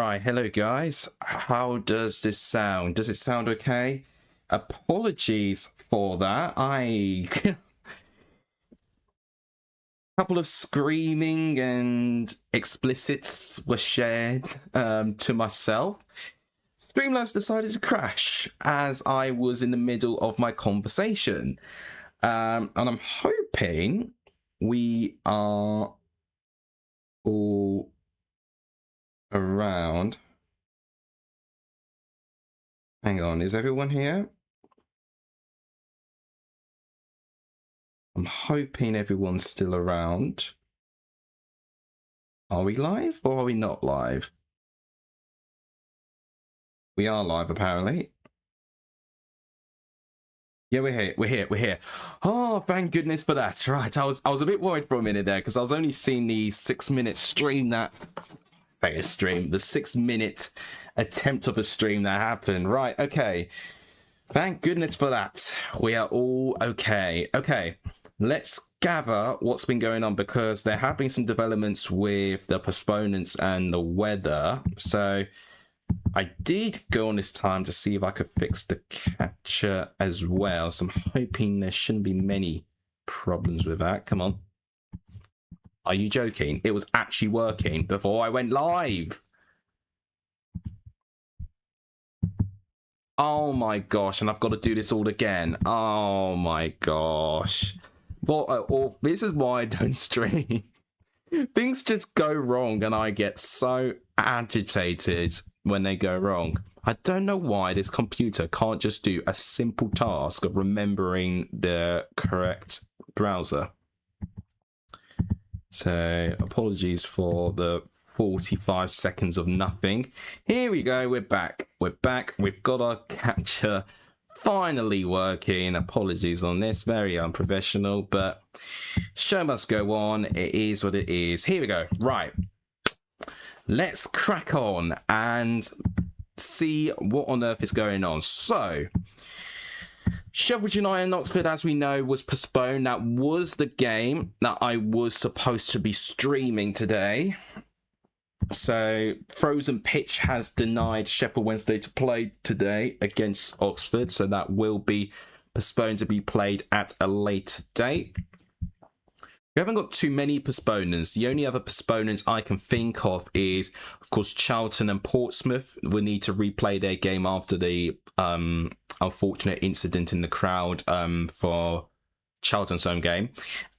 Right, hello guys. How does this sound? Does it sound okay? Apologies for that. Couple of screaming and explicits were shared to myself. Streamlabs decided to crash as I was in the middle of my conversation. And I'm hoping we are all around. Hang on, is everyone here? I'm hoping everyone's still around. Are we live or are we not live? We are live, apparently. Yeah, we're here. Oh, thank goodness for that. Right, I was a bit worried for a minute there because I was only seeing the 6-minute stream the 6-minute attempt of a stream that happened. Right, okay. Thank goodness for that. We are all okay. Okay, let's gather what's been going on because there have been some developments with the postponements and the weather. So I did go on this time to see if I could fix the capture as well. So I'm hoping there shouldn't be many problems with that. Come on. Are you joking? It was actually working before I went live. Oh my gosh, and I've got to do this all again. Oh my gosh. Well, this is why I don't stream. Things just go wrong and I get so agitated when they go wrong. I don't know why this computer can't just do a simple task of remembering the correct browser. So apologies for the 45 seconds of nothing. Here we go, we're back. We've got our capture finally working. Apologies on this, very unprofessional, but show must go on. It is what it is. Here we go. Right, let's crack on and see what on earth is going on. So Sheffield United and Oxford, as we know, was postponed. That was the game that I was supposed to be streaming today. So Frozen Pitch has denied Sheffield Wednesday to play today against Oxford, so that will be postponed to be played at a later date. We haven't got too many postponements. The only other postponements I can think of is, of course, Charlton and Portsmouth will need to replay their game after the unfortunate incident in the crowd for Charlton's home game.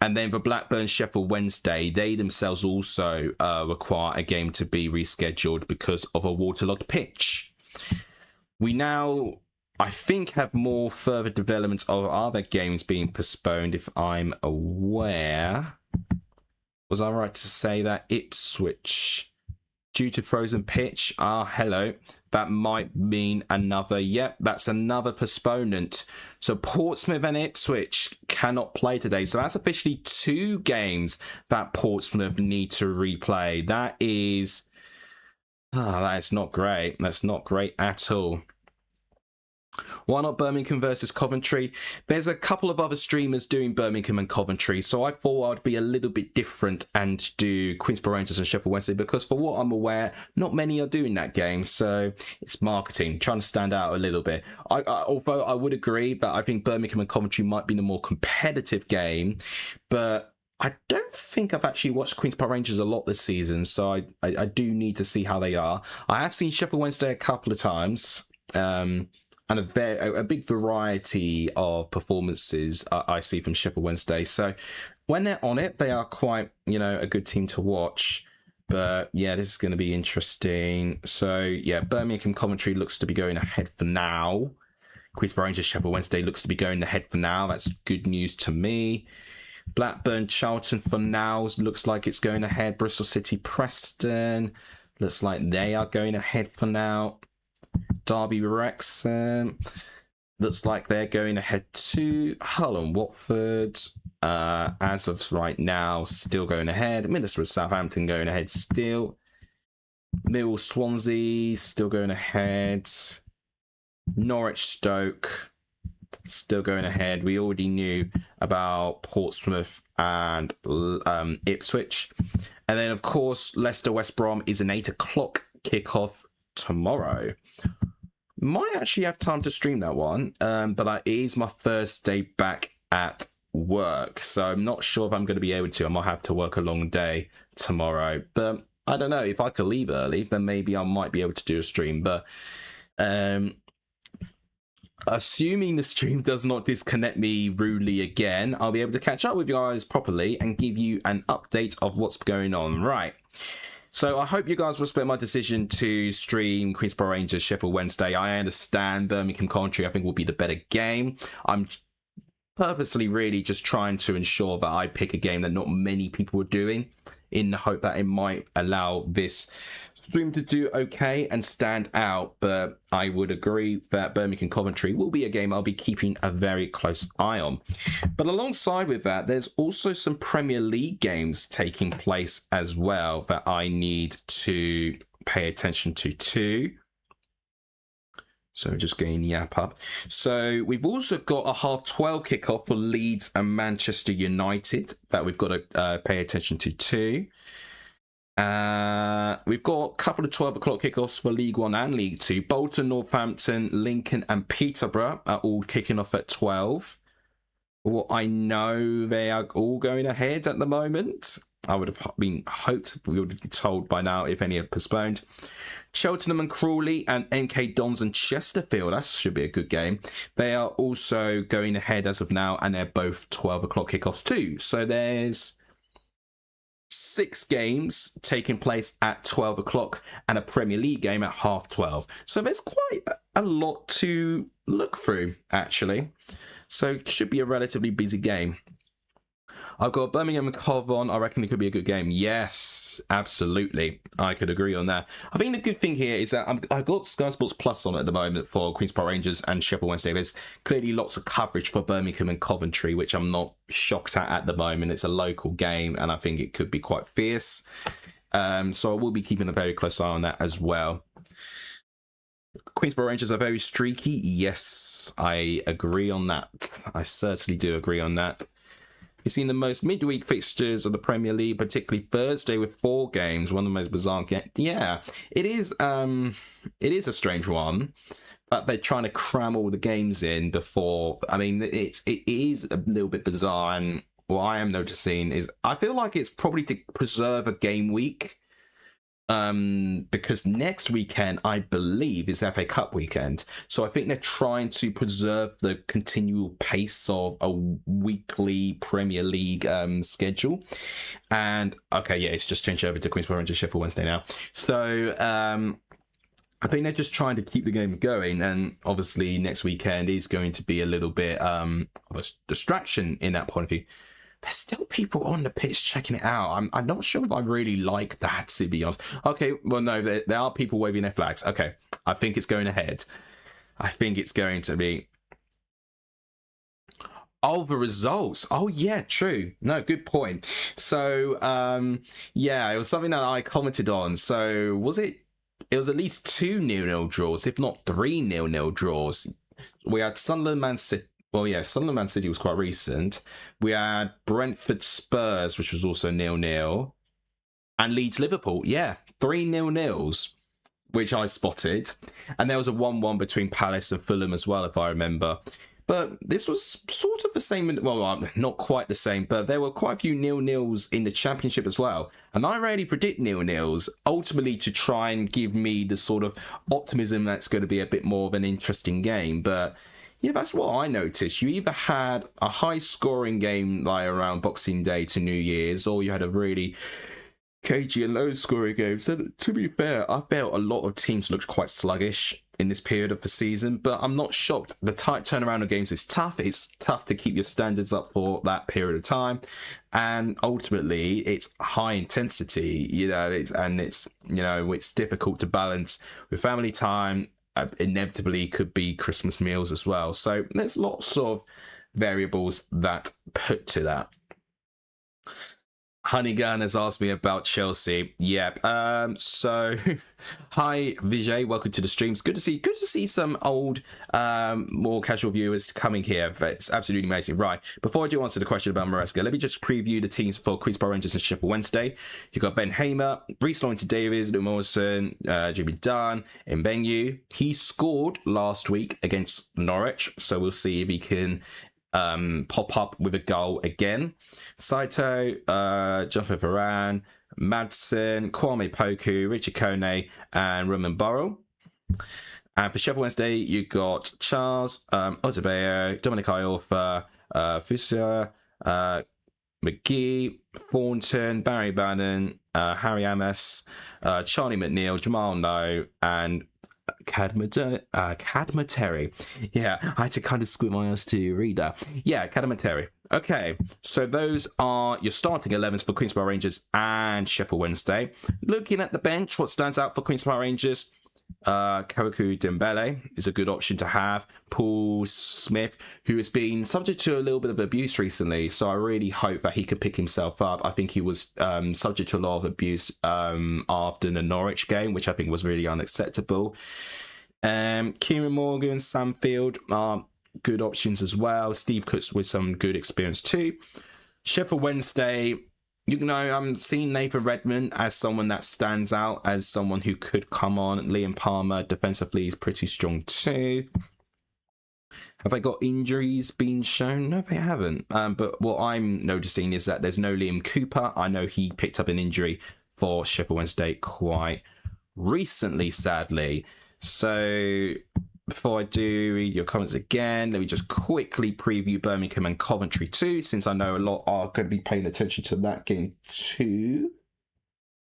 And then for Blackburn, Sheffield Wednesday, they themselves also require a game to be rescheduled because of a waterlogged pitch. We now, I think, have more further developments of other games being postponed, if I'm aware. Was I right to say that? Ipswich, due to frozen pitch. Hello. That might mean another. Yep, that's another postponement. So Portsmouth and Ipswich cannot play today. So that's officially 2 games that Portsmouth need to replay. That is not great. That's not great at all. Why not Birmingham versus Coventry? There's a couple of other streamers doing Birmingham and Coventry, so I thought I'd be a little bit different and do Queensborough Rangers and Sheffield Wednesday because for what I'm aware, not many are doing that game, so it's marketing, trying to stand out a little bit. Although I would agree that I think Birmingham and Coventry might be the more competitive game, but I don't think I've actually watched Queensborough Rangers a lot this season, so I do need to see how they are. I have seen Sheffield Wednesday a couple of times, and a big variety of performances I see from Sheffield Wednesday. So when they're on it, they are quite, a good team to watch. But yeah, this is going to be interesting. So yeah, Birmingham Coventry looks to be going ahead for now. Queensborough Rangers, Sheffield Wednesday looks to be going ahead for now. That's good news to me. Blackburn Charlton for now looks like it's going ahead. Bristol City Preston looks like they are going ahead for now. Derby Wrexham looks like they're going ahead too. Hull and Watford, as of right now, still going ahead. Middlesbrough Southampton going ahead still. Millwall Swansea still going ahead. Norwich Stoke still going ahead. We already knew about Portsmouth and Ipswich. And then, of course, Leicester West Brom is an 8 o'clock kick off tomorrow. Might actually have time to stream that one, but it is my first day back at work, so I'm not sure if I'm going to be able to. I might have to work a long day tomorrow, but I don't know. If I could leave early, then maybe I might be able to do a stream, but assuming the stream does not disconnect me rudely again, I'll be able to catch up with you guys properly and give you an update of what's going on. Right. So I hope you guys respect my decision to stream Queensborough Rangers Sheffield Wednesday. I understand Birmingham Coventry, I think, will be the better game. I'm purposely really just trying to ensure that I pick a game that not many people are doing, in the hope that it might allow this stream to do okay and stand out. But I would agree that Birmingham Coventry will be a game I'll be keeping a very close eye on. But alongside with that, there's also some Premier League games taking place as well that I need to pay attention to too. So just getting the app up. So we've also got a 12:30 kickoff for Leeds and Manchester United that we've got to pay attention to too. We've got a couple of 12 o'clock kickoffs for League One and League Two. Bolton, Northampton, Lincoln and Peterborough are all kicking off at 12. Well, I know they are all going ahead at the moment. I would have been hoped we would be told by now if any have postponed. Cheltenham and Crawley and MK Dons and Chesterfield, that should be a good game. They are also going ahead as of now, and they're both 12 o'clock kickoffs too. So there's 6 games taking place at 12 o'clock and a Premier League game at 12:30. So there's quite a lot to look through, actually. So it should be a relatively busy game. I've got Birmingham and Cov on. I reckon it could be a good game. Yes, absolutely. I could agree on that. I think the good thing here is that I've got Sky Sports Plus on at the moment for Queensborough Rangers and Sheffield Wednesday. There's clearly lots of coverage for Birmingham and Coventry, which I'm not shocked at the moment. It's a local game, and I think it could be quite fierce. So I will be keeping a very close eye on that as well. Queensborough Rangers are very streaky. Yes, I agree on that. I certainly do agree on that. You've seen the most midweek fixtures of the Premier League, particularly Thursday with 4 games, one of the most bizarre games. Yeah, it is a strange one, but they're trying to cram all the games in before. I mean, it is a little bit bizarre, and what I am noticing is I feel like it's probably to preserve a game week. Because next weekend, I believe, is FA Cup weekend. So I think they're trying to preserve the continual pace of a weekly Premier League schedule. And, okay, yeah, it's just changed over to Queensborough Rangers Sheffield Wednesday now. So, I think they're just trying to keep the game going. And obviously, next weekend is going to be a little bit of a distraction in that point of view. There's still people on the pitch checking it out. I'm not sure if I really like that, to be honest. Okay, well, no, there are people waving their flags. Okay, I think it's going ahead. I think it's going to be... Oh, the results. Oh, yeah, true. No, good point. So, yeah, it was something that I commented on. So, was it... It was at least 2 0-0 draws, if not 3 0-0 draws. We had Sunderland, Man City... Well, yeah, Sunderland Man City was quite recent. We had Brentford Spurs, which was also 0-0. And Leeds Liverpool, yeah, 3 0-0s, which I spotted. And there was a 1-1 between Palace and Fulham as well, if I remember. But this was sort of the same, well, not quite the same, but there were quite a few 0-0s in the Championship as well. And I rarely predict 0-0s, ultimately to try and give me the sort of optimism that's going to be a bit more of an interesting game. But... yeah, that's what I noticed. You either had a high-scoring game like around Boxing Day to New Year's, or you had a really cagey and low-scoring game. So, to be fair, I felt a lot of teams looked quite sluggish in this period of the season, but I'm not shocked. The tight turnaround of games is tough. It's tough to keep your standards up for that period of time, and ultimately, it's high intensity. It's difficult to balance with family time. Inevitably could be Christmas meals as well. So there's lots of variables that put to that. Honeygun has asked me about Chelsea. Yep. So hi Vijay, welcome to the streams. Good to see some old more casual viewers coming here. It's absolutely amazing. Right. Before I do answer the question about Maresca, let me just preview the teams for Queen's Park Rangers and Sheffield Wednesday. You've got Ben Hamer, Reece Davies, Luke Morrison, Jimmy Dunn, Mbengu. He scored last week against Norwich, so we'll see if he can pop up with a goal again. Saito, Jonathan Varane, Madsen, Kwame Poku, Richard Kone, and Roman Burrow. And for Sheffield Wednesday, you got Charles, Otabeo, Dominic Iorfa, Fusia, McGee, Thornton, Barry Bannon, Harry Ames, Charlie McNeil, Jamal No, and Cadmateri. Yeah, I had to kind of squint my eyes to read that. Yeah, Cadmateri. Okay, so those are your starting 11s for Queen's Park Rangers and Sheffield Wednesday. Looking at the bench, what stands out for Queen's Park Rangers? Kawaku Dembele is a good option to have. Paul Smith, who has been subject to a little bit of abuse recently, so I really hope that he can pick himself up. I think he was subject to a lot of abuse after the Norwich game, which I think was really unacceptable. Kieran Morgan, Sam Field are good options as well. Steve Cooks with some good experience too. Sheffield Wednesday, you know, I'm seeing Nathan Redmond as someone that stands out as someone who could come on. Liam Palmer defensively is pretty strong too. Have I got injuries being shown? No, they haven't. But what I'm noticing is that there's no Liam Cooper. I know he picked up an injury for Sheffield Wednesday quite recently, sadly. So before I do read your comments again, let me just quickly preview Birmingham and Coventry too, since I know a lot are going to be paying attention to that game too.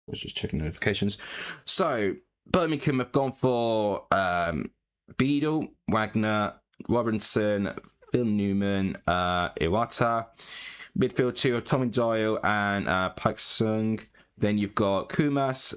I was just checking notifications. So Birmingham have gone for Beadle, Wagner, Robinson, Phil Newman, Iwata. Midfield two are Tommy Doyle and Park Sung. Then you've got Kumas,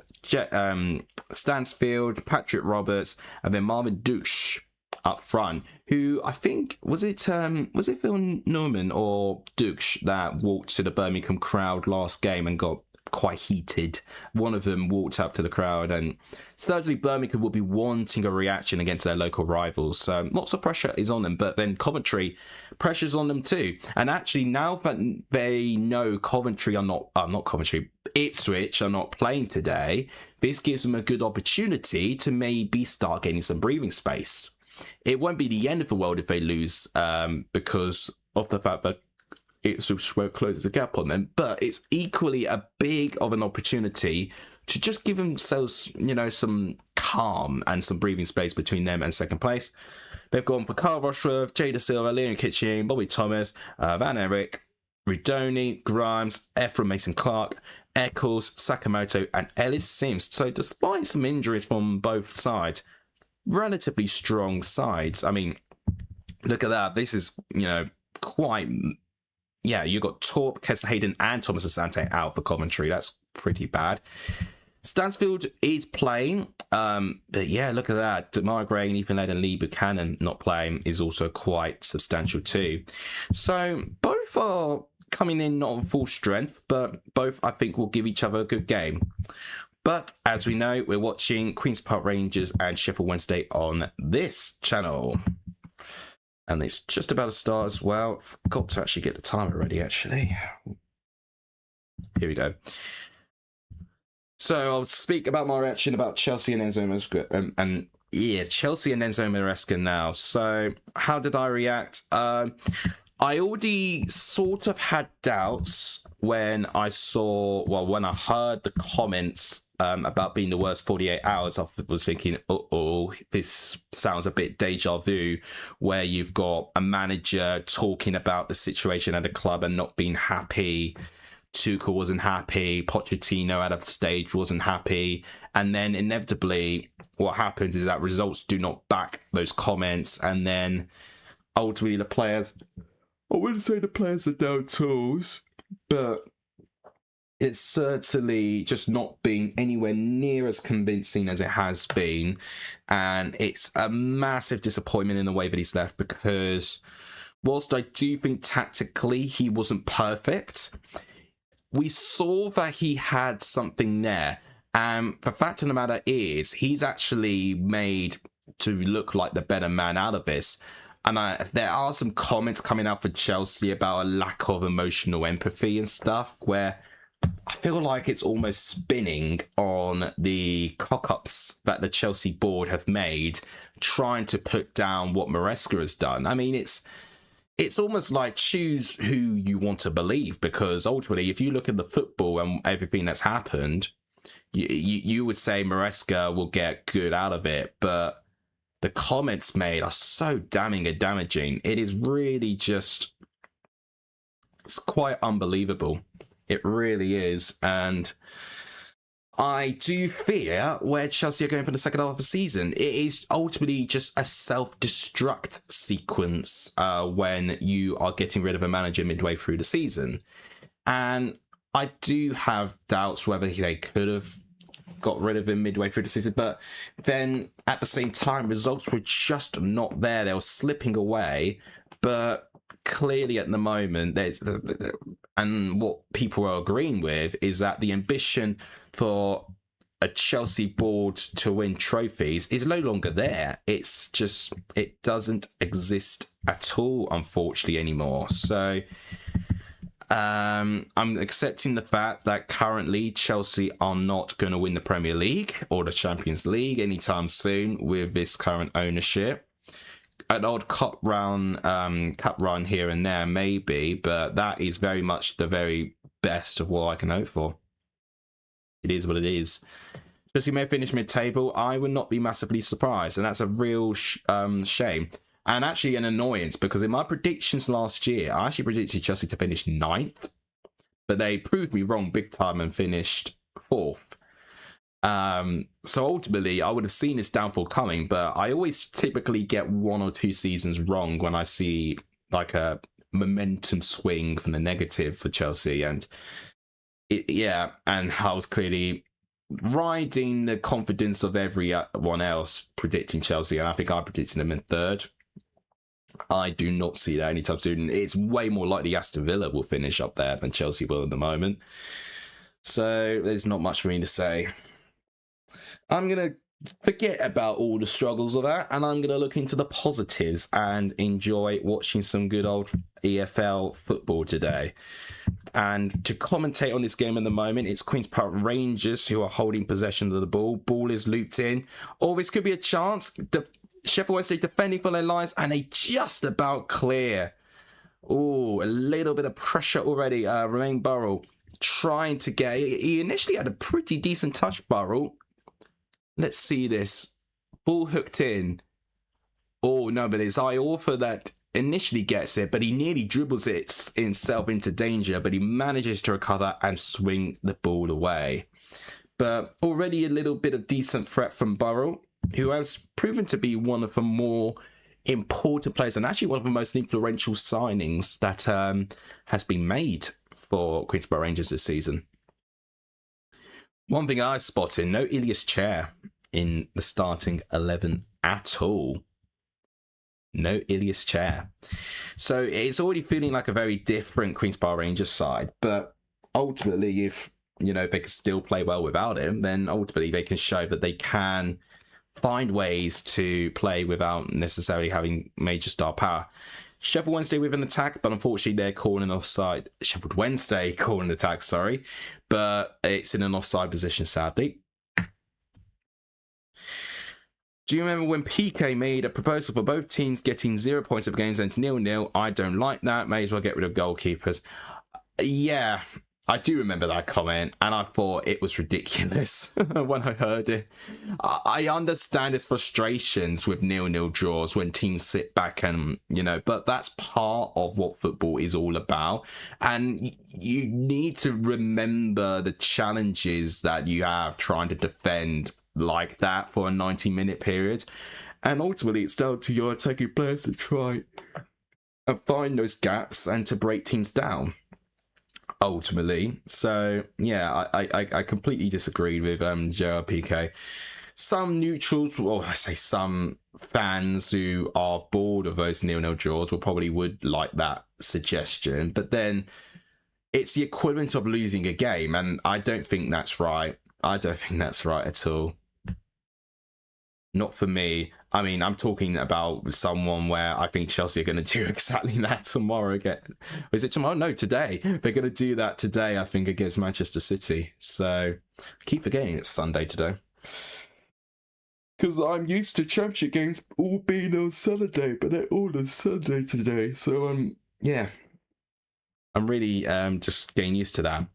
Stansfield, Patrick Roberts, and then Marvin Dush up front. Who I think was it Phil Norman or Dush that walked to the Birmingham crowd last game and got quite heated. One of them walked up to the crowd, and certainly Birmingham will be wanting a reaction against their local rivals. So lots of pressure is on them, but then Coventry, pressure's on them too. And actually, now that they know Coventry are not Coventry, Ipswich are not playing today, this gives them a good opportunity to maybe start getting some breathing space. It won't be the end of the world if they lose, because of the fact that Ipswich closes the gap on them, but it's equally a big of an opportunity to just give themselves, you know, some calm and some breathing space between them and second place. They've gone for Carl Rushworth, Jada Silva, Leon Kitchen, Bobby Thomas, Van Eric, Ridoni, Grimes, Ephraim Mason-Clark, Eccles, Sakamoto, and Ellis Sims. So despite some injuries from both sides, relatively strong sides. I mean, look at that. This is, you know, quite... Yeah, you got Torp, Kessler Hayden, and Thomas Asante out for Coventry. That's pretty bad. Stansfield is playing, but yeah, look at that. Demar Gray, Ethan Ladd, and Lee Buchanan not playing is also quite substantial too. So both are coming in not on full strength, but both I think will give each other a good game. But as we know, we're watching Queen's Park Rangers and Sheffield Wednesday on this channel. And it's just about to start as well. Forgot to actually get the timer ready, actually. Here we go. So I'll speak about my reaction about Chelsea and Enzo Maresca. And yeah, Chelsea and Enzo Maresca now. So how did I react? I already sort of had doubts when I heard the comments about being the worst 48 hours. I was thinking, this sounds a bit deja vu, where you've got a manager talking about the situation at the club and not being happy. Tuchel wasn't happy. Pochettino at a stage wasn't happy. And then inevitably what happens is that results do not back those comments. And then ultimately the players, I wouldn't say the players are down tools, but it's certainly just not been anywhere near as convincing as it has been. And it's a massive disappointment in the way that he's left, because whilst I do think tactically he wasn't perfect, we saw that he had something there. And the fact of the matter is, he's actually made to look like the better man out of this. And there are some comments coming out for Chelsea about a lack of emotional empathy and stuff, where I feel like it's almost spinning on the cock-ups that the Chelsea board have made, trying to put down what Maresca has done. I mean, it's almost like choose who you want to believe, because ultimately, if you look at the football and everything that's happened, you would say Maresca will get good out of it, but the comments made are so damning and damaging. It is really just, it's quite unbelievable. It really is. And I do fear where Chelsea are going for the second half of the season. It is ultimately just a self-destruct sequence when you are getting rid of a manager midway through the season. And I do have doubts whether they could have got rid of him midway through the season, but then at the same time, results were just not there. They were slipping away, but clearly at the moment, and what people are agreeing with is that the ambition for a Chelsea board to win trophies is no longer there. It's just, it doesn't exist at all, unfortunately, anymore. So I'm accepting the fact that currently Chelsea are not going to win the Premier League or the Champions League anytime soon with this current ownership. An odd cup run here and there, maybe, but that is very much the very best of what I can hope for. It is what it is. Chelsea may finish mid-table. I would not be massively surprised, and that's a real shame. And actually an annoyance, because in my predictions last year, I actually predicted Chelsea to finish 9th, but they proved me wrong big time and finished 4th. So ultimately, I would have seen this downfall coming, but I always typically get 1 or 2 seasons wrong when I see like a momentum swing from the negative for Chelsea. And and I was clearly riding the confidence of everyone else predicting Chelsea, and I think I predicted them in 3rd. I do not see that anytime soon. It's way more likely Aston Villa will finish up there than Chelsea will at the moment. So there's not much for me to say. I'm going to forget about all the struggles of that, and I'm going to look into the positives and enjoy watching some good old EFL football today. And to commentate on this game at the moment, it's Queen's Park Rangers who are holding possession of the ball. Ball is looped in. Or this could be a chance. Sheffield Wednesday defending for their lives, and they just about clear. Oh, a little bit of pressure already. Romain Burrell trying to get... He initially had a pretty decent touch, Burrell. Let's see this. Ball hooked in. Oh, no, but it's Iorfa that initially gets it, but he nearly dribbles it himself into danger, but he manages to recover and swing the ball away. But already a little bit of decent threat from Burrell, who has proven to be one of the more important players and actually one of the most influential signings that has been made for Queen's Park Rangers this season. One thing I spotted, no Ilias Chair in the starting 11 at all. No Ilias Chair. So it's already feeling like a very different Queen's Park Rangers side, but ultimately if they can still play well without him, then ultimately they can show that they can find ways to play without necessarily having major star power. Sheffield Wednesday with an attack, but unfortunately they're calling an offside. Sheffield Wednesday calling an attack, sorry. But it's in an offside position, sadly. Do you remember when PK made a proposal for both teams getting 0 points of games and 0-0? I don't like that. May as well get rid of goalkeepers. Yeah, I do remember that comment, and I thought it was ridiculous when I heard it. I understand its frustrations with 0-0 draws when teams sit back and, but that's part of what football is all about. And you need to remember the challenges that you have trying to defend like that for a 90-minute period. And ultimately, it's down to your attacking players to try and find those gaps and to break teams down. Ultimately, so yeah, I completely disagreed with Gerard Piqué. Some neutrals, or I say some fans who are bored of those 0-0 draws, would like that suggestion. But then it's the equivalent of losing a game, and I don't think that's right. I don't think that's right at all. Not for me. I mean, I'm talking about someone where I think Chelsea are going to do exactly that tomorrow again. Is it tomorrow? No, today. They're going to do that today, I think, against Manchester City. So I keep forgetting it's Sunday today. Because I'm used to championship games all being on Saturday, but they're all on Sunday today. So, yeah. I'm really just getting used to that.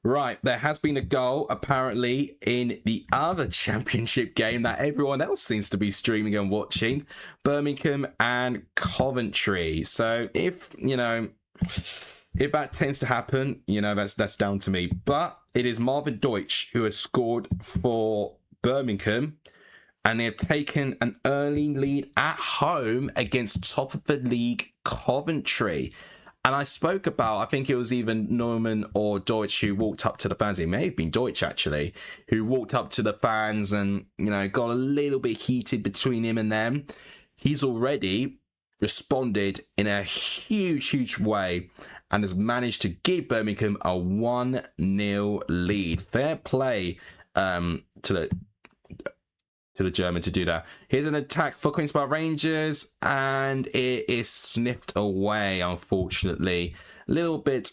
Right, there has been a goal, apparently, in the other championship game that everyone else seems to be streaming and watching. Birmingham and Coventry. So, if that tends to happen, that's down to me. But it is Marvin Deutsch who has scored for Birmingham, and they have taken an early lead at home against top of the league Coventry. And I spoke about, I think it was either Norman or Deutsch who walked up to the fans. It may have been Deutsch, actually, who walked up to the fans and, got a little bit heated between him and them. He's already responded in a huge way and has managed to give Birmingham a 1-0 lead. Fair play to the German to do that. Here's an attack for Queen's Park Rangers, and it is sniffed away, unfortunately. A little bit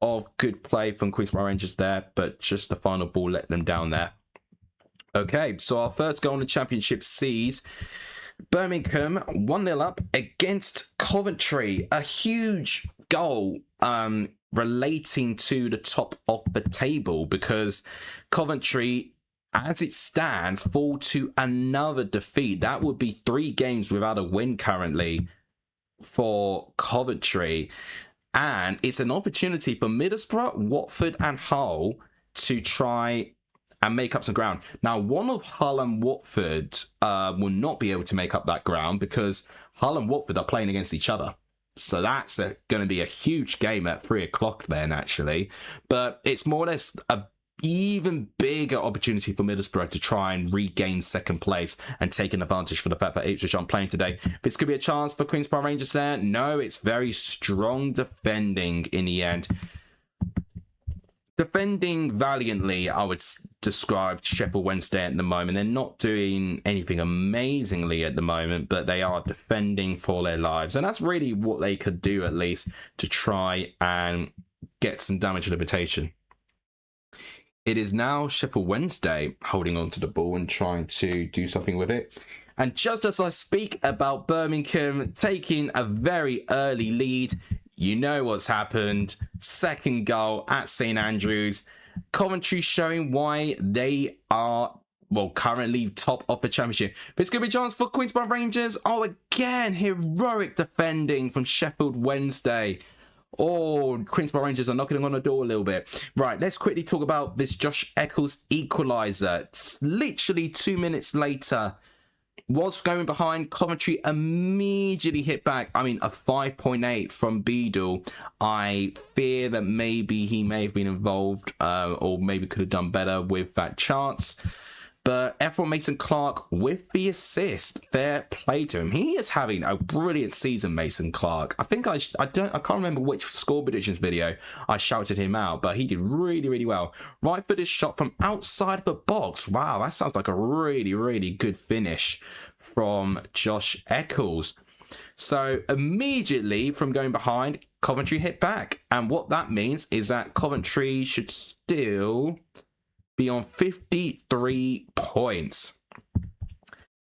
of good play from Queen's Park Rangers there, but just the final ball let them down there. Okay, so our first goal in the championship sees Birmingham 1-0 up against Coventry. A huge goal relating to the top of the table, because Coventry, as it stands, fall to another defeat. That would be 3 games without a win currently for Coventry. And it's an opportunity for Middlesbrough, Watford and Hull to try and make up some ground. Now, one of Hull and Watford will not be able to make up that ground because Hull and Watford are playing against each other. So that's going to be a huge game at 3 o'clock then, actually. But it's more or less a even bigger opportunity for Middlesbrough to try and regain second place and take an advantage for the fact that Ipswich aren't playing today. This could be a chance for Queen's Park Rangers there. No, it's very strong defending in the end. Defending valiantly, I would describe Sheffield Wednesday at the moment. They're not doing anything amazingly at the moment, but they are defending for their lives. And that's really what they could do, at least, to try and get some damage limitation. It is now Sheffield Wednesday holding on to the ball and trying to do something with it. And just as I speak about Birmingham taking a very early lead, you know what's happened. Second goal at St Andrews. Coventry showing why they are, currently top of the championship. This could be a chance for Queen's Park Rangers. Oh, again, heroic defending from Sheffield Wednesday. Oh, Queen's Park Rangers are knocking on the door a little bit. Right, let's quickly talk about this Josh Eccles equaliser. It's literally 2 minutes later. Was going behind, Coventry immediately hit back. I mean, a 5.8 from Beadle. I fear that maybe he may have been involved or maybe could have done better with that chance. But F1 Mason Clark with the assist. Fair play to him. He is having a brilliant season, Mason Clark. I think I can't remember which score predictions video I shouted him out, but he did really well. Right footed shot from outside the box. Wow, that sounds like a really good finish from Josh Eccles. So immediately from going behind, Coventry hit back. And what that means is that Coventry should still be on 53 points.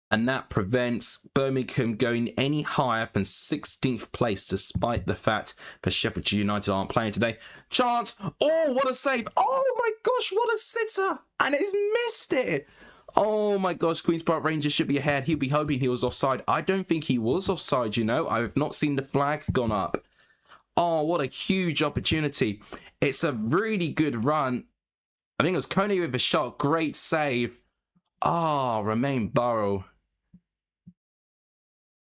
And that prevents Birmingham going any higher than 16th place, despite the fact that Sheffield United aren't playing today. Chance! Oh, what a save! Oh my gosh, what a sitter! And he's missed it! Oh my gosh, Queen's Park Rangers should be ahead. He'll be hoping he was offside. I don't think he was offside, I have not seen the flag gone up. Oh, what a huge opportunity. It's a really good run. I think it was Kone with a shot. Great save. Romain Burrow.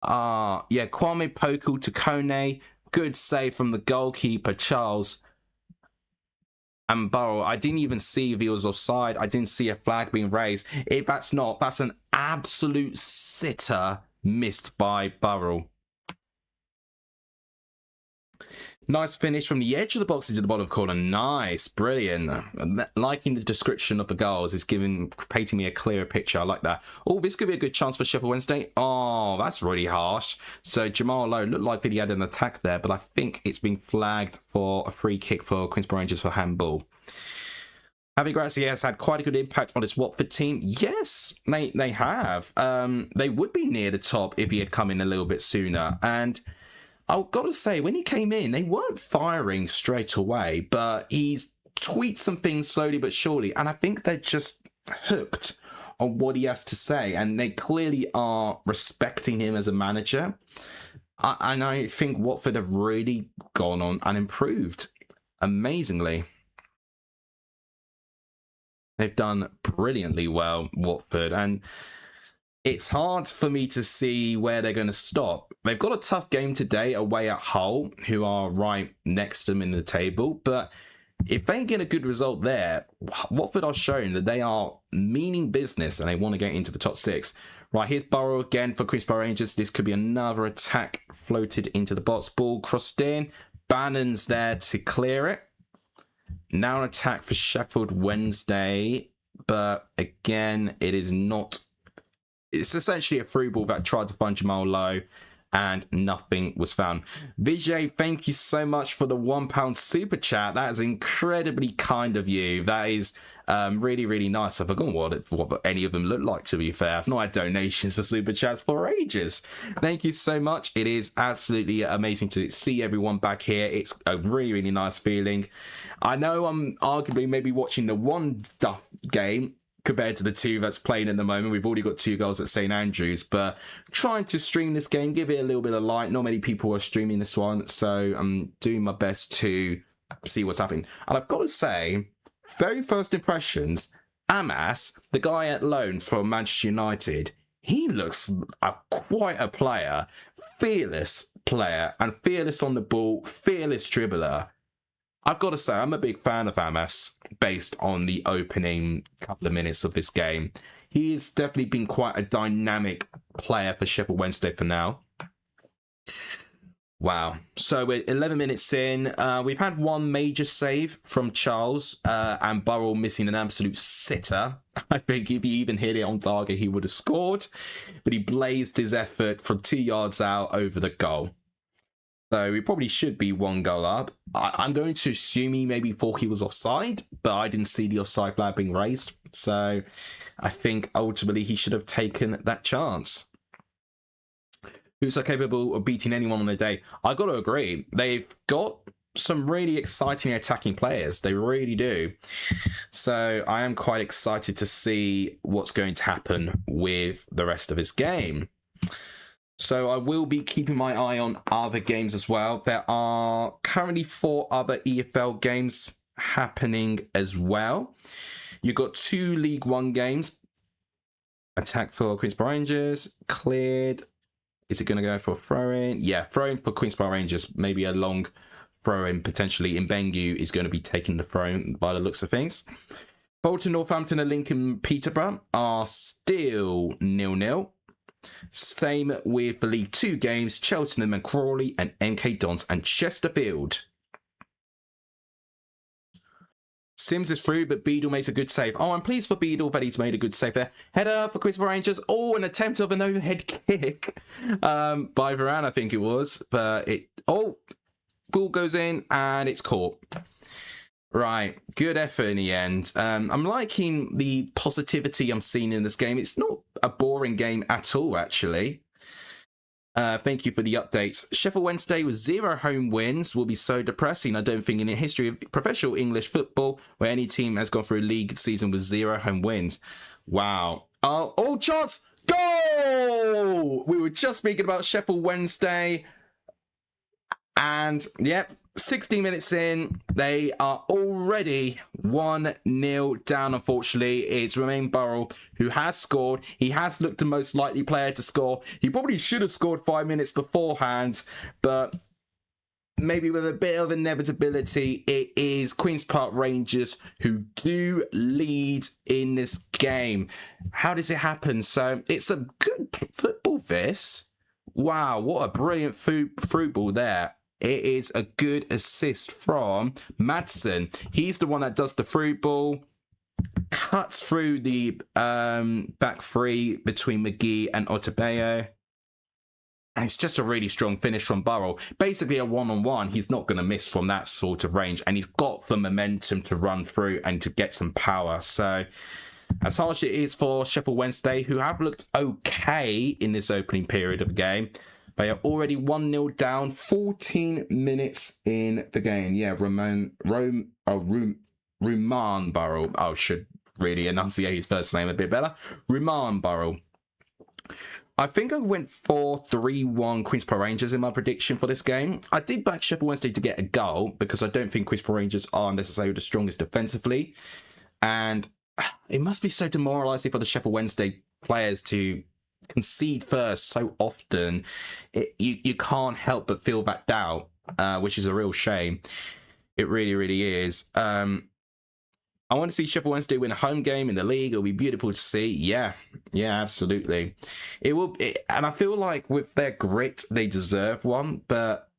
Yeah, Kwame Poku to Kone. Good save from the goalkeeper, Charles. And Burrow, I didn't even see if he was offside. I didn't see a flag being raised. If that's not, that's an absolute sitter missed by Burrow. Nice finish from the edge of the box into the bottom corner. Nice, brilliant. Liking the description of the goals is painting me a clearer picture. I like that. Oh, this could be a good chance for Sheffield Wednesday. Oh, that's really harsh. So Jamal Lowe looked like he had an attack there, but I think it's been flagged for a free kick for Queen's Park Rangers for handball. Javi Gracia has had quite a good impact on this Watford team. Yes, they have. They would be near the top if he had come in a little bit sooner. And I've got to say, when he came in, they weren't firing straight away, but he's tweaked some things slowly but surely. And I think they're just hooked on what he has to say. And they clearly are respecting him as a manager. And I think Watford have really gone on and improved amazingly. They've done brilliantly well, Watford. And it's hard for me to see where they're going to stop. They've got a tough game today away at Hull, who are right next to them in the table. But if they get a good result there, Watford are showing that they are meaning business and they want to get into the top 6. Right, here's Burrow again for Queen's Park Rangers. This could be another attack floated into the box. Ball crossed in. Bannon's there to clear it. Now an attack for Sheffield Wednesday. But again, it is not... It's essentially a through ball that tried to find Jamal Lowe and nothing was found. Vijay, thank you so much for the £1 super chat. That is incredibly kind of you. That is really, really nice. I've forgotten what any of them look like, to be fair. I've not had donations to super chats for ages. Thank you so much. It is absolutely amazing to see everyone back here. It's a really, really nice feeling. I know I'm arguably maybe watching the one Duff game compared to the 2 that's playing at the moment. We've already got 2 goals at St Andrews, but trying to stream this game, give it a little bit of light. Not many people are streaming this one, so I'm doing my best to see what's happening. And I've got to say, very first impressions, Amas, the guy at loan from Manchester United, he looks quite a player, fearless player, and fearless on the ball, fearless dribbler. I've got to say, I'm a big fan of Amas based on the opening couple of minutes of this game. He has definitely been quite a dynamic player for Sheffield Wednesday for now. Wow. So we're 11 minutes in. We've had one major save from Charles and Burrell missing an absolute sitter. I think if he even hit it on target, he would have scored. But he blazed his effort from 2 yards out over the goal. So we probably should be 1 goal up. I'm going to assume he maybe thought he was offside, but I didn't see the offside flag being raised. So I think ultimately he should have taken that chance. Who's so capable of beating anyone on the day? I got to agree. They've got some really exciting attacking players. They really do. So I am quite excited to see what's going to happen with the rest of his game. So I will be keeping my eye on other games as well. There are currently 4 other EFL games happening as well. You've got 2 League One games. Attack for Queen's Park Rangers. Cleared. Is it going to go for a throw-in? Yeah, throw-in for Queen's Park Rangers. Maybe a long throw-in potentially. Mbengu is going to be taking the throw-in by the looks of things. Bolton, Northampton and Lincoln Peterborough are still 0-0. Same with the League 2 games, Cheltenham and Crawley and MK Dons and Chesterfield. Sims is through, but Beadle makes a good save. Oh, I'm pleased for Beadle that he's made a good save there. Header for Queen's Park Rangers. Oh, an attempt of an overhead kick by Varane, I think it was. But ball goes in and it's caught. Right, good effort in the end. I'm liking the positivity I'm seeing in this game. It's not a boring game at all, actually. Thank you for the updates. Sheffield Wednesday with 0 home wins will be so depressing, I don't think, in the history of professional English football, where any team has gone through a league season with 0 home wins. Wow. Oh, chance! Goal! We were just speaking about Sheffield Wednesday. And, yep, 16 minutes in, they are already 1-0 down, unfortunately. It's Romain Burrell who has scored. He has looked the most likely player to score. He probably should have scored 5 minutes beforehand, but maybe with a bit of inevitability, it is Queen's Park Rangers who do lead in this game. How does it happen? So it's a good football, this. Wow, what a brilliant through ball there. It is a good assist from Madsen. He's the one that does the through ball, cuts through the back three between McGee and Otabeo. And it's just a really strong finish from Burrell. Basically a one-on-one. He's not going to miss from that sort of range. And he's got the momentum to run through and to get some power. So as harsh it is for Sheffield Wednesday, who have looked okay in this opening period of the game, they are already 1-0 down, 14 minutes in the game. Yeah, Ruman Burrell. I should really enunciate his first name a bit better. Ruman Burrell. I think I went for 3-1 Queen's Park Rangers in my prediction for this game. I did back Sheffield Wednesday to get a goal because I don't think Queen's Park Rangers are necessarily the strongest defensively. And it must be so demoralising for the Sheffield Wednesday players to concede first so often. You can't help but feel that doubt, which is a real shame. It really, really is. I want to see Sheffield Wednesday win a home game in the league. It'll be beautiful to see. Yeah, absolutely. It will. And I feel like with their grit, they deserve one. But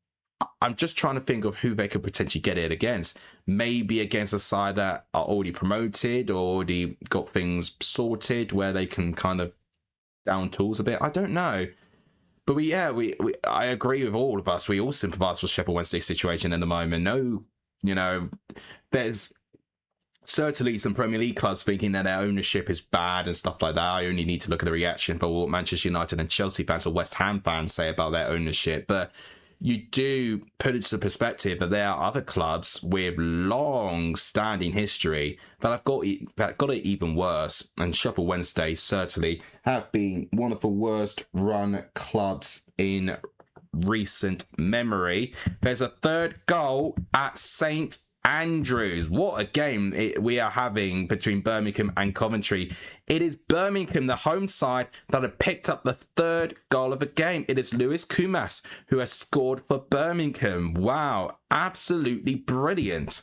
I'm just trying to think of who they could potentially get it against. Maybe against a side that are already promoted or already got things sorted where they can kind of down tools a bit. I don't know. But I agree with all of us. We all sympathise with Sheffield Wednesday's situation at the moment. No, there's certainly some Premier League clubs thinking that their ownership is bad and stuff like that. I only need to look at the reaction for what Manchester United and Chelsea fans or West Ham fans say about their ownership. But you do put it into perspective that there are other clubs with long-standing history that have got it even worse. And Sheffield Wednesday certainly have been one of the worst-run clubs in recent memory. There's a third goal at St Andrews. What a game we are having between Birmingham and Coventry. It is Birmingham, the home side, that have picked up the third goal of the game. It is Lewis Kumas who has scored for Birmingham. Wow, absolutely brilliant.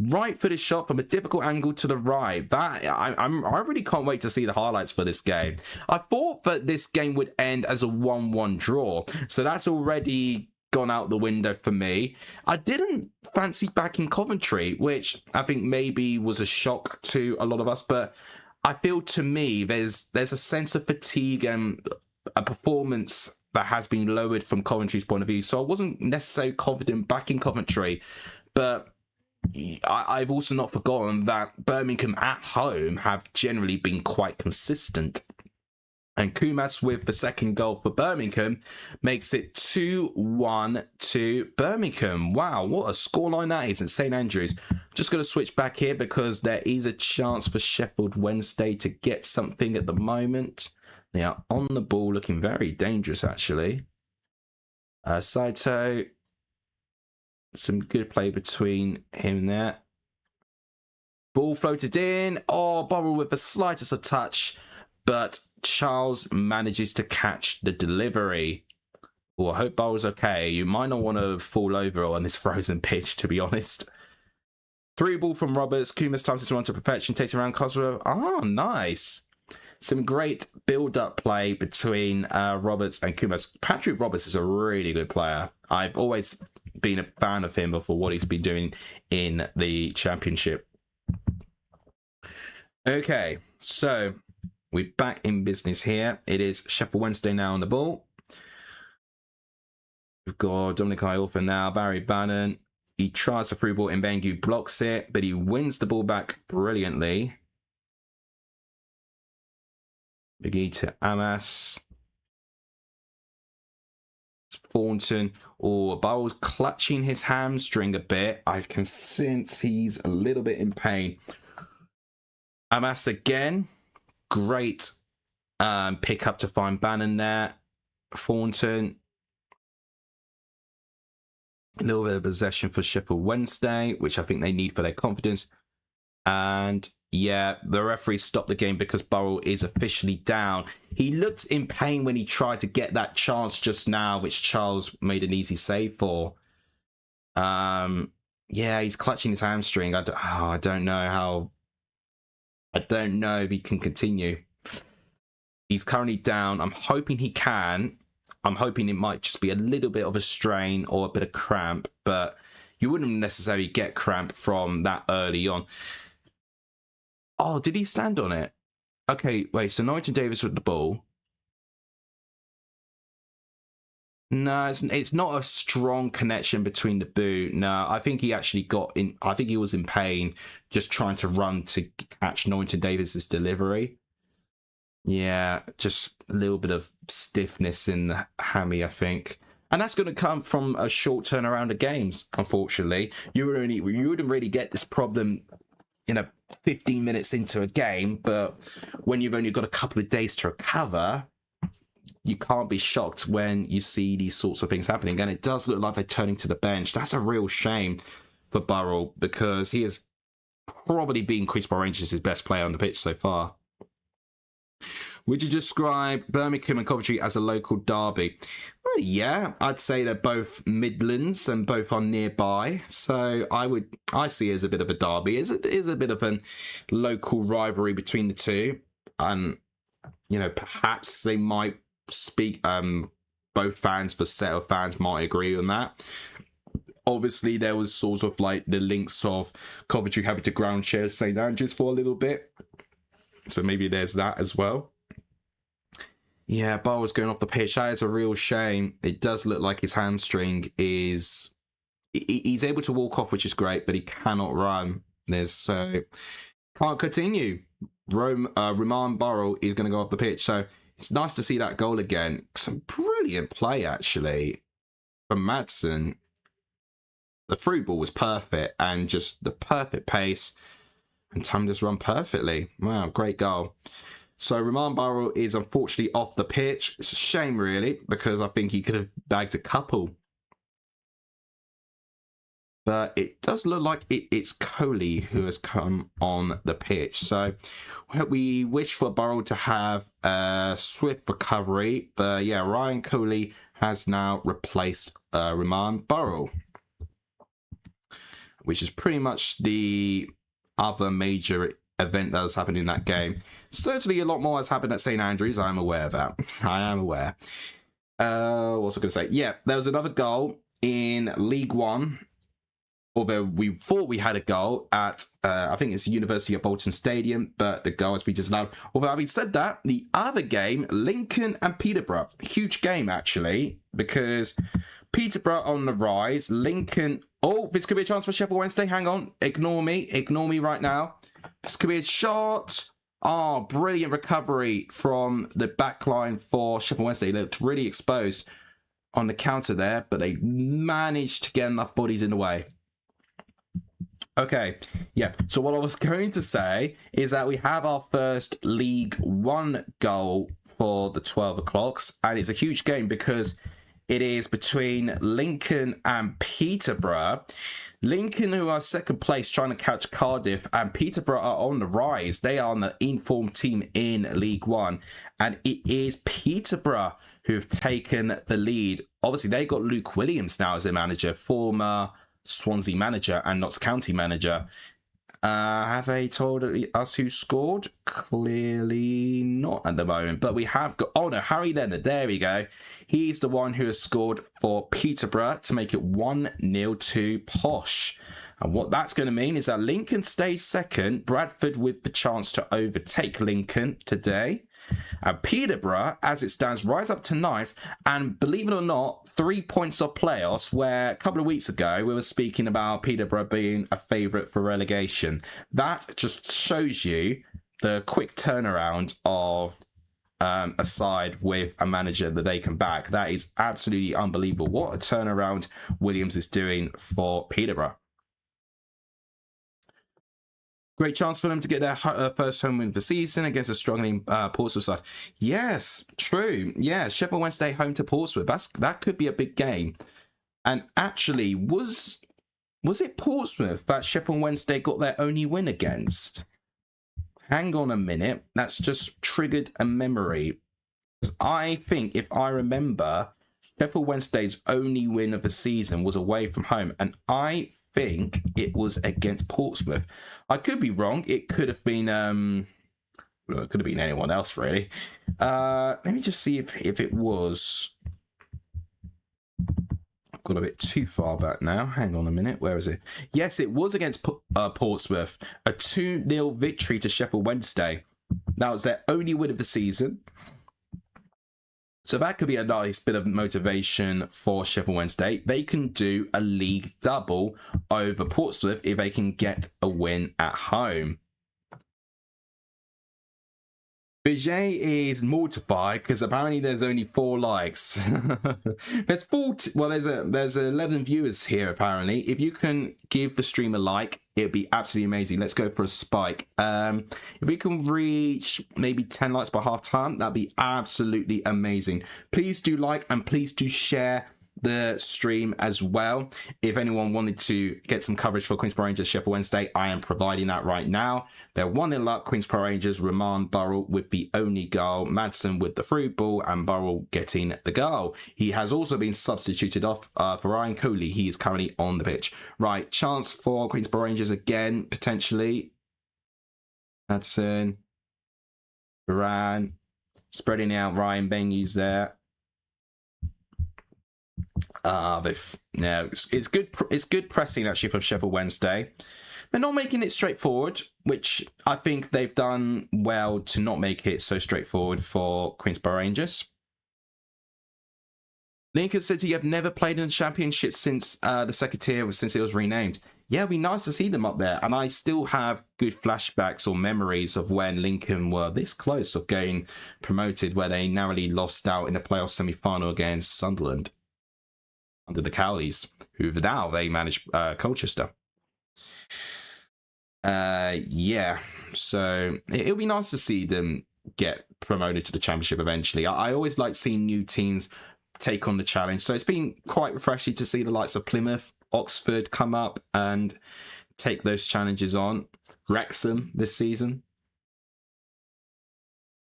Right-footed shot from a difficult angle to the right. I really can't wait to see the highlights for this game. I thought that this game would end as a 1-1 draw, so that's already gone out the window for me. I didn't fancy backing Coventry, which I think maybe was a shock to a lot of us, but I feel to me there's a sense of fatigue and a performance that has been lowered from Coventry's point of view. So I wasn't necessarily confident backing Coventry, but I've also not forgotten that Birmingham at home have generally been quite consistent. And Kumas with the second goal for Birmingham makes it 2-1 to Birmingham. Wow, what a scoreline that is in St Andrews. Just going to switch back here because there is a chance for Sheffield Wednesday to get something at the moment. They are on the ball, looking very dangerous actually. Saito, some good play between him there. Ball floated in. Oh, Burrell with the slightest of touch, but Charles manages to catch the delivery. Oh, I hope Burrell's okay. You might not want to fall over on this frozen pitch, to be honest. Through ball from Roberts. Kumas times this one to perfection. Takes around Cosgrove. Oh, nice. Some great build-up play between Roberts and Kumas. Patrick Roberts is a really good player. I've always been a fan of him for what he's been doing in the Championship. Okay, so we're back in business here. It is Sheffield Wednesday now on the ball. We've got Dominic Iorfa now, Barry Bannon. He tries the through ball, Mbengu blocks it, but he wins the ball back brilliantly. Biggie to Amas. Thornton. Oh, Burrell's clutching his hamstring a bit. I can sense he's a little bit in pain. Amas again. Great pick up to find Bannon there. Thornton. A little bit of possession for Sheffield Wednesday, which I think they need for their confidence. And yeah, the referee stopped the game because Burrell is officially down. He looked in pain when he tried to get that chance just now, which Charles made an easy save for. Yeah, he's clutching his hamstring. I don't know if he can continue. He's currently down. I'm hoping he can. I'm hoping it might just be a little bit of a strain or a bit of cramp, but you wouldn't necessarily get cramp from that early on. Oh, did he stand on it? Okay, wait, so Norwich Davis with the ball. No, it's not a strong connection between the boot. No, I think he actually got in. I think he was in pain just trying to run to catch Norrington Davis's delivery. Yeah, just a little bit of stiffness in the hammy, I think. And that's going to come from a short turnaround of games, unfortunately. You wouldn't really get this problem 15 minutes into a game, but when you've only got a couple of days to recover, you can't be shocked when you see these sorts of things happening. And it does look like they're turning to the bench. That's a real shame for Burrell, because he has probably been Queen's Park Rangers' best player on the pitch so far. Would you describe Birmingham and Coventry as a local derby? Well, yeah, I'd say they're both Midlands and both are nearby. So I see it as a bit of a derby. It is a bit of a local rivalry between the two. And, perhaps they might speak, both fans, for set of fans might agree on that. Obviously, there was sort of like the links of Coventry having to ground share St Andrews for a little bit. So maybe there's that as well. Yeah, Burrell's going off the pitch. That is a real shame. It does look like his hamstring is... He's able to walk off, which is great, but he cannot run. Can't continue. Roman Burrell is going to go off the pitch. So it's nice to see that goal again. Some brilliant play, actually, from Madsen. The through ball was perfect, and just the perfect pace, and timed his run perfectly. Wow, great goal. So Roman Burrell is unfortunately off the pitch. It's a shame, really, because I think he could have bagged a couple. But it does look like it's Coley who has come on the pitch. So we wish for Burrell to have a swift recovery. But yeah, Ryan Coley has now replaced Roman Burrell, which is pretty much the other major event that has happened in that game. Certainly a lot more has happened at St Andrews. I am aware of that. I am aware. What was I going to say? Yeah, there was another goal in League One. Although we thought we had a goal at, I think it's the University of Bolton Stadium, but the goal has been disallowed. Although having said that, the other game, Lincoln and Peterborough, huge game actually, because Peterborough on the rise, Lincoln... Oh, this could be a chance for Sheffield Wednesday. Hang on. Ignore me right now. This could be a shot. Oh, brilliant recovery from the back line for Sheffield Wednesday. They looked really exposed on the counter there, but they managed to get enough bodies in the way. Okay, yeah. So what I was going to say is that we have our first League One goal for the 12 o'clocks, and it's a huge game because it is between Lincoln and Peterborough. Lincoln, who are second place, trying to catch Cardiff, and Peterborough are on the rise. They are the informed team in League One, and it is Peterborough who have taken the lead. Obviously, they got Luke Williams now as their manager, former Swansea manager and Notts County manager. Have they told us who scored? Clearly not at the moment, but we have got... Oh no, Harry Leonard, there we go. He's the one who has scored for Peterborough to make it 1-0 to Posh. And what that's going to mean is that Lincoln stays second, Bradford with the chance to overtake Lincoln today. And Peterborough, as it stands, rise up to ninth, and believe it or not, 3 points off playoffs, where a couple of weeks ago we were speaking about Peterborough being a favourite for relegation. That just shows you the quick turnaround of a side with a manager that they can back. That is absolutely unbelievable. What a turnaround Williams is doing for Peterborough. Great chance for them to get their first home win of the season against a struggling Portsmouth side. Yes, true. Yeah, Sheffield Wednesday home to Portsmouth. That could be a big game. And actually, was it Portsmouth that Sheffield Wednesday got their only win against? Hang on a minute. That's just triggered a memory. I think, if I remember, Sheffield Wednesday's only win of the season was away from home. And I think it was against Portsmouth. I could be wrong. It could have been well, it could have been anyone else, really. Let me just see if it was. Got a bit too far back now. Hang on a minute. Where is it? Yes, it was against Portsmouth. A 2-0 victory to Sheffield Wednesday. That was their only win of the season. So that could be a nice bit of motivation for Sheffield Wednesday. They can do a league double over Portsmouth if they can get a win at home. Vijay is mortified because apparently there's only 4 likes. There's 40. Well, there's 11 viewers here apparently. If you can give the stream a like, it'd be absolutely amazing. Let's go for a spike. If we can reach maybe 10 likes by half time, that'd be absolutely amazing. Please do like and please do share the stream as well. If anyone wanted to get some coverage for Queen's Park Rangers Sheffield Wednesday, I am providing that right now. They're 1-0 up. Queen's Park Rangers, Roman Burrell with the only goal, Madsen with the through ball, and Burrell getting the goal. He has also been substituted off for Ryan Cooley. He is currently on the pitch. Right, chance for Queen's Park Rangers again, potentially. Madsen, Varane, spreading out. Ryan Bengi's there. It's good. It's good pressing actually from Sheffield Wednesday. They're not making it straightforward, which I think they've done well to not make it so straightforward for Queen's Park Rangers. Lincoln City have never played in the Championship since the second tier, since it was renamed. Yeah, it'd be nice to see them up there, and I still have good flashbacks or memories of when Lincoln were this close of getting promoted, where they narrowly lost out in the playoff semi-final against Sunderland under the Cowleys, who now they manage Colchester. Yeah, so it'll be nice to see them get promoted to the Championship eventually. I always like seeing new teams take on the challenge, so it's been quite refreshing to see the likes of Plymouth, Oxford come up and take those challenges on. Wrexham this season.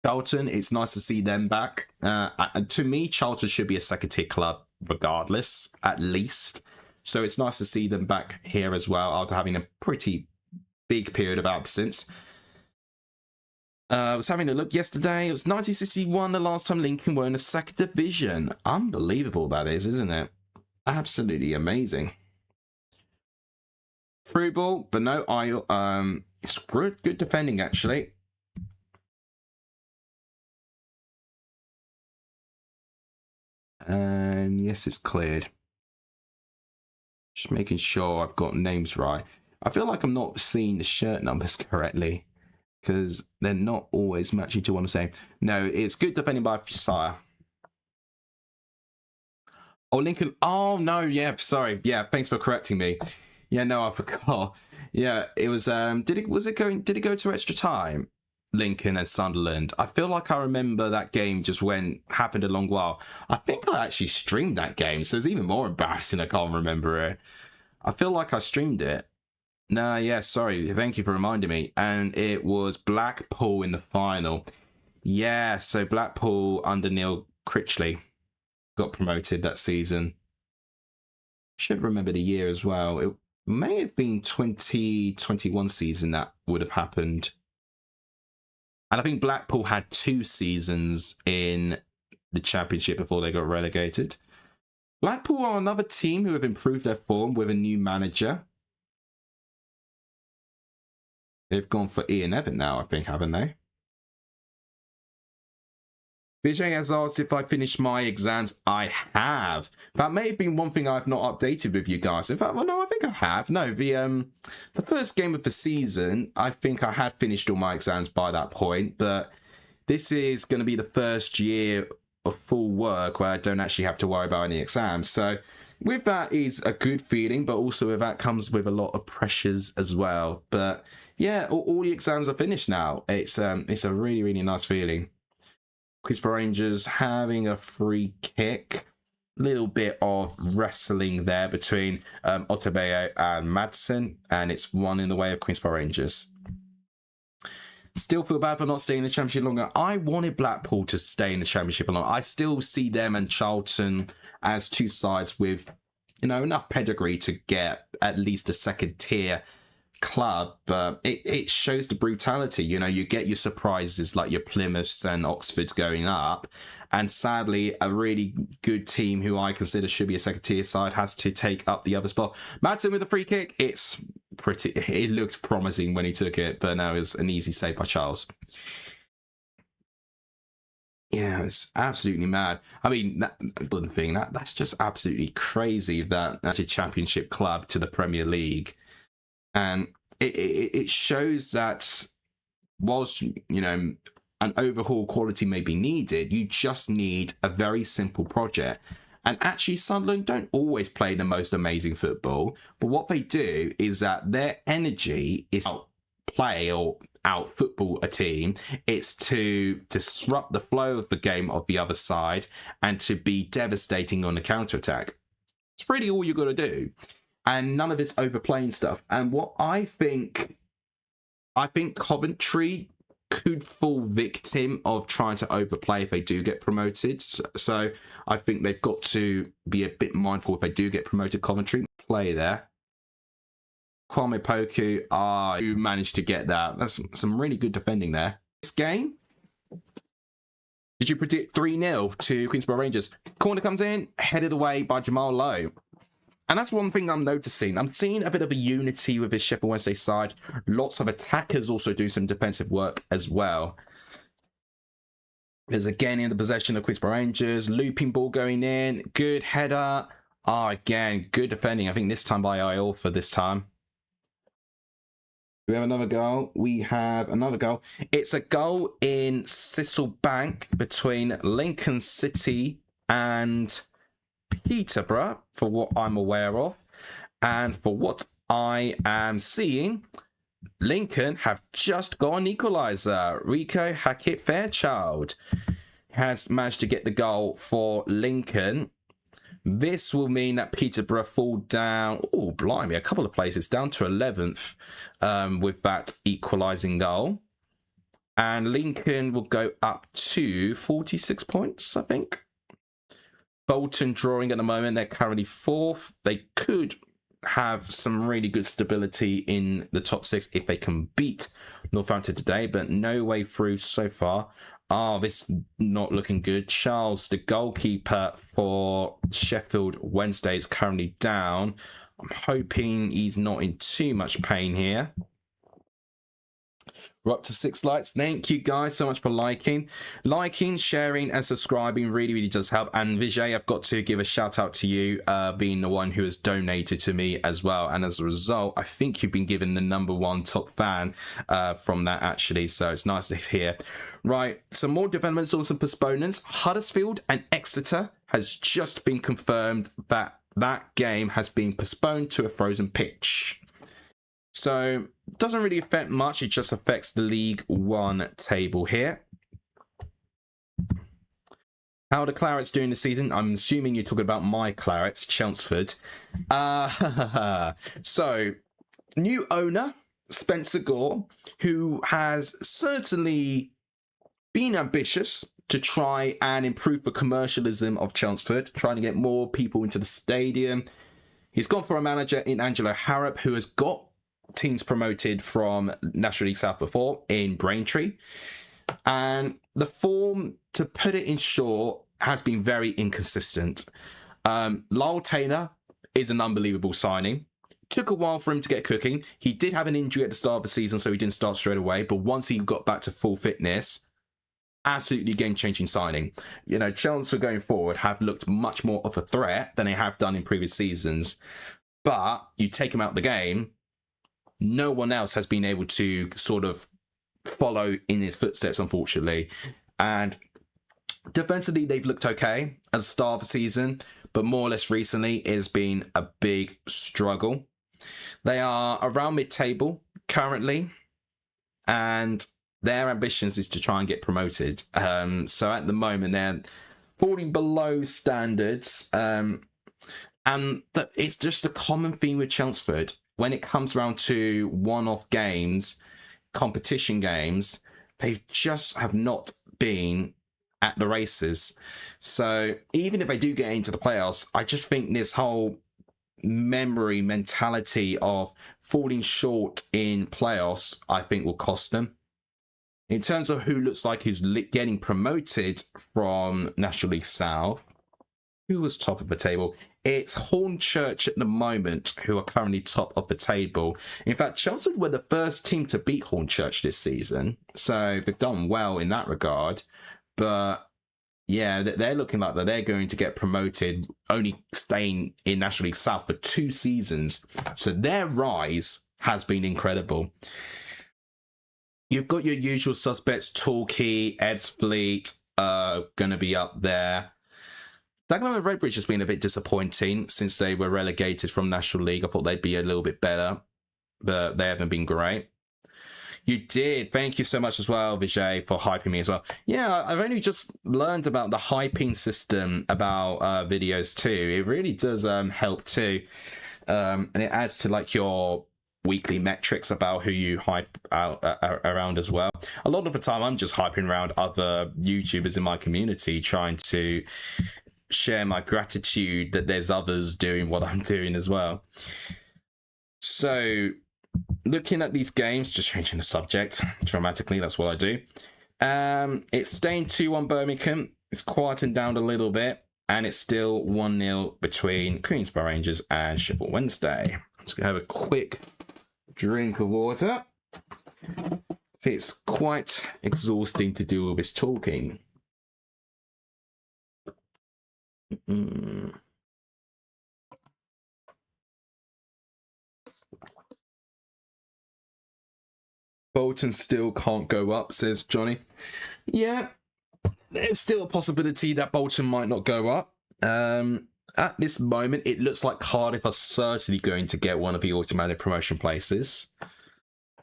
Charlton, it's nice to see them back. To me, Charlton should be a second tier club regardless, at least. So it's nice to see them back here as well after having a pretty big period of absence. I was having a look yesterday. It was 1961 the last time Lincoln were in the second division. Unbelievable that is, isn't it? Absolutely amazing. Through ball, but no, it's good defending actually. And yes, it's cleared. Just making sure I've got names right. I feel like I'm not seeing the shirt numbers correctly because they're not always matching to what I'm saying. No, it's good defending by Fusaya. Oh, Lincoln. Oh, no. Yeah, sorry. Yeah, thanks for correcting me. Yeah, no, I forgot. Yeah, it was, did it go to extra time? Lincoln and Sunderland. I feel like I remember that game just happened a long while. I think I actually streamed that game, so it's even more embarrassing I can't remember it. I feel like I streamed it. No, yeah, sorry. Thank you for reminding me. And it was Blackpool in the final. Yeah, so Blackpool under Neil Critchley got promoted that season. Should remember the year as well. It may have been 2021 season that would have happened. And I think Blackpool had 2 seasons in the Championship before they got relegated. Blackpool are another team who have improved their form with a new manager. They've gone for Ian Evan now, I think, haven't they? Vijay has asked if I finished my exams. I have. That may have been one thing I've not updated with you guys. In fact, well, no, I think I have. No, the first game of the season, I think I had finished all my exams by that point. But this is going to be the first year of full work where I don't actually have to worry about any exams. So with that is a good feeling, but also with that comes with a lot of pressures as well. But yeah, all the exams are finished now. It's a really, really nice feeling. Queen's Park Rangers having a free kick. Little bit of wrestling there between Otebeo and Madsen, and it's one in the way of Queen's Park Rangers. Still feel bad for not staying in the Championship longer. I wanted Blackpool to stay in the Championship for longer. I still see them and Charlton as 2 sides with, you know, enough pedigree to get at least a second tier club, but it shows the brutality. You know, you get your surprises like your Plymouths and Oxfords going up, And sadly, a really good team who I consider should be a second tier side has to take up the other spot. Madsen with a free kick. It looked promising when he took it, but now it's an easy save by Charles. Yeah, it's absolutely mad. I mean, that's just absolutely crazy that that's a championship club to the Premier League. And it shows that whilst, an overhaul quality may be needed, you just need a very simple project. And actually, Sunderland don't always play the most amazing football, but what they do is that their energy is outplay or out football a team. It's to disrupt the flow of the game of the other side and to be devastating on the counter-attack. It's really all you got to do. And none of it's overplaying stuff. And what I think Coventry could fall victim of trying to overplay if they do get promoted. So I think they've got to be a bit mindful if they do get promoted. Coventry play there. Kwame Poku, you managed to get that. That's some really good defending there. This game, did you predict 3-0 to Queensborough Rangers? Corner comes in, headed away by Jamal Lowe. And that's one thing I'm noticing. I'm seeing a bit of a unity with this Sheffield Wednesday side. Lots of attackers also do some defensive work as well. There's again in the possession of Queensborough Rangers. Looping ball going in. Good header. Again, good defending. I think this time by Ayol for this time. We have another goal. We have another goal. It's a goal in Cecil Bank between Lincoln City and Peterborough, for what I'm aware of. And for what I am seeing, Lincoln have just got an equaliser. Rico Hackett Fairchild has managed to get the goal for Lincoln. This will mean that Peterborough fall down, blimey, a couple of places, down to 11th with that equalising goal. And Lincoln will go up to 46 points, I think. Bolton drawing at the moment. They're currently 4th. They could have some really good stability in the top 6 if they can beat Northampton today, but no way through so far. This is not looking good. Charles, the goalkeeper for Sheffield Wednesday, is currently down. I'm hoping he's not in too much pain here. We're up to 6 likes. Thank you guys so much for liking, sharing, and subscribing. Really, really does help. And Vijay, I've got to give a shout out to you, being the one who has donated to me as well. And as a result, I think you've been given the #1 top fan from that, actually. So it's nice to hear. Right, some more developments or some postponements. Huddersfield and Exeter has just been confirmed that that game has been postponed to a frozen pitch. So it doesn't really affect much. It just affects the League One table here. How are the Clarets doing this season? I'm assuming you're talking about my Clarets, Chelmsford. So, new owner, Spencer Gore, who has certainly been ambitious to try and improve the commercialism of Chelmsford, trying to get more people into the stadium. He's gone for a manager in Angelo Harrop, who has got teams promoted from National League South before in Braintree. And the form, to put it in short, has been very inconsistent. Lyle Taylor is an unbelievable signing. Took a while for him to get cooking. He did have an injury at the start of the season, so he didn't start straight away. But once he got back to full fitness, absolutely game-changing signing. Chelmsford going forward have looked much more of a threat than they have done in previous seasons. But you take him out of the game, no one else has been able to sort of follow in his footsteps, unfortunately. And defensively, they've looked okay at the start of the season, but more or less recently, it has been a big struggle. They are around mid-table currently, and their ambitions is to try and get promoted. So at the moment, they're falling below standards. And it's just a common theme with Chelmsford. When it comes around to one-off games, competition games, they just have not been at the races. So even if they do get into the playoffs, I just think this whole mentality of falling short in playoffs, I think will cost them. In terms of who looks like he's getting promoted from National League South, who was top of the table? It's Hornchurch at the moment, who are currently top of the table. In fact, Chelmsford were the first team to beat Hornchurch this season, so they've done well in that regard. But yeah, they're looking like that they're going to get promoted, only staying in National League South for 2 seasons. So their rise has been incredible. You've got your usual suspects, Torquay, Ebbsfleet, going to be up there. Dagenham and Redbridge has been a bit disappointing since they were relegated from National League. I thought they'd be a little bit better, but they haven't been great. You did. Thank you so much as well, Vijay, for hyping me as well. Yeah, I've only just learned about the hyping system about videos too. It really does help too. And it adds to like your weekly metrics about who you hype out around as well. A lot of the time I'm just hyping around other YouTubers in my community, trying to share my gratitude that there's others doing what I'm doing as well. So looking at these games, just changing the subject dramatically, that's what I do. It's staying 2-1 Birmingham. It's quieting down a little bit, and it's still 1-0 between Queensborough Rangers and Sheffield Wednesday. I'm just gonna have a quick drink of water. See, it's quite exhausting to do all this talking. Bolton still can't go up, says Johnny. Yeah, there's still a possibility that Bolton might not go up. At this moment, it looks like Cardiff are certainly going to get one of the automatic promotion places.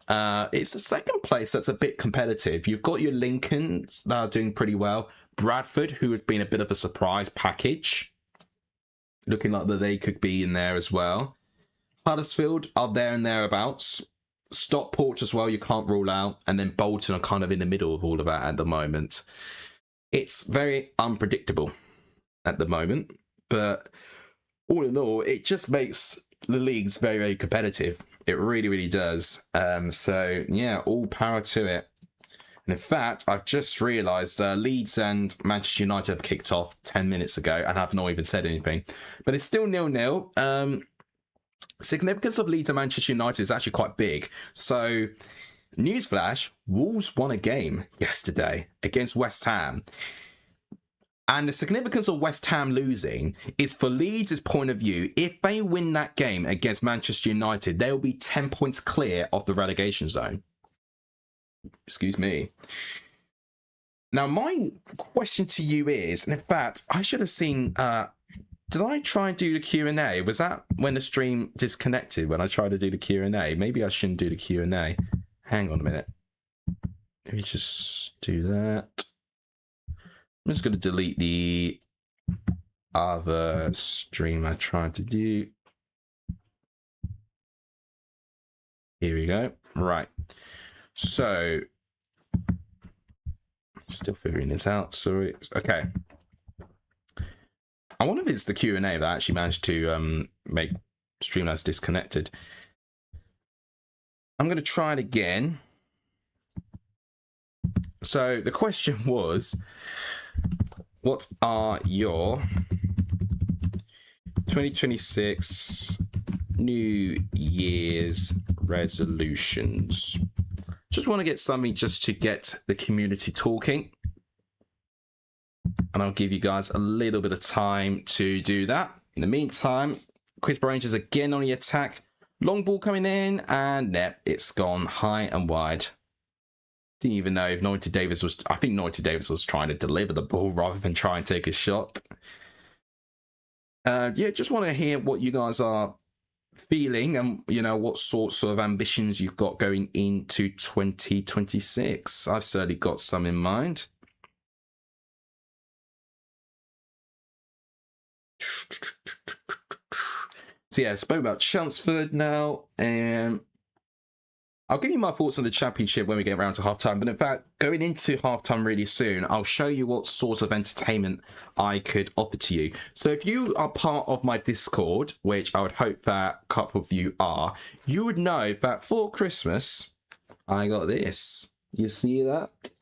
It's the second place that's a bit competitive. You've got your Lincolns that are doing pretty well. Bradford, who has been a bit of a surprise package, looking like that they could be in there as well. Huddersfield are there and thereabouts. Stockport as well, you can't rule out. And then Bolton are kind of in the middle of all of that at the moment. It's very unpredictable at the moment. But all in all, it just makes the leagues very, very competitive. It really, really does. So, yeah, all power to it. And in fact, I've just realised Leeds and Manchester United have kicked off 10 minutes ago and have not even said anything. But it's still 0-0. Significance of Leeds and Manchester United is actually quite big. So, newsflash, Wolves won a game yesterday against West Ham. And the significance of West Ham losing is for Leeds' point of view, if they win that game against Manchester United, they'll be 10 points clear of the relegation zone. Excuse me. Now, my question to you is, and in fact, I should have seen, did I try and do the Q&A? Was that when the stream disconnected, when I tried to do the Q&A? Maybe I shouldn't do the Q&A. Hang on a minute. Let me just do that. I'm just going to delete the other stream I tried to do. Here we go. Right. So, still figuring this out. Sorry. Okay. I wonder if it's the Q&A that I actually managed to make Streamlabs disconnected. I'm going to try it again. So, the question was, what are your 2026 New Year's resolutions? Just want to get something just to get the community talking. And I'll give you guys a little bit of time to do that. In the meantime, Queensborough Rangers again on the attack. Long ball coming in, and yep, it's gone high and wide. Didn't even know if Noity Davis was... I think Noity Davis was trying to deliver the ball rather than try and take a shot. Yeah, just want to hear what you guys are feeling and, you know, what sorts of ambitions you've got going into 2026. I've certainly got some in mind. So yeah, I spoke about Chelmsford now, and I'll give you my thoughts on the championship when we get around to halftime. But in fact, going into halftime really soon, I'll show you what sort of entertainment I could offer to you. So if you are part of my Discord, which I would hope that a couple of you are, you would know that for Christmas, I got this. You see that?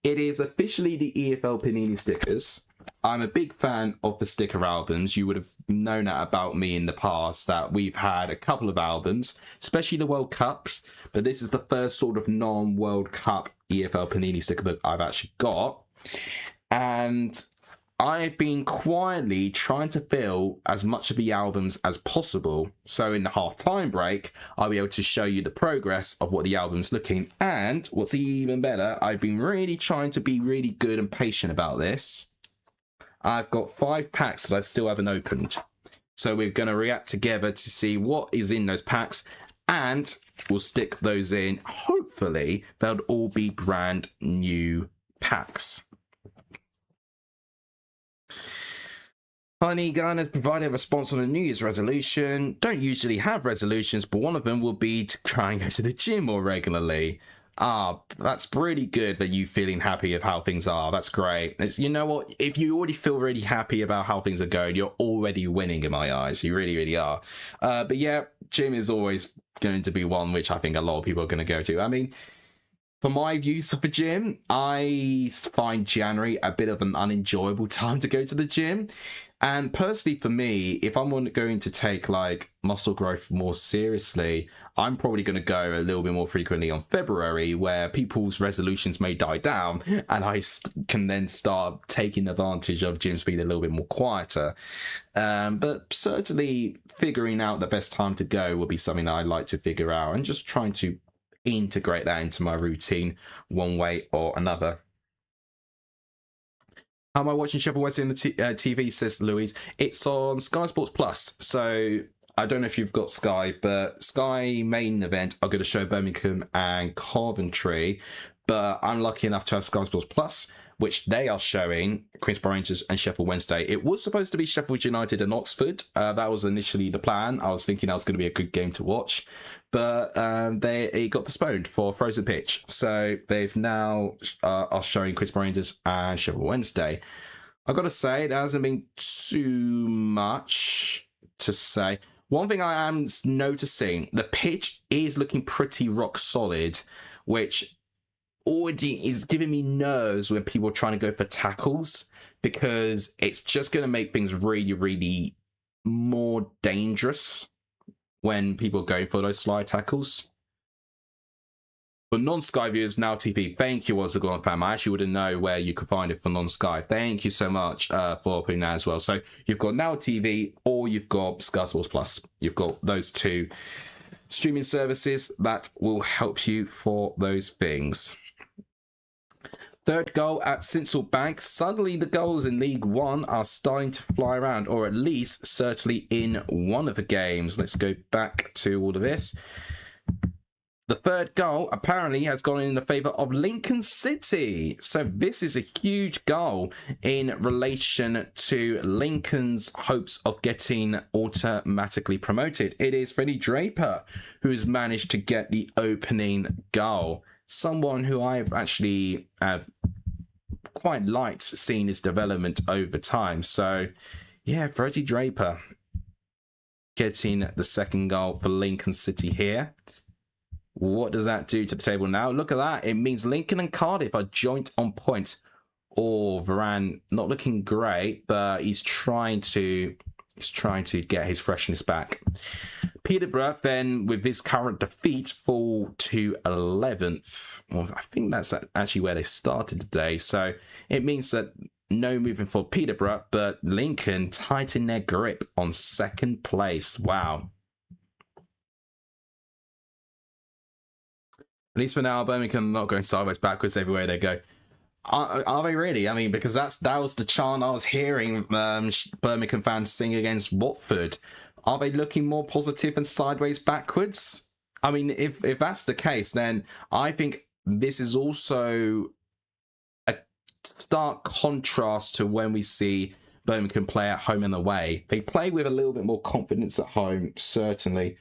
It is officially the EFL Panini stickers. I'm a big fan of the sticker albums. You would have known that about me in the past, that we've had a couple of albums, especially the World Cups, but this is the first sort of non-World Cup EFL Panini sticker book I've actually got. And I've been quietly trying to fill as much of the albums as possible. So in the half-time break, I'll be able to show you the progress of what the album's looking. And what's even better, I've been really trying to be really good and patient about this. I've got 5 packs that I still haven't opened. So we're going to react together to see what is in those packs. And we'll stick those in. Hopefully, they'll all be brand new packs. Honey Gun has provided a response on a New Year's resolution. Don't usually have resolutions, but one of them will be to try and go to the gym more regularly. That's really good that you feeling happy of how things are. That's great. You know what? If you already feel really happy about how things are going, you're already winning in my eyes. You really, really are. But yeah, gym is always going to be one which I think a lot of people are going to go to. I mean, for my views of the gym, I find January a bit of an unenjoyable time to go to the gym. And personally for me, if I'm going to take like muscle growth more seriously, I'm probably going to go a little bit more frequently on February, where people's resolutions may die down and I can then start taking advantage of gyms being a little bit more quieter. But certainly figuring out the best time to go will be something that I'd like to figure out, and just trying to integrate that into my routine one way or another. How am I watching Sheffield Wednesday on the TV, says Louise. It's on Sky Sports Plus. So I don't know if you've got Sky, but Sky main event are going to show Birmingham and Coventry. But I'm lucky enough to have Sky Sports Plus, which they are showing Queen's Park Rangers and Sheffield Wednesday. It was supposed to be Sheffield United and Oxford. That was initially the plan. I was thinking that was going to be a good game to watch. But it got postponed for frozen pitch. So they've now are showing Queen's Park Rangers and Sheffield Wednesday. I've got to say, there hasn't been too much to say. One thing I am noticing, the pitch is looking pretty rock solid, which already is giving me nerves when people are trying to go for tackles, because it's just going to make things really, really more dangerous when people go for those slide tackles. For non-Sky viewers, Now TV, thank you once again, fam. I actually wouldn't know where you could find it for non-Sky. Thank you so much for putting that as well. So you've got Now TV or you've got Sky Sports Plus. You've got those two streaming services that will help you for those things. Third goal at Sincil Bank. Suddenly the goals in League One are starting to fly around, or at least certainly in one of the games. Let's go back to all of this. The third goal apparently has gone in the favour of Lincoln City. So this is a huge goal in relation to Lincoln's hopes of getting automatically promoted. It is Freddie Draper who has managed to get the opening goal. Someone who I've actually quite liked seeing his development over time. So yeah, Freddie Draper getting the second goal for Lincoln City here. What does that do to the table now? Look at that. It means Lincoln and Cardiff are joint on point. Oh, Varane not looking great, but he's trying to get his freshness back. Peterborough then, with his current defeat, fall to 11th. Well, I think that's actually where they started today. So it means that no moving for Peterborough, but Lincoln tighten their grip on second place. Wow. At least for now, Birmingham not going sideways, backwards everywhere they go. Are they really? I mean, because that was the chant I was hearing Birmingham fans sing against Watford. Are they looking more positive and sideways backwards? I mean, if that's the case, then I think this is also a stark contrast to when we see Birmingham play at home and away. They play with a little bit more confidence at home, certainly.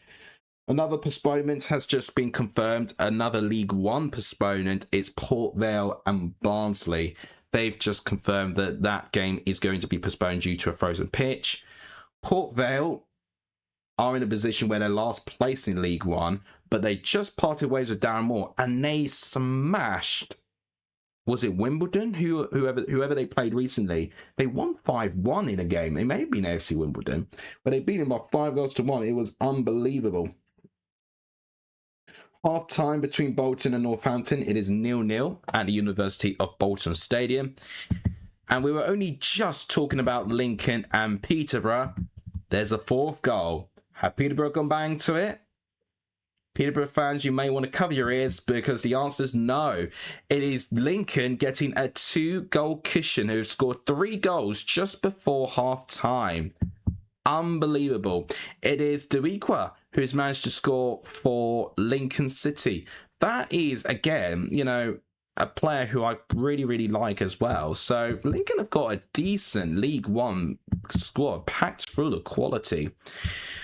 Another postponement has just been confirmed. Another League One postponement. It's Port Vale and Barnsley. They've just confirmed that that game is going to be postponed due to a frozen pitch. Port Vale are in a position where they're last place in League One. but they just parted ways with Darren Moore and they smashed, was it Wimbledon? Whoever they played recently. They won 5-1 in a game. It may have been AFC Wimbledon, but they beat them by 5-1. It was unbelievable. Half time between Bolton and Northampton. It is 0-0 at the University of Bolton Stadium. And we were only just talking about Lincoln and Peterborough. There's a fourth goal. Have Peterborough gone bang to it? Peterborough fans, you may want to cover your ears because the answer is no. It is Lincoln getting a 2-goal cushion who scored 3 goals just before half time. Unbelievable. It is Duikwa who's managed to score for Lincoln City. That is, again, you know, a player who I really, really like as well. So Lincoln have got a decent League One squad packed full of quality.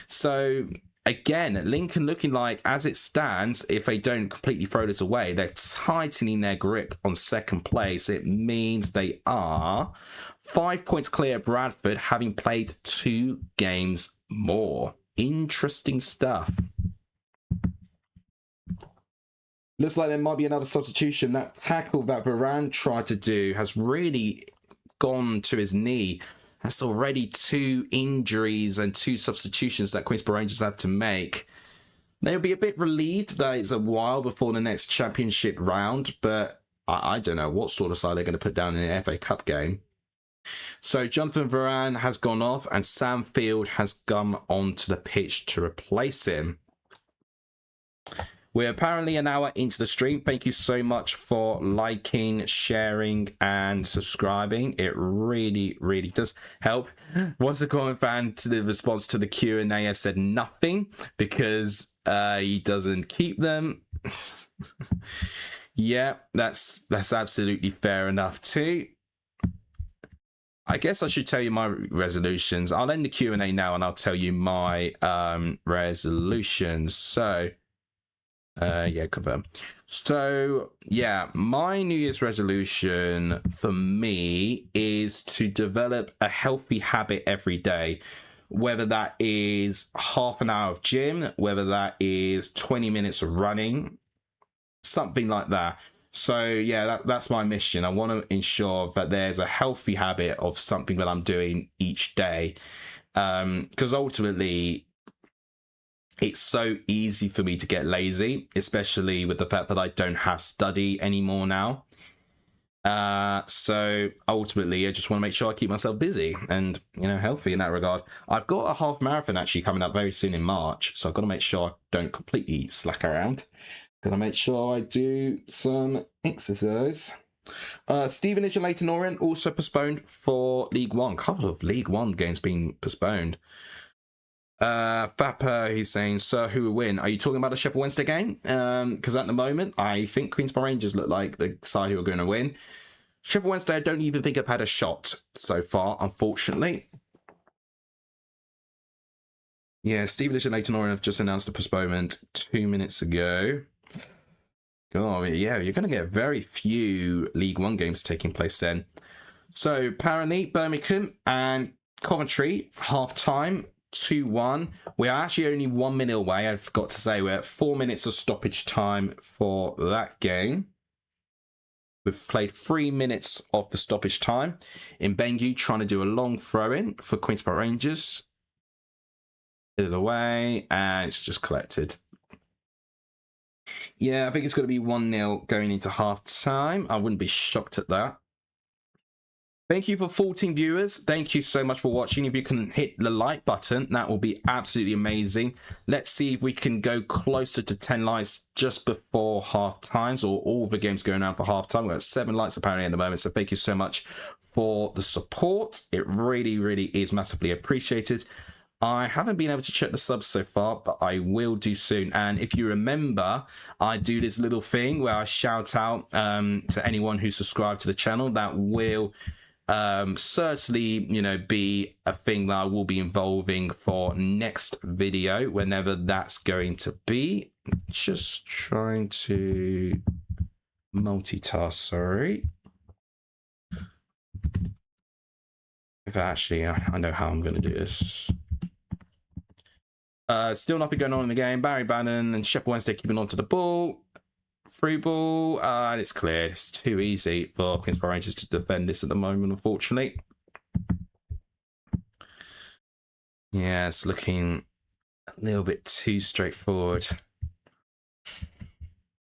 So again, Lincoln looking like, as it stands, if they don't completely throw this away, they're tightening their grip on second place. It means they are 5 points clear of Bradford, having played 2 games more. Interesting stuff. Looks like there might be another substitution. That tackle that Varane tried to do has really gone to his knee. That's already 2 injuries and 2 substitutions that Queensborough Rangers have to make. They'll be a bit relieved that it's a while before the next championship round, but I don't know what sort of side they're going to put down in the FA Cup game. So Jonathan Varane has gone off and Sam Field has come onto the pitch to replace him. We're apparently an hour into the stream. Thank you so much for liking, sharing, and subscribing. It really, really does help. What's a common fan to the response to the Q&A has said nothing because he doesn't keep them. Yeah, that's absolutely fair enough too. I guess I should tell you my resolutions. I'll end the Q&A now and I'll tell you my resolutions. So yeah, confirm. So yeah, my New Year's resolution for me is to develop a healthy habit every day, whether that is half an hour of gym, whether that is 20 minutes of running, something like that. So yeah, that's my mission. I want to ensure that there's a healthy habit of something that I'm doing each day, because ultimately it's so easy for me to get lazy, especially with the fact that I don't have study anymore now. So ultimately, I just want to make sure I keep myself busy and, you know, healthy in that regard. I've got a half marathon actually coming up very soon in March, so I've got to make sure I don't completely slack around. Got to make sure I do some exercise. Stevenage and Leyton Orient also postponed for League One. A couple of League One games being postponed. Fapper, he's saying, sir, who will win? Are you talking about the Sheffield Wednesday game? Because at the moment, I think Queensborough Rangers look like the side who are going to win. Sheffield Wednesday, I don't even think I've had a shot so far, unfortunately. Yeah, Stevenage and Leyton Orient have just announced a postponement 2 minutes ago. God, yeah, you're going to get very few League One games taking place then. So apparently, Birmingham and Coventry, half-time, 2-1. We are actually only 1 minute away. I forgot to say we're at 4 minutes of stoppage time for that game. We've played 3 minutes of the stoppage time. In Bengu trying to do a long throw-in for Queensborough Rangers. Hit it away, and it's just collected. Yeah, I think it's going to be 1-0 going into half-time. I wouldn't be shocked at that. Thank you for 14 viewers. Thank you so much for watching. If you can hit the like button, that will be absolutely amazing. Let's see if we can go closer to 10 likes just before half times, or all the games going out for half time. We've got 7 likes apparently at the moment. So thank you so much for the support. It really, really is massively appreciated. I haven't been able to check the subs so far, but I will do soon. And if you remember, I do this little thing where I shout out to anyone who subscribed to the channel. That will certainly, you know, be a thing that I will be involving for next video, whenever that's going to be. Just trying to multitask, sorry. If actually, I know how I'm going to do this. Still nothing going on in the game. Barry Bannon and Sheffield Wednesday keeping on to the ball. Through ball, and it's cleared. It's too easy for Queen's Park Rangers to defend this at the moment, unfortunately. Yeah, it's looking a little bit too straightforward.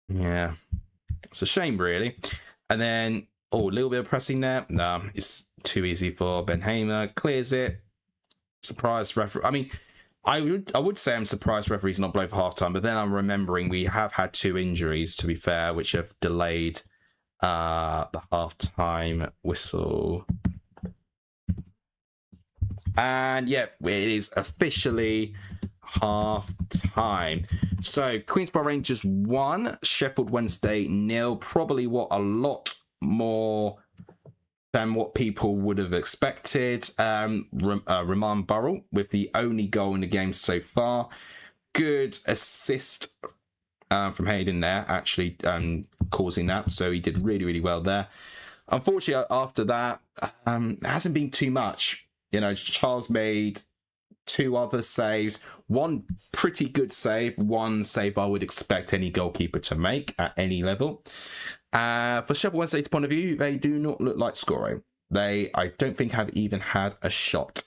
Yeah, it's a shame, really. And then, oh, a little bit of pressing there. No, it's too easy for Ben Hamer. Clears it. Surprise referee. I mean, I would say I'm surprised referee's not blown for halftime, but then I'm remembering we have had 2 injuries, to be fair, which have delayed the halftime whistle. And yeah, it is officially half time. So Queen's Park Rangers 1, Sheffield Wednesday 0. Probably what a lot more than what people would have expected. Raman Burrell with the only goal in the game so far. Good assist from Hayden there, actually causing that. So he did really, really well there. Unfortunately, after that, it hasn't been too much. You know, Charles made 2 other saves, 1 pretty good save, 1 save I would expect any goalkeeper to make at any level. For Sheffield Wednesday's point of view, they do not look like scoring. They, I don't think, have even had a shot.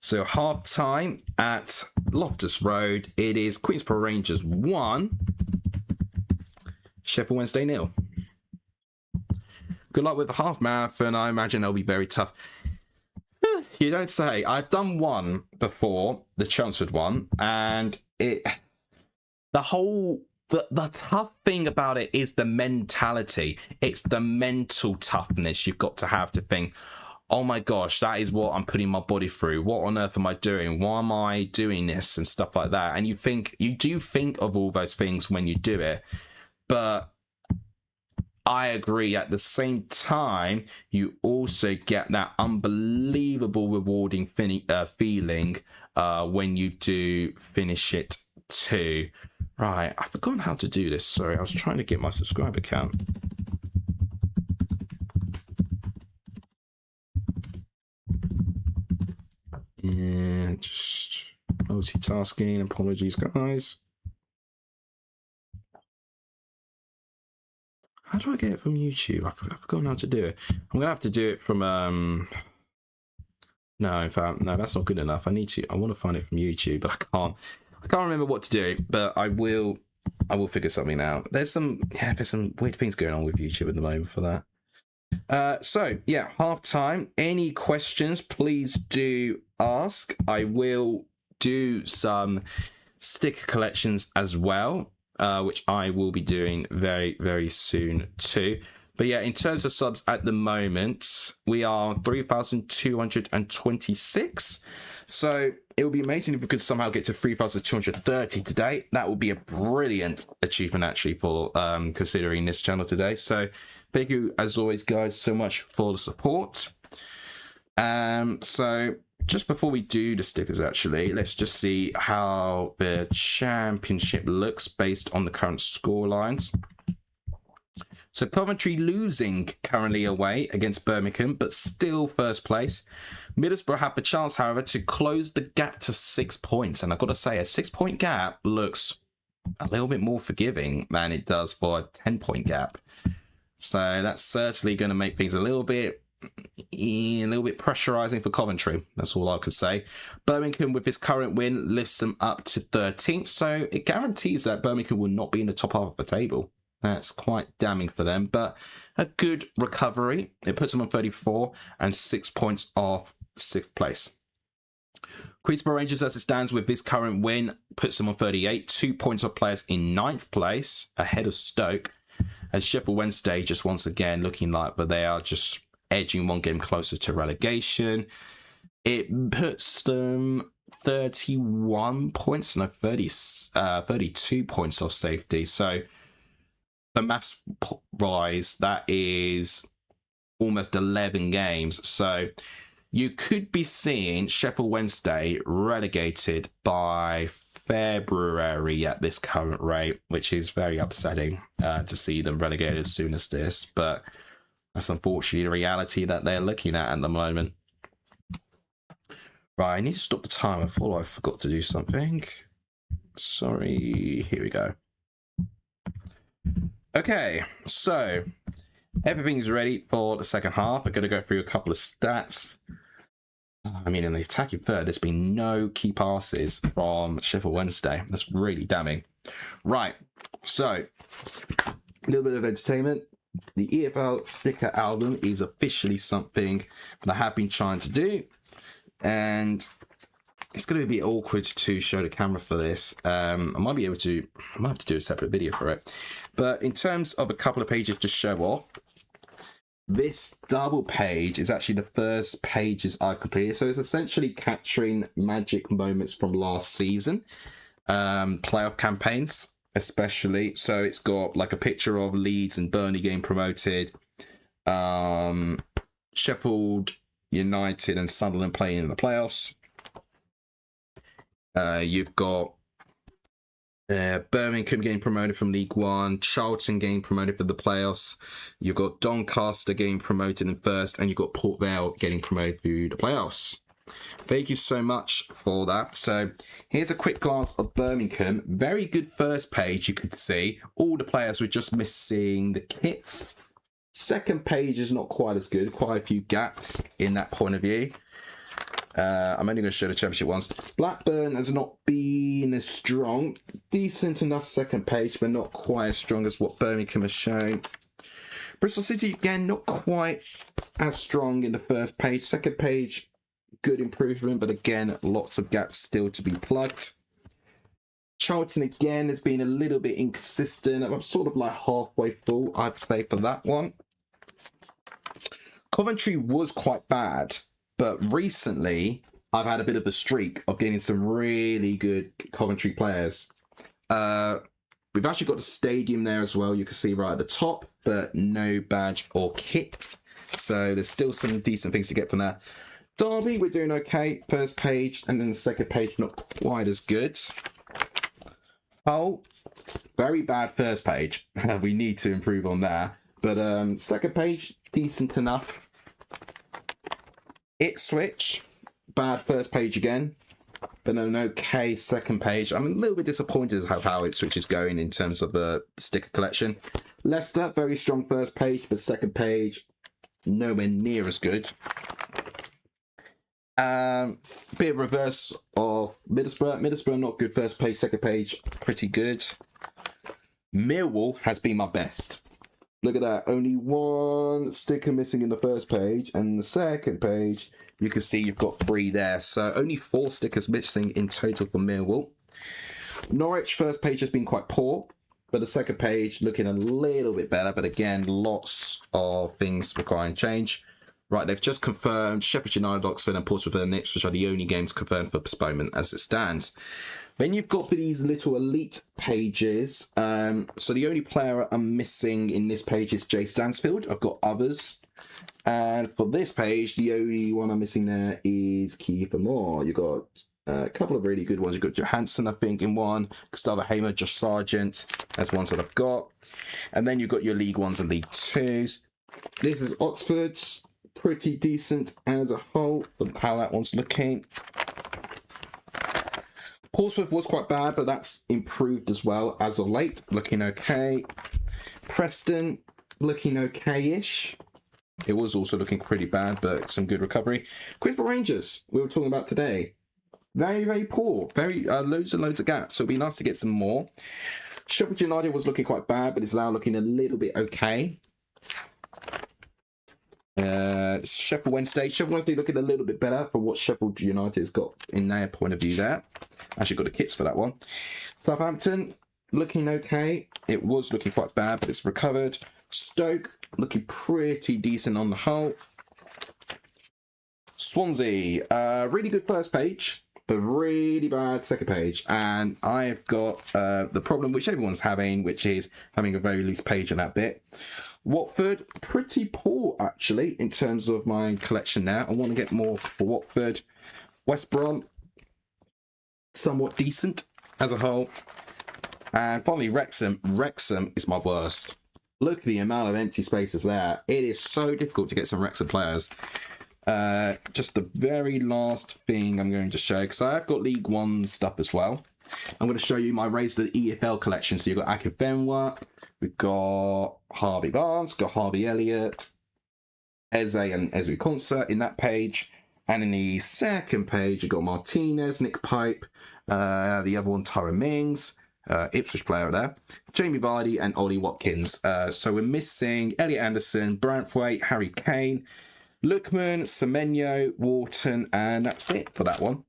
So half time at Loftus Road, it is Queen's Park Rangers 1, Sheffield Wednesday 0. Good luck with the half marathon. I imagine it'll be very tough. You don't say. I've done one before, the Chelmsford one, and the tough thing about it is the mentality. It's the mental toughness you've got to have to think, oh my gosh, that is what I'm putting my body through. What on earth am I doing? Why am I doing this? And stuff like that. And you do think of all those things when you do it. But I agree, at the same time, you also get that unbelievable rewarding feeling when you do finish it too. Right, I've forgotten how to do this. Sorry, I was trying to get my subscriber count. Yeah, just multitasking. Apologies, guys. How do I get it from YouTube? I've forgotten how to do it. I'm gonna have to do it from No, in fact, no, that's not good enough. I want to find it from YouTube, but I can't remember what to do. But I will figure something out. There's some weird things going on with YouTube at the moment for that. So yeah, half time. Any questions, please do ask. I will do some sticker collections as well, which I will be doing very, very soon too. But yeah, in terms of subs at the moment, we are 3,226. So it would be amazing if we could somehow get to 3,230 today. That would be a brilliant achievement, actually, for considering this channel today. So thank you, as always, guys, so much for the support. So just before we do the stickers, actually, let's just see how the championship looks based on the current score lines. So Coventry losing currently away against Birmingham, but still first place. Middlesbrough have the chance, however, to close the gap to 6 points. And I've got to say, a 6-point gap looks a little bit more forgiving than it does for a 10-point gap. So that's certainly going to make things a little bit pressurizing for Coventry. That's all I could say. Birmingham, with his current win, lifts them up to 13th. So it guarantees that Birmingham will not be in the top half of the table. That's quite damning for them, but a good recovery. It puts them on 34 and 6 points off 6th place. Queen's Park Rangers, as it stands with this current win, puts them on 38, 2 points off players in 9th place, ahead of Stoke. And Sheffield Wednesday, just once again looking like that they are just edging one game closer to relegation. It puts them 31 points, no, 32 points off safety. So the maths rise, that is almost 11 games. So you could be seeing Sheffield Wednesday relegated by February at this current rate, which is very upsetting to see them relegated as soon as this. But that's unfortunately the reality that they're looking at the moment. Right, I need to stop the timer. I thought I forgot to do something. Sorry. Here we go. Okay, so everything's ready for the second half. I'm going to go through a couple of stats. I mean, in the attacking third, there's been no key passes from Sheffield Wednesday. That's really damning. Right, so a little bit of entertainment. The EFL sticker album is officially something that I have been trying to do, and it's going to be awkward to show the camera for this. I might have to do a separate video for it. But in terms of a couple of pages to show off, this double page is actually the first pages I've completed. So it's essentially capturing magic moments from last season, playoff campaigns especially. So it's got like a picture of Leeds and Burnley getting promoted, Sheffield United and Sunderland playing in the playoffs. You've got Birmingham getting promoted from League One, Charlton getting promoted for the playoffs. You've got Doncaster getting promoted in first, and you've got Port Vale getting promoted through the playoffs. Thank you so much for that. So here's a quick glance of Birmingham. Very good first page, you can see. All the players were just missing the kits. Second page is not quite as good. Quite a few gaps in that point of view. I'm only going to show the championship ones. Blackburn has not been as strong. Decent enough second page, but not quite as strong as what Birmingham has shown. Bristol City, again, not quite as strong in the first page. Second page, good improvement, but again, lots of gaps still to be plugged. Charlton, again, has been a little bit inconsistent. I'm sort of like halfway full, I'd say, for that one. Coventry was quite bad. But recently, I've had a bit of a streak of getting some really good Coventry players. We've actually got the stadium there as well. You can see right at the top, but no badge or kit. So there's still some decent things to get from there. Derby, we're doing okay. First page, and then the second page, not quite as good. Hull, very bad first page. We need to improve on that. But second page, decent enough. Ipswich, bad first page again, but an okay second page. I'm a little bit disappointed at how Ipswich is going in terms of the sticker collection. Leicester, very strong first page, but second page, nowhere near as good. Bit of reverse of Middlesbrough. Middlesbrough, not good first page, second page, pretty good. Millwall has been my best. Look at that, only one sticker missing in the first page, and the second page, you can see you've got 3 there. So only 4 stickers missing in total for Millwall. Norwich, first page has been quite poor, but the second page looking a little bit better, but again, lots of things requiring change. Right, they've just confirmed Sheffield United, Oxford, and Portsmouth and Ipswich are the only games confirmed for postponement as it stands. Then you've got these little elite pages. So the only player I'm missing in this page is Jay Stansfield. I've got others. And for this page, the only one I'm missing there is Kiefer Moore. You've got a couple of really good ones. You've got Johansson, I think, in one. Gustavo Hamer, Josh Sargent. That's ones that I've got. And then you've got your League 1s and League 2s. This is Oxford's. Pretty decent as a whole, how that one's looking. Portsmouth was quite bad, but that's improved as well as of late. Looking okay. Preston, looking okay-ish. It was also looking pretty bad, but some good recovery. Crystal Rangers, we were talking about today. Very, very poor. Very loads and loads of gaps, so it'd be nice to get some more. Sheffield United was looking quite bad, but it's now looking a little bit okay. Sheffield Wednesday looking a little bit better for what Sheffield United has got in their point of view there. Actually got the kits for that one. Southampton looking okay. It was looking quite bad, but it's recovered. Stoke looking pretty decent on the whole. Swansea, really good first page, but really bad second page. And I've got the problem which everyone's having, which is having a very loose page on that bit. Watford, pretty poor actually in terms of my collection now. I want to get more for Watford. West Brom, somewhat decent as a whole. And finally, Wrexham. Wrexham is my worst. Look at the amount of empty spaces there. It is so difficult to get some Wrexham players. Just the very last thing I'm going to show, because I have got League One stuff as well. I'm going to show you my Raise the EFL collection. So you've got Akin Fenwa, we've got Harvey Barnes, got Harvey Elliott, Eze and Ezri Concert in that page. And in the second page, you've got Martinez, Nick Pope, the other one, Tyrone Mings, Ipswich player there, Jamie Vardy and Ollie Watkins. So we're missing Elliot Anderson, Branthwaite, Harry Kane, Lookman, Semenyo, Wharton, and that's it for that one.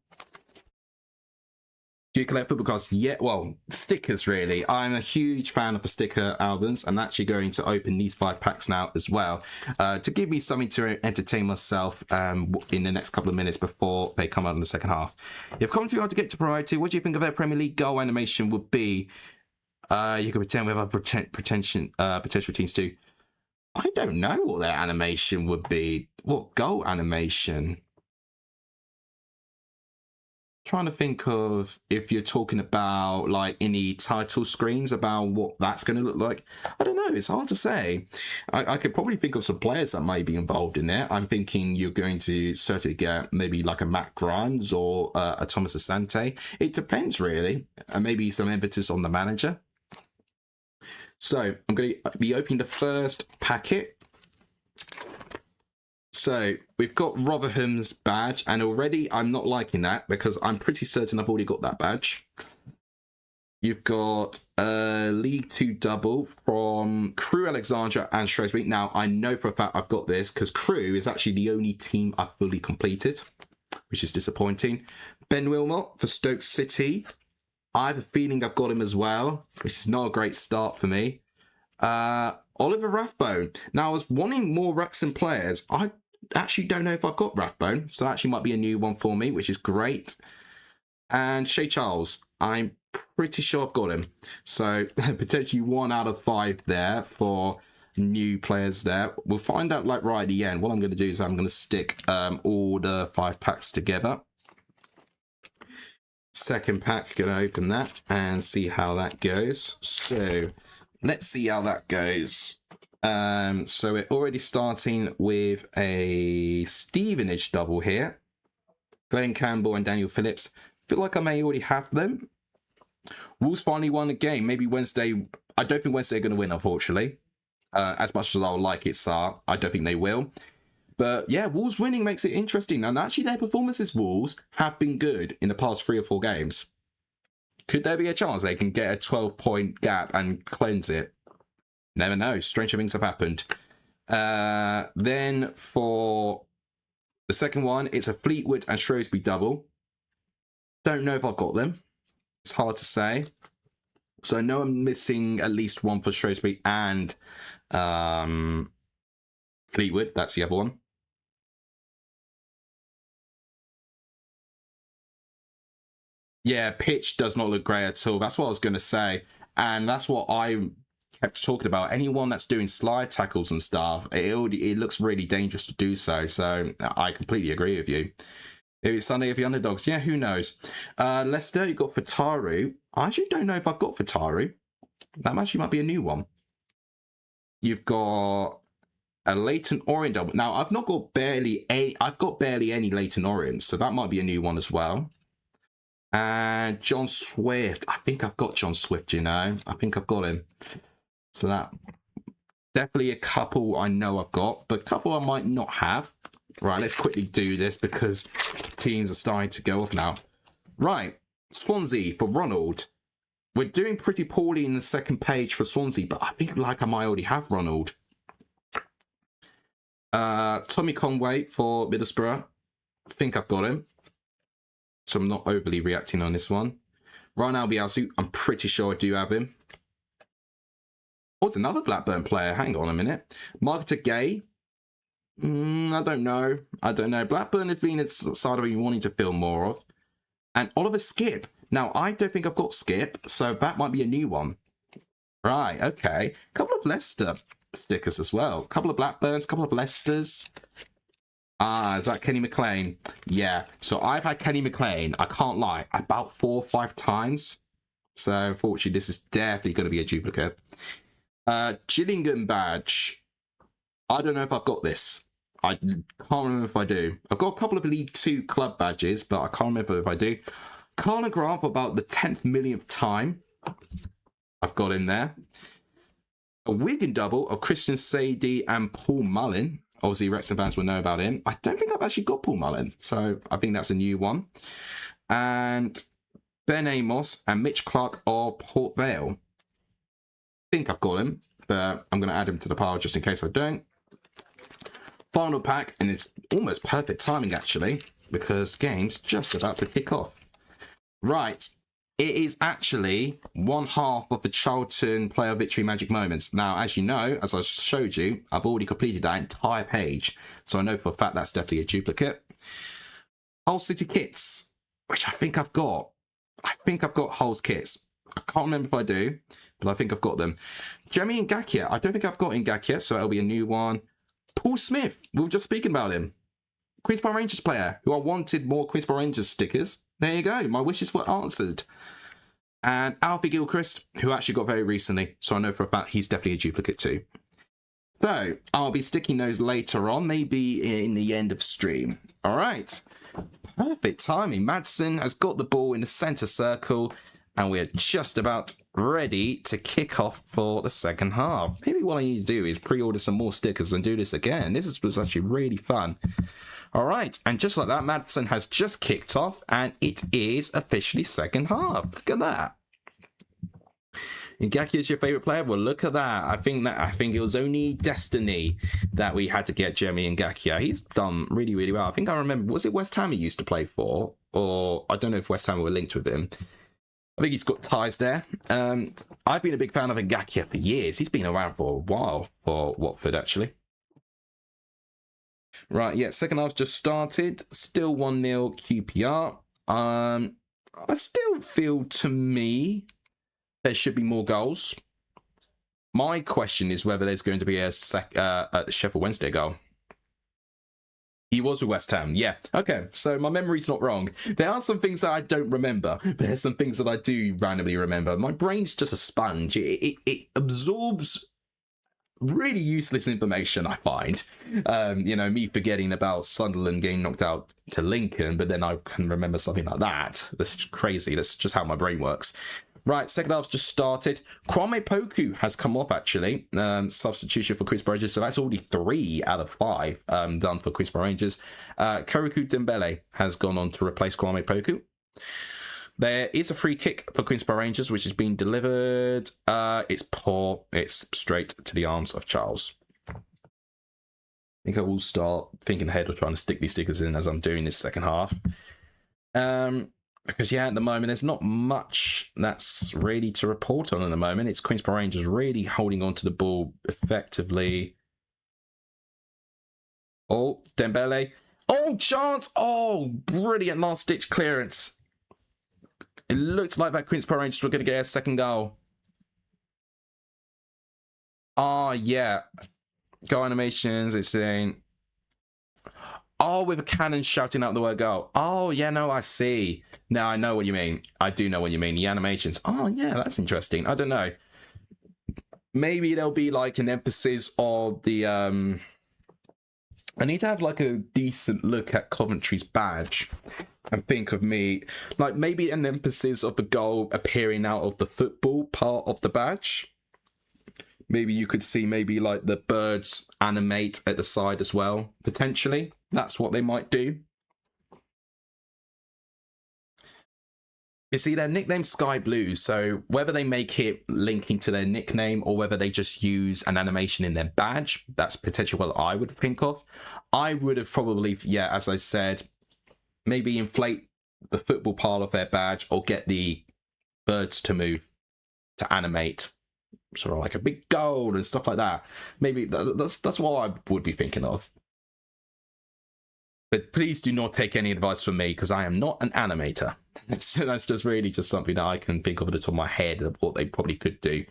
Do you collect football cards? Yeah, well, stickers really. I'm a huge fan of the sticker albums. I'm actually going to open these 5 packs now as well to give me something to entertain myself in the next couple of minutes before they come out in the second half. If commentary hard to get to priority, what do you think of their Premier League goal animation would be? You can pretend we have other potential teams too. I don't know what their animation would be. What goal animation? Trying to think of if you're talking about like any title screens about what that's going to look like. I don't know. It's hard to say. I could probably think of some players that might be involved in there. I'm thinking you're going to certainly get maybe like a Matt Grimes or a Thomas Asante. It depends really. And maybe some emphasis on the manager. So I'm going to be opening the first packet. So we've got Rotherham's badge, and already I'm not liking that because I'm pretty certain I've already got that badge. You've got a League 2 double from Crewe Alexandra and Shrewsbury. Now, I know for a fact I've got this because Crewe is actually the only team I've fully completed, which is disappointing. Ben Wilmot for Stoke City. I have a feeling I've got him as well, which is not a great start for me. Oliver Rathbone. Now, I was wanting more Wrexham players. I actually don't know if I've got Rathbone, so that actually might be a new one for me, which is great. And Shea Charles, I'm pretty sure I've got him. So potentially 1 out of 5 there for new players there. We'll find out like right at the end. What I'm going to do is I'm going to stick all the 5 packs together. Second pack, going to open that and see how that goes. So let's see how that goes. So we're already starting with a Stevenage double here. Glenn Campbell and Daniel Phillips. Feel like I may already have them. Wolves finally won a game. Maybe Wednesday. I don't think Wednesday are going to win, unfortunately. As much as I would like it, Sar, I don't think they will. But yeah, Wolves winning makes it interesting. And actually their performances, Wolves, have been good in the past 3 or 4 games. Could there be a chance they can get a 12-point gap and cleanse it? Never know. Stranger things have happened. Then for the second one, it's a Fleetwood and Shrewsbury double. Don't know if I've got them. It's hard to say. So I know I'm missing at least one for Shrewsbury and Fleetwood. That's the other one. Yeah, pitch does not look great at all. That's what I was going to say. And that's what I kept talking about. Anyone that's doing slide tackles and stuff, it looks really dangerous to do so. So I completely agree with you. Maybe it's Sunday of the underdogs. Yeah, who knows? Leicester, you got Fataru. I actually don't know if I've got Fataru. That actually might be a new one. You've got a Leighton Orient double. Now I've got barely any Leighton Orient, so that might be a new one as well. And John Swift. I think I've got John Swift, you know. I think I've got him. So that definitely a couple I know I've got, but a couple I might not have. Right, let's quickly do this because teams are starting to go off now. Right, Swansea for Ronald. We're doing pretty poorly in the second page for Swansea, but I think like I might already have Ronald. Tommy Conway for Middlesbrough. I think I've got him. So I'm not overly reacting on this one. Ryan Albiasu, I'm pretty sure I do have him. What's another Blackburn player? Hang on a minute. Marketer Gay. I don't know. Blackburn have been a side of me wanting to film more of. And Oliver Skip. Now, I don't think I've got Skip, so that might be a new one. Right, okay. A couple of Leicester stickers as well. A couple of Blackburns, a couple of Leicesters. Ah, is that Kenny McLean? Yeah. So I've had Kenny McLean, I can't lie, about 4 or 5 times. So unfortunately, this is definitely going to be a duplicate. Gillingham badge. I don't know if I've got this. I can't remember if I do. I've got a couple of League 2 club badges, but I can't remember if I do. Conor Grant for about the 10th millionth time. I've got him there. A Wigan double of Christian Sadie and Paul Mullin. Obviously, Wrexham fans will know about him. I don't think I've actually got Paul Mullin, so I think that's a new one. And Ben Amos and Mitch Clark of Port Vale. I think I've got him, but I'm going to add him to the pile just in case I don't. Final pack, and it's almost perfect timing, actually, because the game's just about to kick off. Right. It is actually one half of the Charlton Player Victory Magic Moments. Now, as you know, as I showed you, I've already completed that entire page. So I know for a fact that's definitely a duplicate. Hull City kits, which I think I've got. I think I've got Hull's kits. I can't remember if I do, but I think I've got them. Jeremy Ngakia, I don't think I've got Ngakia, so it'll be a new one. Paul Smith, we were just speaking about him. Queen's Park Rangers player, who I wanted more Queen's Park Rangers stickers. There you go, my wishes were answered. And Alfie Gilchrist, who actually got very recently, so I know for a fact he's definitely a duplicate too. So, I'll be sticking those later on, maybe in the end of stream. All right, perfect timing. Madsen has got the ball in the centre circle, and we're just about ready to kick off for the second half. Maybe what I need to do is pre-order some more stickers and do this again. This was actually really fun. All right, and just like that, Madsen has just kicked off, and it is officially second half. Look at that. Ngakia is your favourite player? Well, look at that. I think it was only destiny that we had to get Jeremy Ngakia. He's done really, really well. I think I remember, was it West Ham he used to play for? Or I don't know if West Ham were linked with him. I think he's got ties there. I've been a big fan of Ngakia for years. He's been around for a while for Watford, actually. Right, yeah, second half's just started. Still 1-0 QPR. I still feel, to me, there should be more goals. My question is whether there's going to be a Sheffield Wednesday goal. He was with West Ham, yeah. Okay, so my memory's not wrong. There are some things that I don't remember. There's some things that I do randomly remember. My brain's just a sponge. It absorbs really useless information, I find. You know, me forgetting about Sunderland getting knocked out to Lincoln, but then I can remember something like that. That's crazy. That's just how my brain works. Right, second half's just started. Kwame Poku has come off, actually. Substitution for Queen's Park Rangers, so that's already 3 out of 5 done for Queen's Park Rangers. Kariku Dembele has gone on to replace Kwame Poku. There is a free kick for Queen's Park Rangers, which has been delivered. It's poor. It's straight to the arms of Charles. I think I will start thinking ahead of trying to stick these stickers in as I'm doing this second half. Because, yeah, at the moment, there's not much that's really to report on at the moment. It's Queen's Park Rangers really holding on to the ball effectively. Oh, Dembele. Oh, chance. Oh, brilliant last-ditch clearance. It looked like that Queen's Park Rangers were going to get a second goal. Ah, yeah. Go animations, it's saying... Oh, with a cannon shouting out the word goal. Oh, yeah, no, I see. Now I know what you mean. I do know what you mean. The animations. Oh, yeah, that's interesting. I don't know. Maybe there'll be like an emphasis of the... I need to have like a decent look at Coventry's badge and think of me, like maybe an emphasis of the goal appearing out of the football part of the badge. Maybe you could see maybe like the birds animate at the side as well, potentially. That's what they might do. You see, their nickname's Sky Blue, so whether they make it linking to their nickname or whether they just use an animation in their badge, that's potentially what I would think of. I would have probably, yeah, as I said, maybe inflate the football part of their badge or get the birds to move, to animate, sort of like a big goal and stuff like that. Maybe that's what I would be thinking of. But please do not take any advice from me, because I am not an animator. That's just really just something that I can think of at the top of my head of what they probably could do.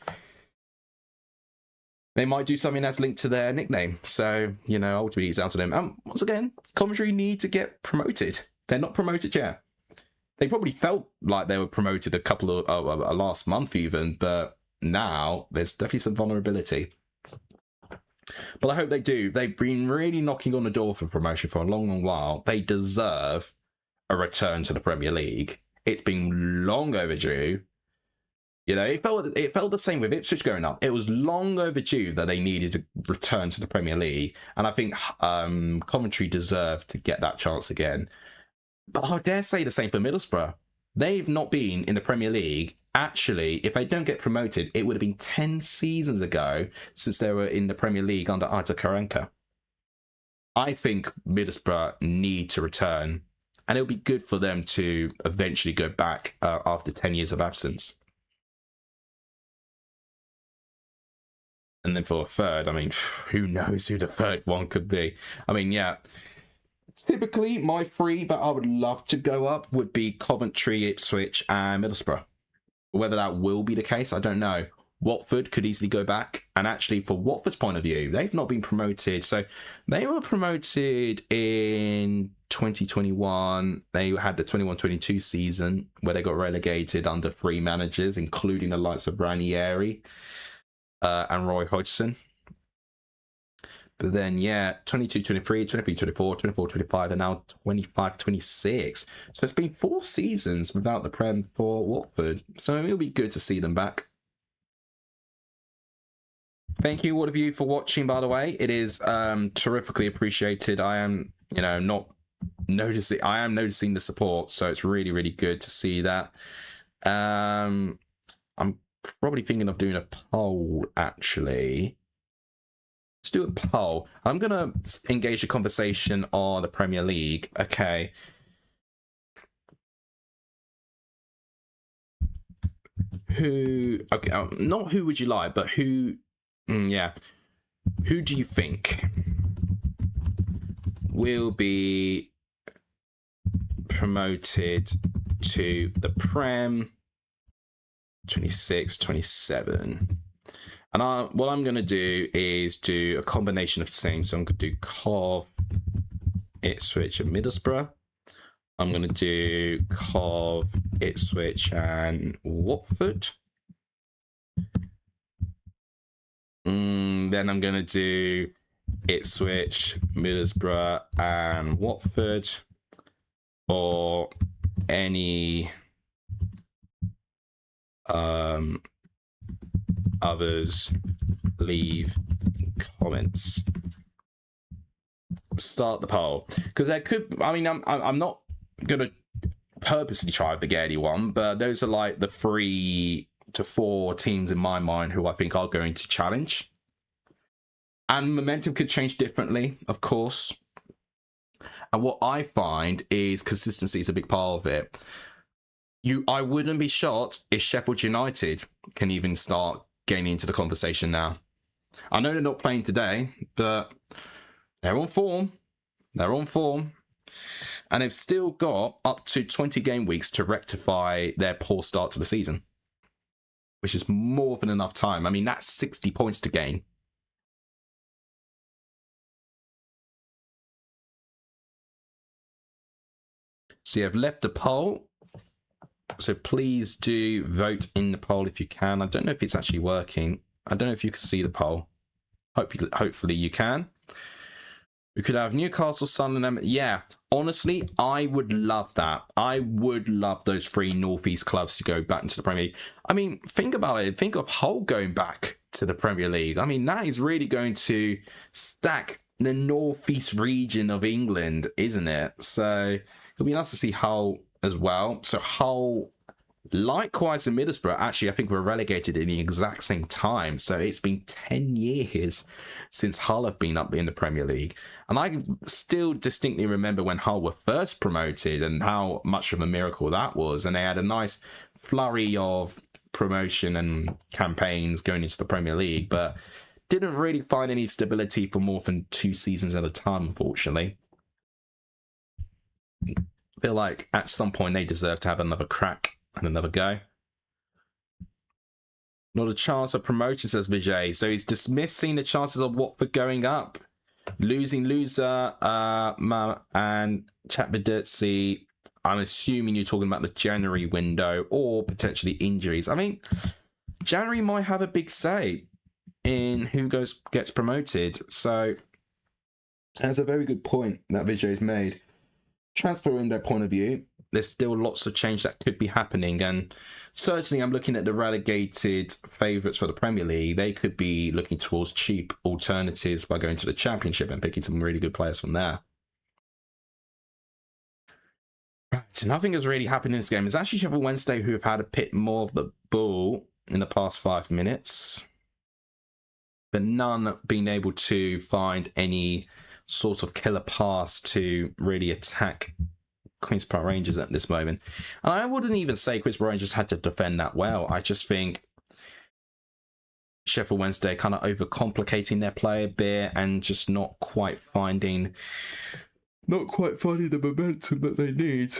They might do something that's linked to their nickname. So, you know, ultimately it's down to them. Once again, Coventry need to get promoted. They're not promoted yet. They probably felt like they were promoted a couple of last month even, but now there's definitely some vulnerability. But I hope they do. They've been really knocking on the door for promotion for a long, long while. They deserve a return to the Premier League. It's been long overdue. You know, it felt the same with Ipswich going up. It was long overdue that they needed to return to the Premier League, and I think Coventry deserved to get that chance again. But I dare say the same for Middlesbrough. They've not been in the Premier League. Actually, if they don't get promoted, it would have been 10 seasons ago since they were in the Premier League under Ita Karanka. I think Middlesbrough need to return, and it'll be good for them to eventually go back after 10 years of absence. And then for a third, I mean, who knows who the third one could be? I mean, yeah. Typically, my three that I would love to go up would be Coventry, Ipswich, and Middlesbrough. Whether that will be the case, I don't know. Watford could easily go back. And actually, for Watford's point of view, they've not been promoted. So they were promoted in 2021. They had the 21-22 season where they got relegated under 3 managers, including the likes of Ranieri and Roy Hodgson. But then, yeah, 22-23, 23-24, 24-25, and now 25-26. So it's been 4 seasons without the Prem for Watford. So it'll be good to see them back. Thank you, all of you, for watching, by the way. It is terrifically appreciated. I am, noticing the support, so it's really, really good to see that. I'm probably thinking of doing a poll, actually. Let's do a poll. I'm going to engage a conversation on the Premier League. Okay. Okay, not who would you like, but who... yeah. Who do you think will be promoted to the Prem 26, 27? And what I'm going to do is do a combination of things. So I'm going to do Cov, Ipswich, and Middlesbrough. I'm going to do Cov, Ipswich, and Watford. Then I'm going to do Ipswich, Middlesbrough, and Watford. Or any others, leave comments. Start the poll, because there could, I mean, I'm not gonna purposely try to forget anyone, but those are like the 3 to 4 teams in my mind who I think are going to challenge. And momentum could change differently, of course. And what I find is consistency is a big part of it. I wouldn't be shocked if Sheffield United can even start getting into the conversation now. I know they're not playing today, but they're on form. They're on form. And they've still got up to 20 game weeks to rectify their poor start to the season, which is more than enough time. I mean, that's 60 points to gain. So you have left a poll. So please do vote in the poll if you can. I don't know if it's actually working. I don't know if you can see the poll. Hopefully you can. We could have Newcastle, Sunderland. Yeah, honestly, I would love that. I would love those 3 Northeast clubs to go back into the Premier League. I mean, think about it. Think of Hull going back to the Premier League. I mean, that is really going to stack the Northeast region of England, isn't it? So it'll be nice to see Hull as well. So Hull, likewise in Middlesbrough, actually I think we're relegated in the exact same time. So it's been 10 years since Hull have been up in the Premier League. And I still distinctly remember when Hull were first promoted and how much of a miracle that was. And they had a nice flurry of promotion and campaigns going into the Premier League, but didn't really find any stability for more than 2 seasons at a time, unfortunately. I feel like at some point they deserve to have another crack and another go. Not a chance of promotion, says Vijay. So he's dismissing the chances of Watford going up. Losing loser and Chatbidurtsi. I'm assuming you're talking about the January window or potentially injuries. I mean, January might have a big say. in who gets promoted. So that's a very good point that Vijay's made. Transfer window point of view, there's still lots of change that could be happening, and certainly I'm looking at the relegated favourites for the Premier League. They could be looking towards cheap alternatives by going to the Championship and picking some really good players from there. Right, nothing has really happened in this game. It's actually Sheffield Wednesday who have had a bit more of the ball in the past 5 minutes, but none being able to find any sort of killer pass to really attack Queen's Park Rangers at this moment. And I wouldn't even say Queen's Park Rangers had to defend that well. I just think Sheffield Wednesday kind of overcomplicating their play a bit and just not quite finding the momentum that they need.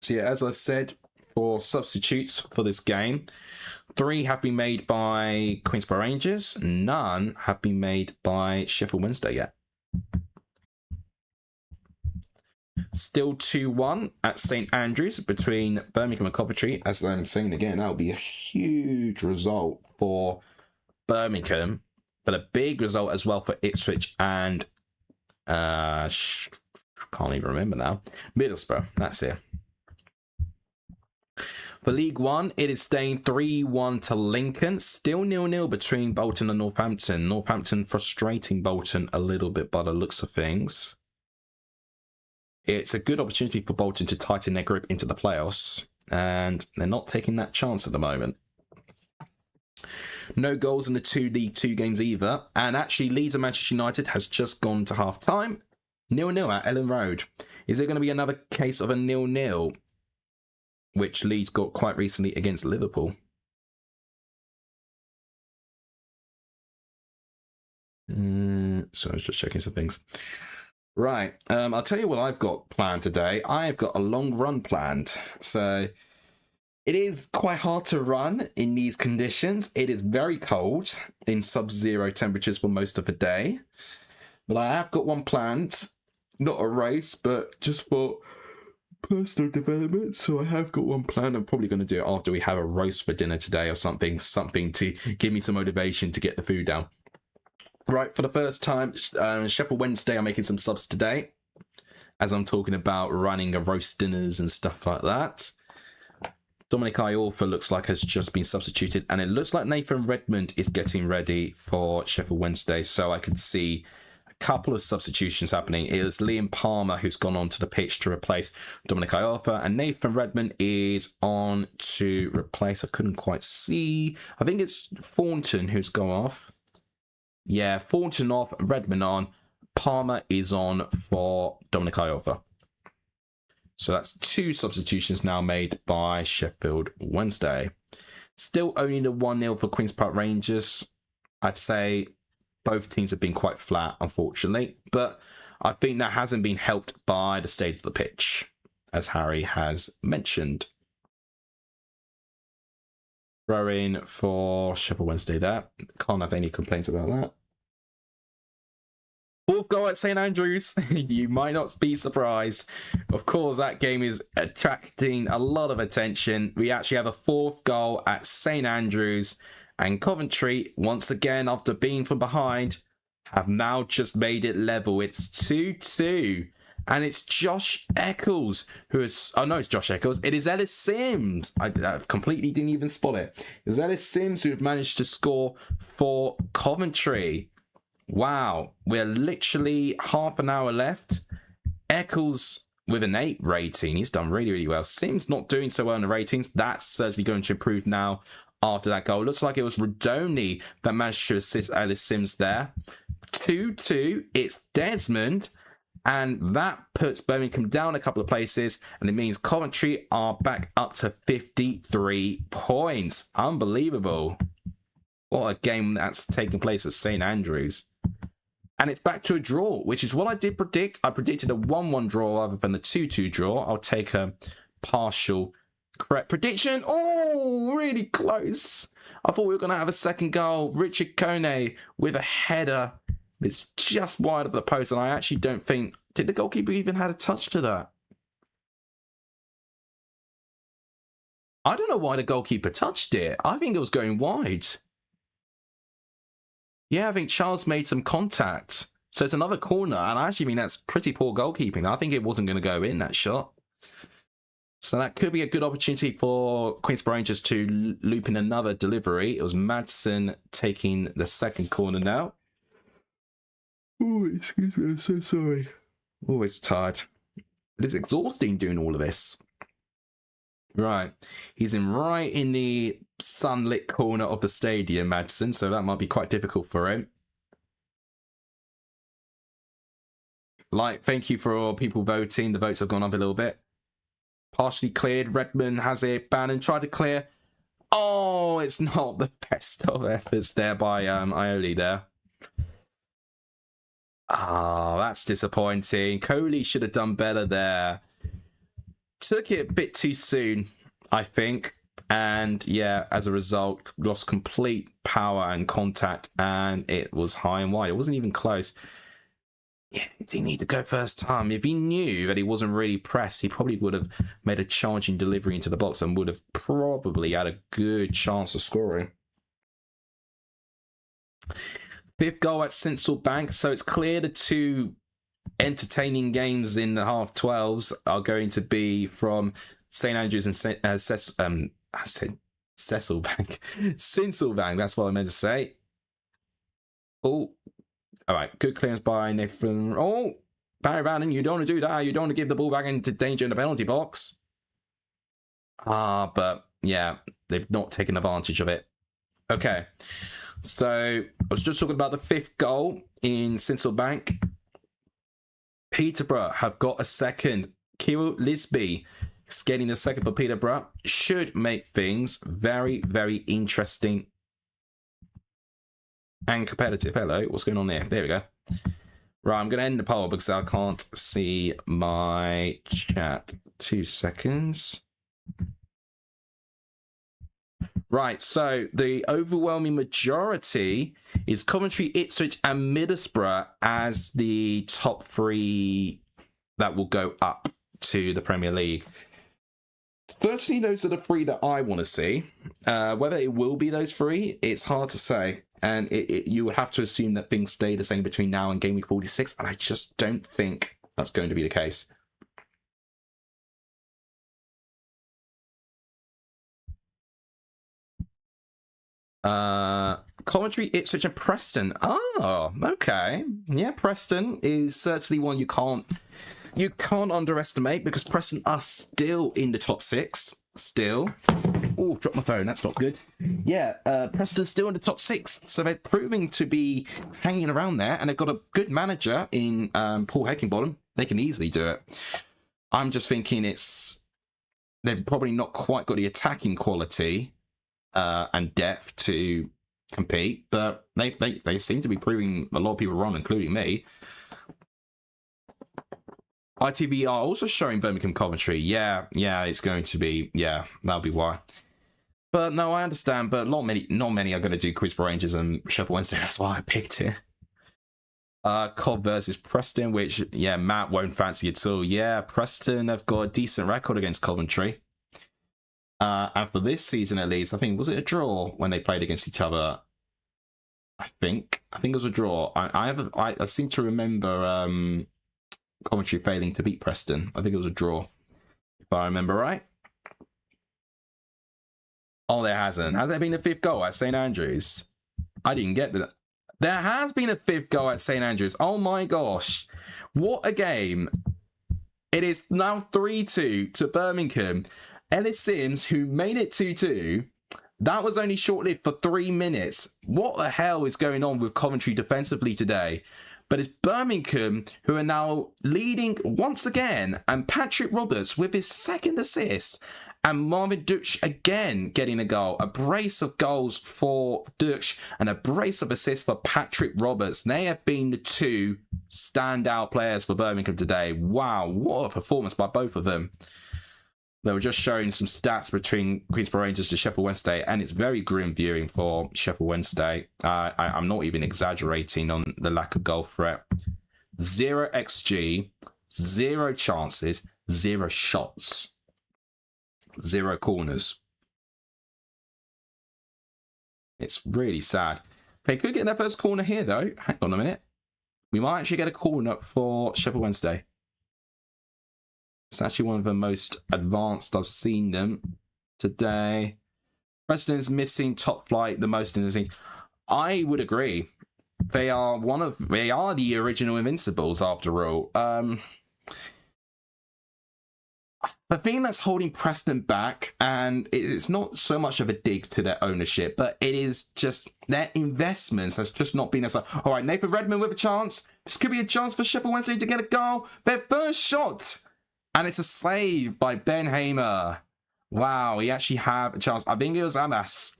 So yeah, as I said, for substitutes for this game, 3 have been made by Queen's Park Rangers. None have been made by Sheffield Wednesday yet. Still 2-1 at St Andrews between Birmingham and Coventry. As I'm saying again, that would be a huge result for Birmingham, but a big result as well for Ipswich and can't even remember now. Middlesbrough. That's it. For League One, it is staying 3-1 to Lincoln. Still 0-0 between Bolton and Northampton. Northampton frustrating Bolton a little bit by the looks of things. It's a good opportunity for Bolton to tighten their grip into the playoffs, and they're not taking that chance at the moment. No goals in the 2 League 2 games either, and actually Leeds and Manchester United has just gone to half-time. 0-0 at Ellen Road. Is there going to be another case of a 0-0? Which Leeds got quite recently against Liverpool. So I was just checking some things. Right, I'll tell you what I've got planned today. I've got a long run planned. So it is quite hard to run in these conditions. It is very cold in sub-zero temperatures for most of the day. But I have got one planned. Not a race, but just for personal development. So I have got one planned. I'm probably going to do it after we have a roast for dinner today or something to give me some motivation to get the food down. Right, for the first time, Sheffield Wednesday are making some subs today, as I'm talking about running a roast dinners and stuff like that. Dominic Iorfa looks like has just been substituted, and it looks like Nathan Redmond is getting ready for Sheffield Wednesday, so I can see a couple of substitutions happening. It is Liam Palmer who's gone onto the pitch to replace Dominic Iorfa, and Nathan Redmond is on to replace, I couldn't quite see, I think it's Thornton who's gone off. Yeah, Thornton off, Redmond on, Palmer is on for Dominic Iorfa. So that's 2 substitutions now made by Sheffield Wednesday. Still only the 1-0 for Queen's Park Rangers. I'd say both teams have been quite flat, unfortunately. But I think that hasn't been helped by the state of the pitch, as Harry has mentioned. Throw in for Sheffield Wednesday there. Can't have any complaints about that. 4th goal at St Andrews. You might not be surprised. Of course, that game is attracting a lot of attention. We actually have a 4th goal at St Andrews. And Coventry, once again, after being from behind, have now just made it level. It's 2-2. And it's Josh Eccles who is... Oh, no, it's Josh Eccles. It is Ellis Sims. I completely didn't even spot it. It's Ellis Sims who've managed to score for Coventry. Wow. We're literally half an hour left. Eccles with an 8 rating. He's done really, really well. Sims not doing so well in the ratings. That's certainly going to improve now after that goal. Looks like it was Rodoni that managed to assist Ellis Sims there. 2-2. It's Desmond. And that puts Birmingham down a couple of places, and it means Coventry are back up to 53 points. Unbelievable. What a game that's taking place at St Andrews. And it's back to a draw, which is what I did predict. I predicted a 1-1 draw rather than the 2-2 draw. I'll take a partial correct prediction. Oh, really close. I thought we were going to have a second goal. Richard Kone with a header. It's just wide of the post, and I actually don't think... Did the goalkeeper even had a touch to that? I don't know why the goalkeeper touched it. I think it was going wide. Yeah, I think Charles made some contact. So it's another corner, and I actually mean that's pretty poor goalkeeping. I think it wasn't going to go in, that shot. So that could be a good opportunity for Queensborough Rangers to loop in another delivery. It was Madsen taking the second corner now. Oh, excuse me, I'm so sorry. Always tired. It is exhausting doing all of this. Right. He's right in the sunlit corner of the stadium, Madsen, so that might be quite difficult for him. Thank you for all people voting. The votes have gone up a little bit. Partially cleared. Redmond has it. Bannon tried to clear. Oh, it's not the best of efforts there by Ioli there. Ah, that's disappointing. Coley should have done better there. Took it a bit too soon, I think. And yeah, as a result, lost complete power and contact, and it was high and wide. It wasn't even close. Yeah, he didn't need to go first time. If he knew that he wasn't really pressed, he probably would have made a charging delivery into the box and would have probably had a good chance of scoring. Fifth goal at Sincil Bank. So it's clear the two entertaining games in the half 12s are going to be from St Andrews and I said Cecil Bank. Sincil Bank, that's what I meant to say. Oh. All right, good clearance by Nathan. Oh, Barry Bannon, you don't want to do that. You don't want to give the ball back into danger in the penalty box. But yeah, they've not taken advantage of it. Okay, so I was just talking about the fifth goal in Sincil Bank. Peterborough have got a second. Kirill Lisby is getting a second for Peterborough. Should make things very, very interesting and competitive. Hello, what's going on there? There we go. Right, I'm going to end the poll because I can't see my chat. 2 seconds. Right, so the overwhelming majority is Coventry, Ipswich and Middlesbrough as the top three that will go up to the Premier League. Firstly, those are the three that I want to see. Whether it will be those three, it's hard to say. And you would have to assume that things stay the same between now and game week 46. And I just don't think that's going to be the case. Coventry, Ipswich and Preston. Oh, okay. Yeah, Preston is certainly one you can't underestimate because Preston are still in the top 6. Still. Oh, dropped my phone. That's not good. Yeah, Preston's still in the top 6. So they're proving to be hanging around there. And they've got a good manager in Paul Heckingbottom. They can easily do it. I'm just thinking they've probably not quite got the attacking quality and depth to compete. But they seem to be proving a lot of people wrong, including me. ITV are also showing Birmingham Coventry. Yeah, it's going to be. Yeah, that'll be why. But no, I understand. But not many are going to do Queensborough Rangers and Sheffield Wednesday. That's why I picked it. Cov versus Preston, which Matt won't fancy at all. Yeah, Preston have got a decent record against Coventry. And for this season at least, I think was it a draw when they played against each other? I think it was a draw. I seem to remember Coventry failing to beat Preston. I think it was a draw, if I remember right. Oh, there hasn't. Has there been a fifth goal at St Andrews? I didn't get that. There has been a fifth goal at St Andrews. Oh my gosh. What a game. It is now 3-2 to Birmingham. Ellis Sims, who made it 2-2, that was only short-lived for 3 minutes. What the hell is going on with Coventry defensively today? But it's Birmingham who are now leading once again, and Patrick Roberts with his second assist, and Marvin Dutch again getting a goal. A brace of goals for Dutch and a brace of assists for Patrick Roberts. They have been the two standout players for Birmingham today. Wow, what a performance by both of them. They were just showing some stats between Queensborough Rangers to Sheffield Wednesday, and it's very grim viewing for Sheffield Wednesday. I'm not even exaggerating on the lack of goal threat. 0 XG, 0 chances, 0 shots, 0 corners. It's really sad. They could get their first corner here, though. Hang on a minute. We might actually get a corner for Sheffield Wednesday. It's actually one of the most advanced I've seen them today. Preston is missing top flight the most in the scene. I would agree. They are the original Invincibles after all. The thing that's holding Preston back, and it's not so much of a dig to their ownership, but it is just their investments has just not been as like, all right, Nathan Redmond with a chance. This could be a chance for Sheffield Wednesday to get a goal. Their first shot. And it's a save by Ben Hamer. Wow, he actually have a chance. I think it was Amas,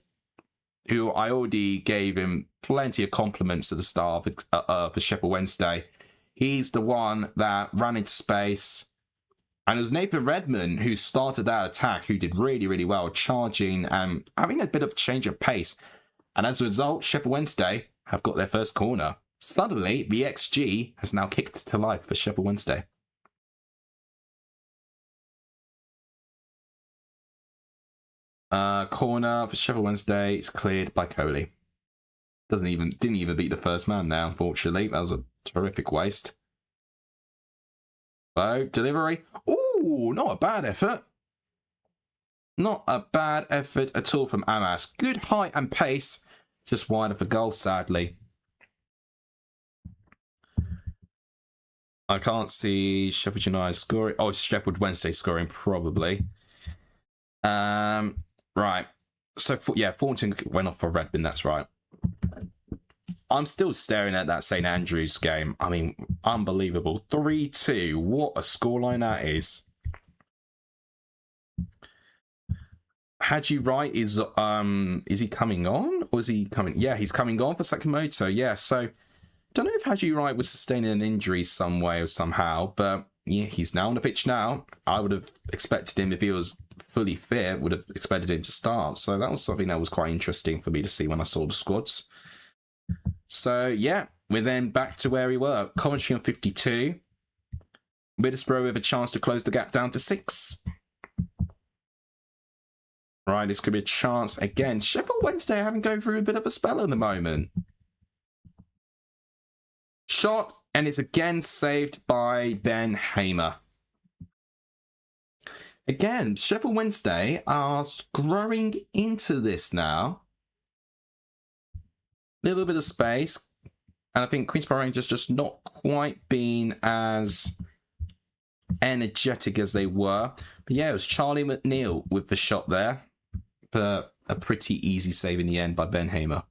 who I already gave him plenty of compliments at the start for Sheffield Wednesday. He's the one that ran into space. And it was Nathan Redmond who started that attack, who did really, really well, charging and having a bit of change of pace. And as a result, Sheffield Wednesday have got their first corner. Suddenly, the XG has now kicked to life for Sheffield Wednesday. Corner for Sheffield Wednesday is cleared by Coley. Didn't even beat the first man now, unfortunately. That was a terrific waste. So, delivery. Ooh, not a bad effort. Not a bad effort at all from Amas. Good height and pace. Just wide of the goal, sadly. I can't see Sheffield United scoring. Oh, Sheffield Wednesday scoring, probably. Right. So, yeah, Thornton went off for Redmond, that's right. I'm still staring at that St Andrews game. I mean, unbelievable. 3-2. What a scoreline that is. Haji Wright is he coming on? Or is he coming? Yeah, he's coming on for Sakamoto. Yeah, so don't know if Haji Wright was sustaining an injury some way or somehow, but yeah, he's now on the pitch now. I would have expected him, if he was fully fit, would have expected him to start. So that was something that was quite interesting for me to see when I saw the squads. So, yeah, we're then back to where we were. Coventry on 52. Middlesbrough with a chance to close the gap down to 6. Right, this could be a chance again. Sheffield Wednesday having going through a bit of a spell at the moment. Shot, and it's again saved by Ben Hamer. Again, Sheffield Wednesday are growing into this now. Little bit of space, and I think Queensborough Rangers just not quite been as energetic as they were. But yeah, it was Charlie McNeil with the shot there, but a pretty easy save in the end by Ben Hamer.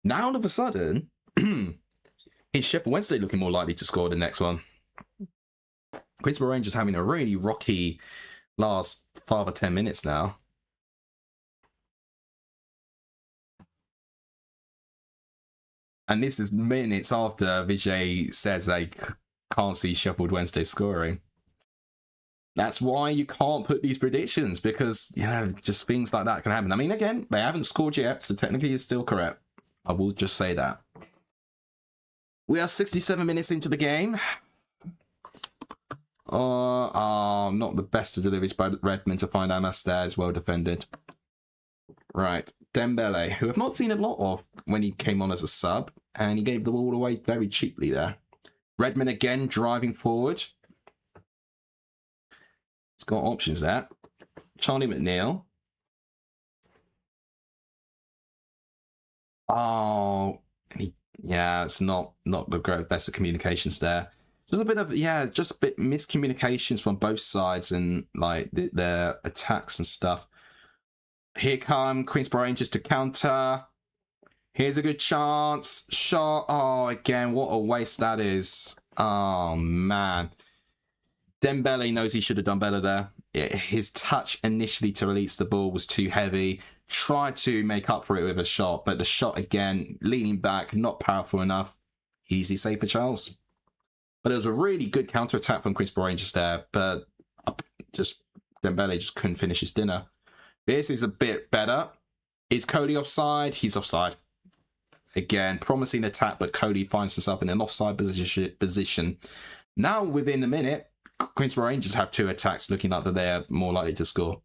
Now all of a sudden, is Sheffield Wednesday looking more likely to score the next one? Queensborough Rangers having a really rocky last 5 or 10 minutes now. And this is minutes after Vijay says they can't see Sheffield Wednesday scoring. That's why you can't put these predictions, because, you know, just things like that can happen. I mean, again, they haven't scored yet, so technically it's still correct. I will just say that. We are 67 minutes into the game. Not the best of deliveries by Redmond to find Amas there. Is well defended. Right. Dembele, who I've not seen a lot of when he came on as a sub, and he gave the ball away very cheaply there. Redmond again driving forward. It's got options there. Charlie McNeil. Oh, yeah, it's not the best of communications there. Just a bit of, yeah, just a bit miscommunications from both sides and like their attacks and stuff. Here come Queensborough Rangers to counter. Here's a good chance. Shot. Oh, again, what a waste that is. Oh, man. Dembele knows he should have done better there. His touch initially to release the ball was too heavy. Tried to make up for it with a shot, but the shot again, leaning back, not powerful enough. Easy save for Charles. But it was a really good counter-attack from Queensborough Rangers there, but just Dembele just couldn't finish his dinner. This is a bit better. Is Cody offside? He's offside. Again, promising attack, but Cody finds himself in an offside position. Now, within a minute, Queensborough Rangers have 2 attacks, looking like that they're more likely to score.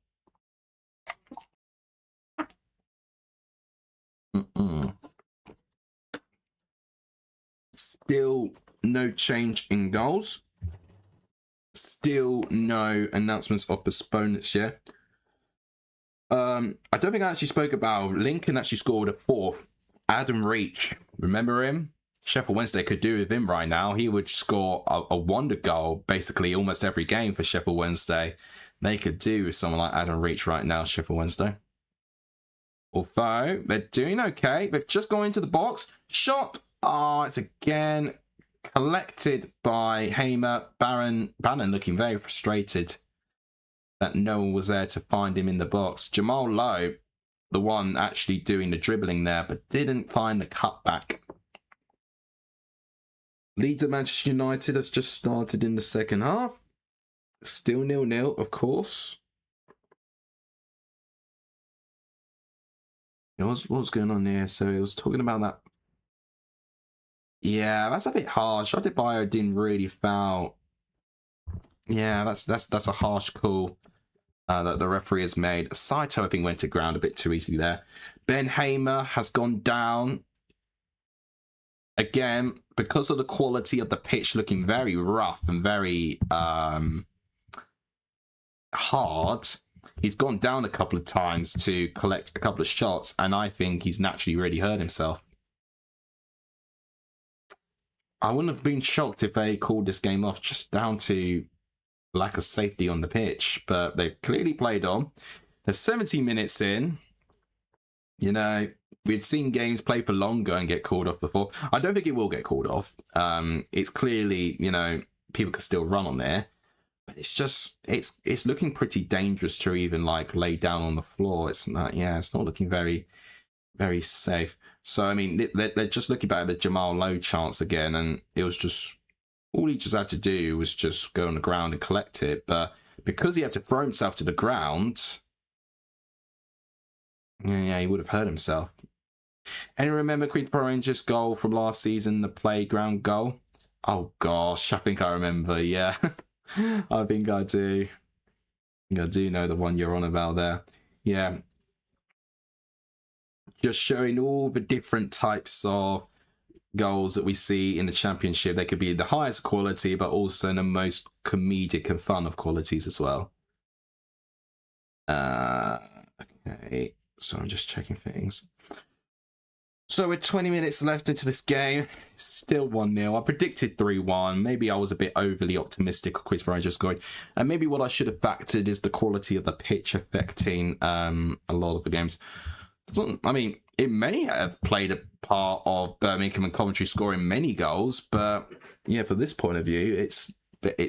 Still no change in goals. Still no announcements of postponements yet. I don't think I actually spoke about Lincoln actually scored a 4th. Adam Reach, remember him? Sheffield Wednesday could do with him right now. He would score a wonder goal basically almost every game for Sheffield Wednesday. They could do with someone like Adam Reach right now, Sheffield Wednesday. Although they're doing okay. They've just gone into the box. Shot. It's again collected by Hamer. Bannon looking very frustrated that no one was there to find him in the box. Jamal Lowe, the one actually doing the dribbling there, but didn't find the cutback. Leeds at Manchester United has just started in the second half. Still 0-0, of course. What was going on here? So it was talking about that. Yeah, that's a bit harsh. Adebayo didn't really foul. Yeah, that's a harsh call that the referee has made. Saito, I think, went to ground a bit too easily there. Ben Hamer has gone down. Again, because of the quality of the pitch looking very rough and very hard, he's gone down a couple of times to collect a couple of shots, and I think he's naturally really hurt himself. I wouldn't have been shocked if they called this game off just down to lack of safety on the pitch, but they've clearly played on. They're 70 minutes in. You know, we've seen games play for longer and get called off before. I don't think it will get called off. It's clearly, you know, people can still run on there, but it's just, it's looking pretty dangerous to even like lay down on the floor. It's not, yeah, it's not looking very, very safe. So, I mean, they're just looking back at the Jamal Lowe chance again, and it was just, all he just had to do was just go on the ground and collect it. But because he had to throw himself to the ground, yeah, he would have hurt himself. Anyone remember Queensborough Rangers' goal from last season, the playground goal? Oh, gosh, I think I remember, yeah. I think I do. I do know the one you're on about there. Yeah. Just showing all the different types of goals that we see in the Championship. They could be the highest quality, but also the most comedic and fun of qualities as well. Okay, so I'm just checking things. So with 20 minutes left into this game, still 1-0. I predicted 3-1. Maybe I was a bit overly optimistic of Queensborough Rangers scoring. And maybe what I should have factored is the quality of the pitch affecting a lot of the games. I mean, it may have played a part of Birmingham and Coventry scoring many goals, but yeah, from this point of view, it's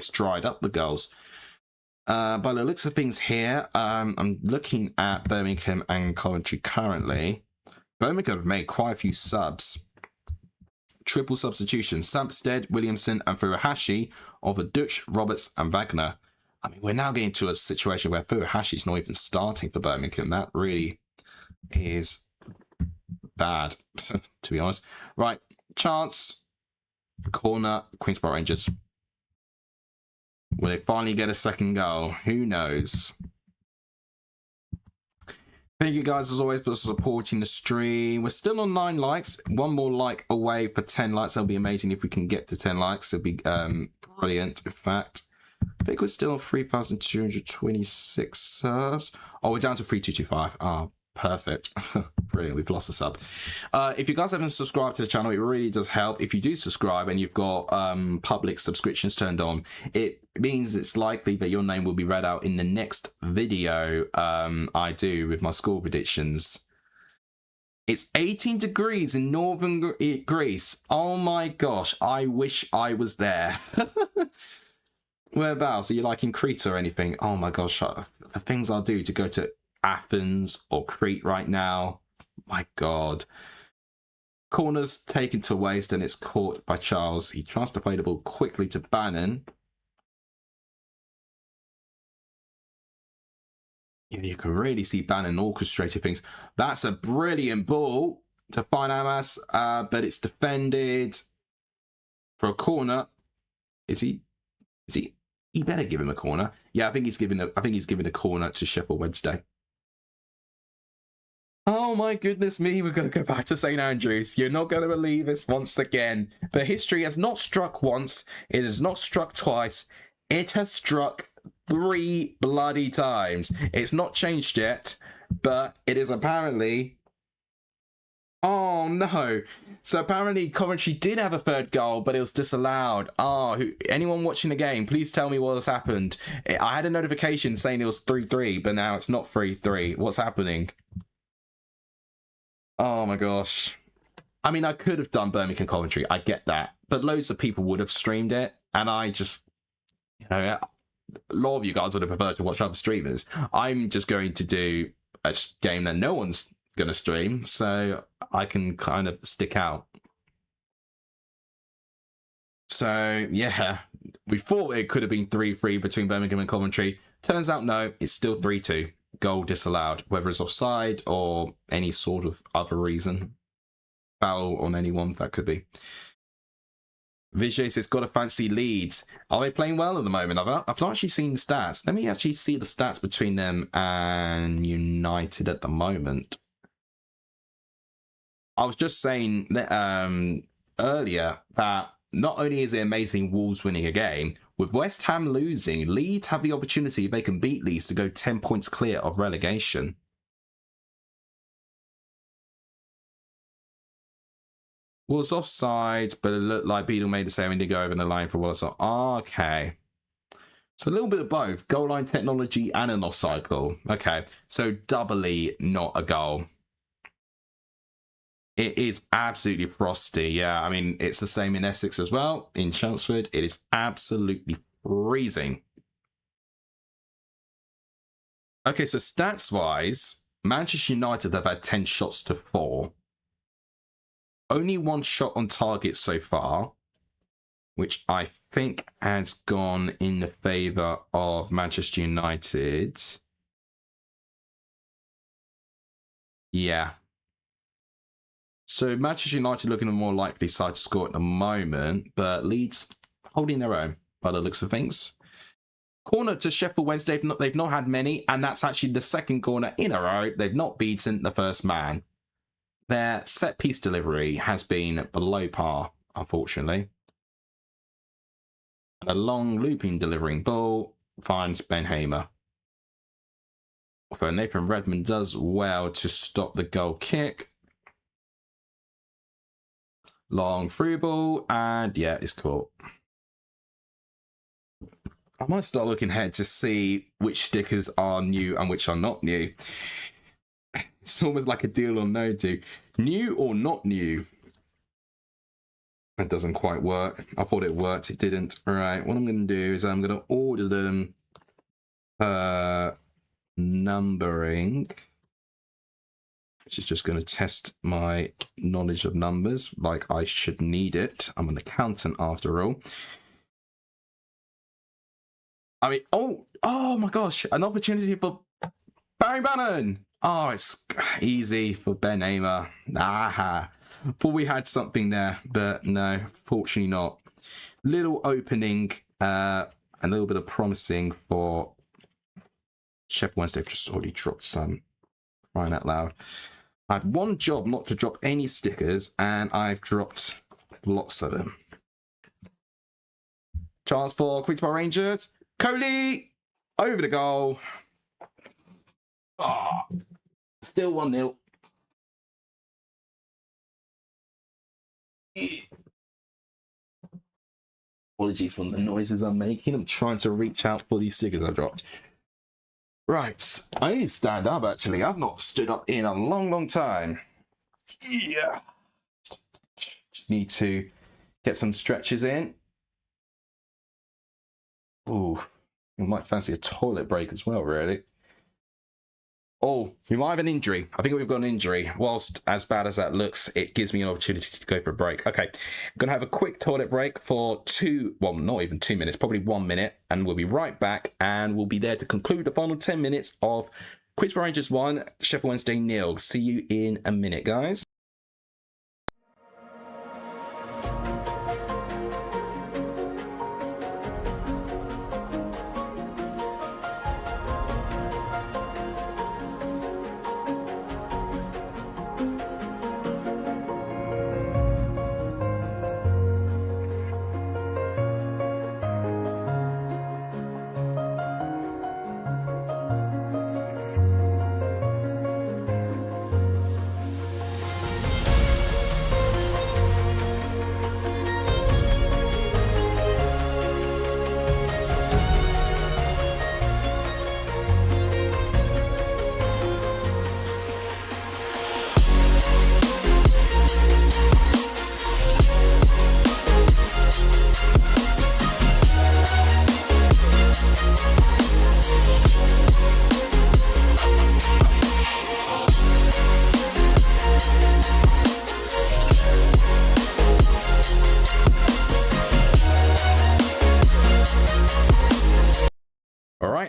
dried up the goals. By the looks of things here, I'm looking at Birmingham and Coventry currently. Birmingham have made quite a few subs. Triple substitution: Sampstead, Williamson, and Furuhashi over Dutch, Roberts, and Wagner. I mean, we're now getting to a situation where Furuhashi's not even starting for Birmingham. That really is bad, to be honest. Right, chance, corner, Queensborough Rangers. Will they finally get a second goal? Who knows? Thank you guys as always for supporting the stream. We're still on 9 likes. One more like away for 10 likes. That'll be amazing if we can get to 10 likes. It'll be brilliant, in fact. I think we're still on 3,226 subs. Oh, we're down to 3,225. Oh, perfect. Brilliant. We've lost a sub. If you guys haven't subscribed to the channel, it really does help. If you do subscribe and you've got public subscriptions turned on, it means it's likely that your name will be read out in the next video I do with my score predictions. It's 18 degrees in northern Greece. Oh my gosh, I wish I was there. Whereabouts? Are you like in Crete or anything? Oh my gosh, the things I'll do to go to Athens or Crete right now. My God. Corner's taken to waste and it's caught by Charles. He tries to play the ball quickly to Bannon. You can really see Bannon orchestrating things. That's a brilliant ball to find Amas, but it's defended for a corner. Is he? He better give him a corner. Yeah, I think he's giving a corner to Sheffield Wednesday. Oh my goodness me, we're going to go back to St. Andrews. You're not going to believe this once again. But history has not struck once. It has not struck twice. It has struck 3 bloody times. It's not changed yet, but it is apparently... Oh no. So apparently Coventry did have a third goal, but it was disallowed. Anyone watching the game, please tell me what has happened. I had a notification saying it was 3-3, but now it's not 3-3. What's happening? Oh my gosh. I mean, I could have done Birmingham Coventry. I get that. But loads of people would have streamed it. And I just, a lot of you guys would have preferred to watch other streamers. I'm just going to do a game that no one's going to stream. So I can kind of stick out. So, yeah. We thought it could have been 3-3 between Birmingham and Coventry. Turns out, no. It's still 3-2. Goal disallowed, whether it's offside or any sort of other reason. Foul on anyone, that could be. Vijay says, got a fancy Leeds. Are they playing well at the moment? I've not actually seen the stats. Let me actually see the stats between them and United at the moment. I was just saying that, earlier that not only is it amazing Wolves winning a game, with West Ham losing, Leeds have the opportunity, if they can beat Leeds, to go 10 points clear of relegation. Was offside, but it looked like Beadle made the save and did go over the line for what I saw. Okay. So a little bit of both. Goal line technology and an offside call. Okay. So doubly not a goal. It is absolutely frosty. Yeah, I mean, it's the same in Essex as well. In Chelmsford, it is absolutely freezing. Okay, so stats-wise, Manchester United have had 10 shots to 4. Only 1 shot on target so far, which I think has gone in the favour of Manchester United. Yeah. So Manchester United looking a more likely side to score at the moment, but Leeds holding their own by the looks of things. Corner to Sheffield Wednesday, they've not had many, and that's actually the second corner in a row. They've not beaten the first man. Their set-piece delivery has been below par, unfortunately. And a long looping delivering ball finds Ben Hamer. Although Nathan Redmond does well to stop the goal kick. Long through ball, and yeah, it's caught. I might start looking ahead to see which stickers are new and which are not new. It's almost like a deal or no deal. New or not new? That doesn't quite work. I thought it worked, it didn't. All right, what I'm going to do is I'm going to order them numbering, which is just going to test my knowledge of numbers like I should need it. I'm an accountant after all. I mean, oh my gosh, an opportunity for Barry Bannon. Oh, it's easy for Ben Hamer. Thought we had something there, but no, fortunately not. Little opening, a little bit of promising for Sheffield Wednesday. They've just already dropped some. Crying out loud. I had one job not to drop any stickers, and I've dropped lots of them. Chance for Queensborough Rangers. Coley over the goal. Oh, still 1-0. Apologies for the noises I'm making. I'm trying to reach out for these stickers I dropped. Right, I need to stand up actually. I've not stood up in a long time. Yeah. Just need to get some stretches in. Ooh, we might fancy a toilet break as well, really. Oh, we might have an injury. I think we've got an injury. Whilst as bad as that looks, it gives me an opportunity to go for a break. Okay, I'm going to have a quick toilet break for not even 2 minutes, probably 1 minute. And we'll be right back. And we'll be there to conclude the final 10 minutes of Queensborough Rangers 1, Sheffield Wednesday 0. See you in a minute, guys.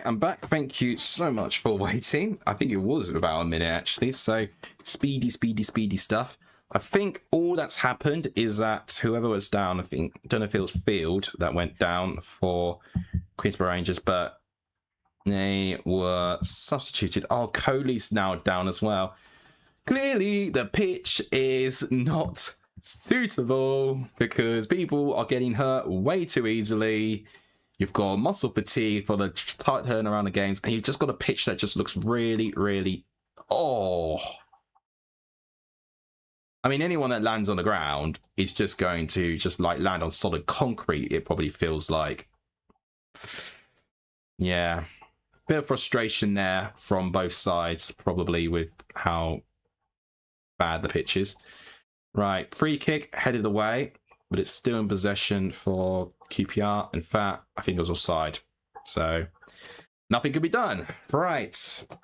I'm back. Thank you so much for waiting. I think it was about a minute actually. So speedy stuff. I think all that's happened is that whoever was down, I don't know if it was Field that went down for Queensborough Rangers, but they were substituted. Oh, Coley's now down as well. Clearly, the pitch is not suitable because people are getting hurt way too easily. You've got muscle fatigue for the tight turnaround of games, and you've just got a pitch that just looks really... Oh. I mean, anyone that lands on the ground is just going to just like land on solid concrete, it probably feels like. Yeah. Bit of frustration there from both sides, probably, with how bad the pitch is. Right, free kick, headed away, but it's still in possession for QPR. In fact, I think it was offside. So, nothing could be done. Right,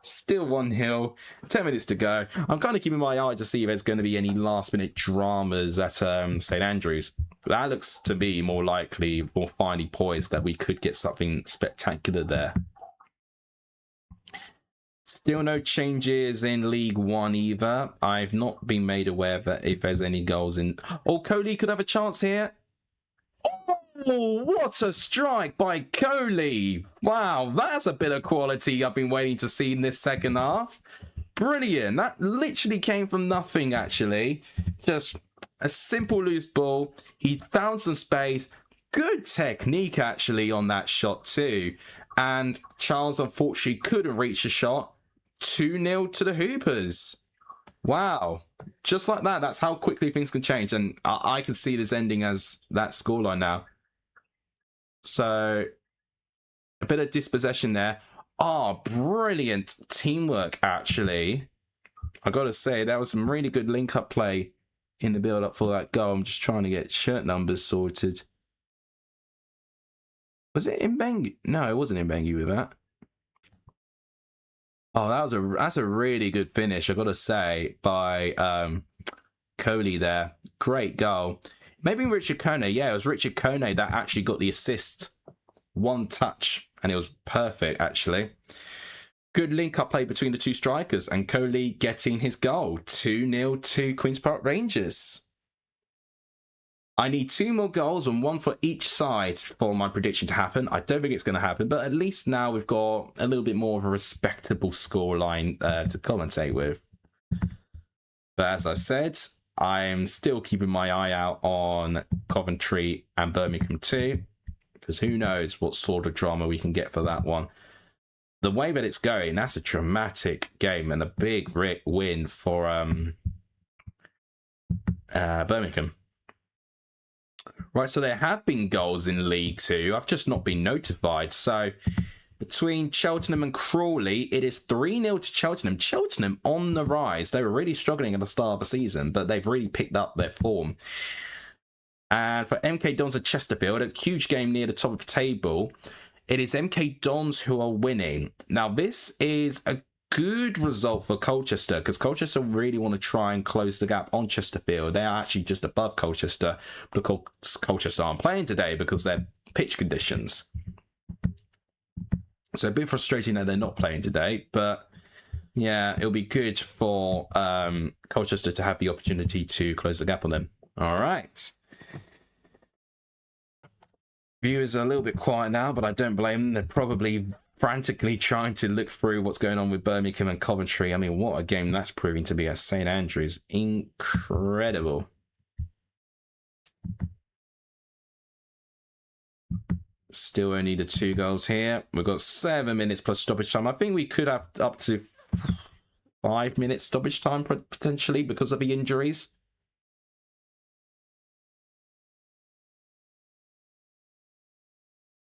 still 1-0, 10 minutes to go. I'm kind of keeping my eye to see if there's going to be any last-minute dramas at St Andrews. That looks to be more likely, more finely poised, that we could get something spectacular there. Still no changes in League One either. I've not been made aware that if there's any goals in... Oh, Coley could have a chance here. Oh, what a strike by Coley. Wow, that's a bit of quality I've been waiting to see in this second half. Brilliant. That literally came from nothing, actually. Just a simple loose ball. He found some space. Good technique, actually, on that shot too. And Charles, unfortunately, couldn't reach the shot. 2-0 to the Hoopers. Wow. Just like that. That's how quickly things can change. And I can see this ending as that scoreline now. So, a bit of dispossession there. Oh, brilliant teamwork, actually. I got to say, there was some really good link-up play in the build-up for that goal. I'm just trying to get shirt numbers sorted. Was it in Bengu? No, it wasn't in Bengu with that. Oh, that's a really good finish, I gotta say, by Coley there. Great goal. Maybe Richard Kone. Yeah, it was Richard Kone that actually got the assist. One touch, and it was perfect, actually. Good link-up play between the two strikers, and Coley getting his goal. 2-0 to Queen's Park Rangers. I need 2 more goals and 1 for each side for my prediction to happen. I don't think it's going to happen, but at least now we've got a little bit more of a respectable scoreline to commentate with. But as I said, I'm still keeping my eye out on Coventry and Birmingham too, because who knows what sort of drama we can get for that one. The way that it's going, that's a dramatic game and a big win for Birmingham. Right, so there have been goals in League 2. I've just not been notified. So, between Cheltenham and Crawley, it is 3-0 to Cheltenham. Cheltenham on the rise. They were really struggling at the start of the season, but they've really picked up their form. And for MK Dons at Chesterfield, a huge game near the top of the table, it is MK Dons who are winning. Now, this is a good result for Colchester, because Colchester really want to try and close the gap on Chesterfield. They are actually just above Colchester, but Colchester aren't playing today because of their pitch conditions. So a bit frustrating that they're not playing today, but yeah, it'll be good for Colchester to have the opportunity to close the gap on them. All right. Viewers are a little bit quiet now, but I don't blame them. They're probably frantically trying to look through what's going on with Birmingham and Coventry. I mean, what a game that's proving to be at St Andrews. Incredible. Still only the 2 goals here. We've got 7 minutes plus stoppage time. I think we could have up to 5 minutes stoppage time potentially because of the injuries.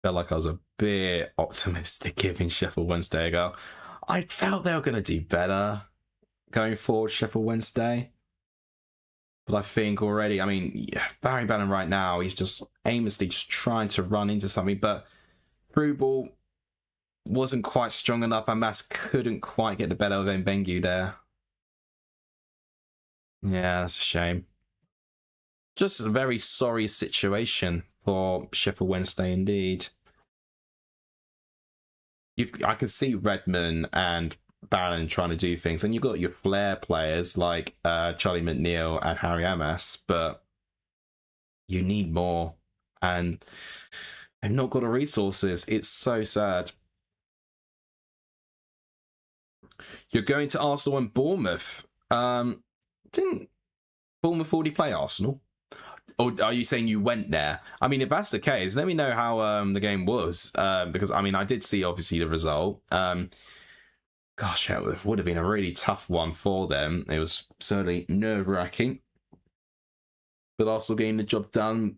Felt like I was a bit optimistic giving Sheffield Wednesday a go. I felt they were going to do better going forward, Sheffield Wednesday. But I think already, I mean, Barry Bannon right now, he's just aimlessly just trying to run into something. But through ball wasn't quite strong enough, and Mass couldn't quite get the better of Mbengu there. Yeah, that's a shame. Just a very sorry situation for Sheffield Wednesday indeed. I can see Redmond and Barron trying to do things, and you've got your flair players like Charlie McNeil and Harry Amas, but you need more, and they've not got the resources. It's so sad. You're going to Arsenal and Bournemouth. Didn't Bournemouth already play Arsenal? Or are you saying you went there? I mean, if that's the case, let me know how the game was. Because, I mean, I did see, obviously, the result. Gosh, it would have been a really tough one for them. It was certainly nerve-wracking. But Arsenal getting the job done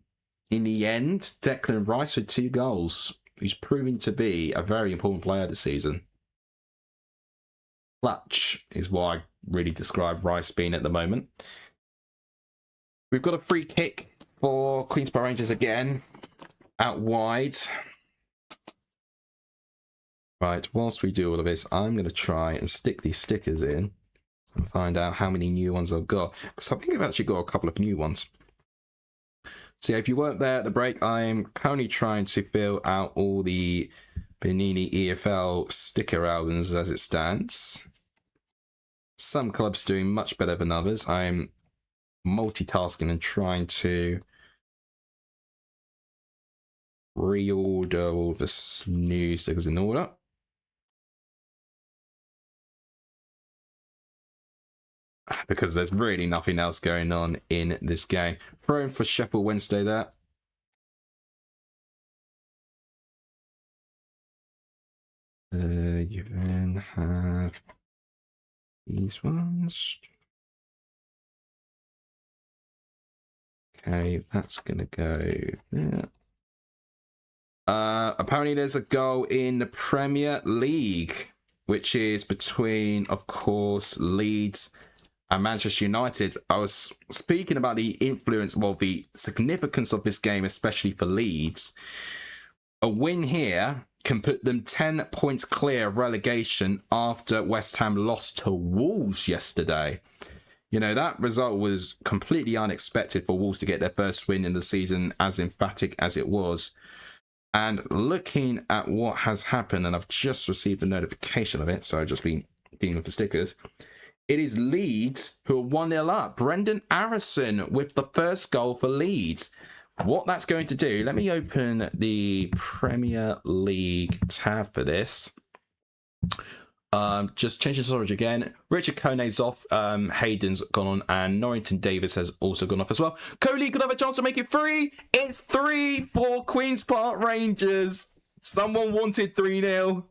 in the end. Declan Rice with 2 goals. He's proving to be a very important player this season. Clutch is what I really describe Rice being at the moment. We've got a free kick for Queen's Park Rangers again, out wide. Right, whilst we do all of this, I'm going to try and stick these stickers in and find out how many new ones I've got. Because I think I've actually got a couple of new ones. So yeah, if you weren't there at the break, I'm currently trying to fill out all the Panini EFL sticker albums as it stands. Some clubs doing much better than others. I'm multitasking and trying to reorder all the new stickers in order. Because there's really nothing else going on in this game. Throwing for Sheffield Wednesday there. You then have these ones. Okay, that's going to go there. Apparently there's a goal in the Premier League, which is between, of course, Leeds and Manchester United. I was speaking about the influence, well, the significance of this game, especially for Leeds. A win here can put them 10 points clear of relegation after West Ham lost to Wolves yesterday. You know, that result was completely unexpected for Wolves to get their first win in the season, as emphatic as it was. And looking at what has happened, and I've just received a notification of it, so I've just been dealing with the stickers. It is Leeds who are 1-0 up. Brendan Arison with the first goal for Leeds. What that's going to do, let me open the Premier League tab for this. Just changing storage again. Richard Kone's off. Hayden's gone on, and Norrington Davis has also gone off as well. Coley could have a chance to make it 3. It's 3 for Queen's Park Rangers. Someone wanted 3-0,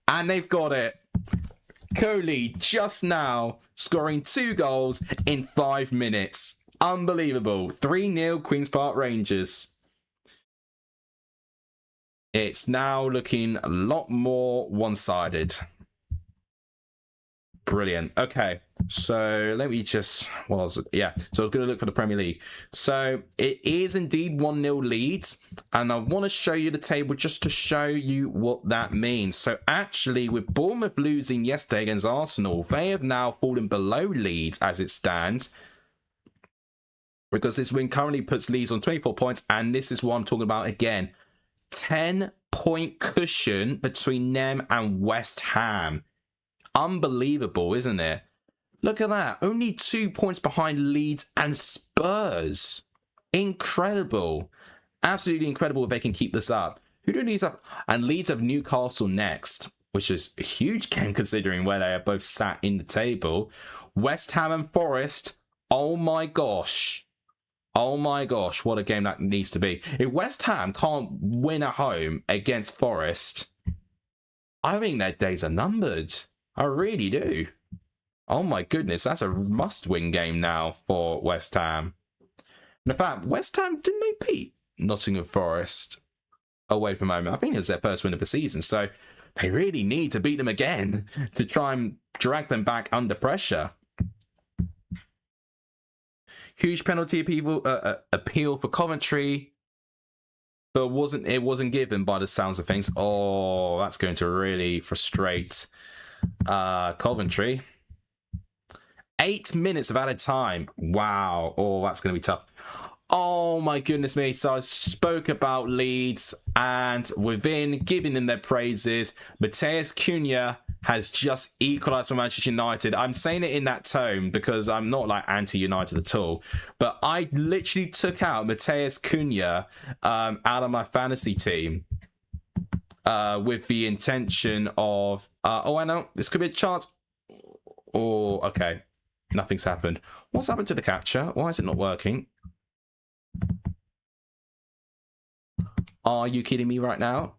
and they've got it. Coley just now scoring 2 goals in 5 minutes. Unbelievable. 3-0 Queen's Park Rangers. It's now looking a lot more one-sided. Brilliant. Okay, so let me just, what was it? Yeah, so I was going to look for the Premier League. So it is indeed 1-0 Leeds, and I want to show you the table just to show you what that means. So actually, with Bournemouth losing yesterday against Arsenal, they have now fallen below Leeds as it stands, because this win currently puts Leeds on 24 points, and this is what I'm talking about again. 10-point cushion between them and West Ham. Unbelievable, isn't it? Look at that. Only 2 points behind Leeds and Spurs. Incredible. Absolutely incredible if they can keep this up. Who do Leeds have? And Leeds have Newcastle next, which is a huge game considering where they are both sat in the table. West Ham and Forest. Oh my gosh. Oh my gosh, what a game that needs to be. If West Ham can't win at home against Forest, I think their days are numbered. I really do. Oh my goodness, that's a must-win game now for West Ham. And in fact, West Ham, didn't they beat Nottingham Forest away from home? I think it was their first win of the season, so they really need to beat them again to try and drag them back under pressure. Huge penalty appeal for Coventry, but it wasn't given by the sounds of things. Oh, that's going to really frustrate Coventry. 8 minutes of added time. Wow. Oh, that's going to be tough. Oh my goodness me. So I spoke about Leeds, and within giving them their praises, Mateus Cunha has just equalised for Manchester United. I'm saying it in that tone because I'm not like anti-United at all. But I literally took out Mateus Cunha out of my fantasy team with the intention of... oh, I know. This could be a chance. Oh, okay. Nothing's happened. What's happened to the capture? Why is it not working? Are you kidding me right now?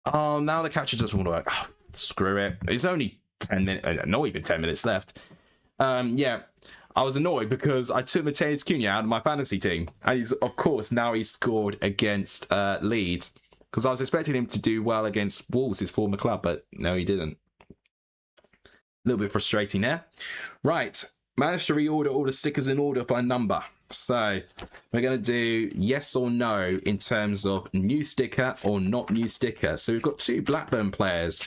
Oh, now the capture doesn't want to work. Oh, screw it. It's only 10 minutes, not even 10 minutes left. Yeah, I was annoyed because I took Mateus Cunha out of my fantasy team. And he's, of course, now he's scored against Leeds. Because I was expecting him to do well against Wolves, his former club, but no, he didn't. A little bit frustrating there. Right, managed to reorder all the stickers in order by number. So we're going to do yes or no in terms of new sticker or not new sticker. So we've got two Blackburn players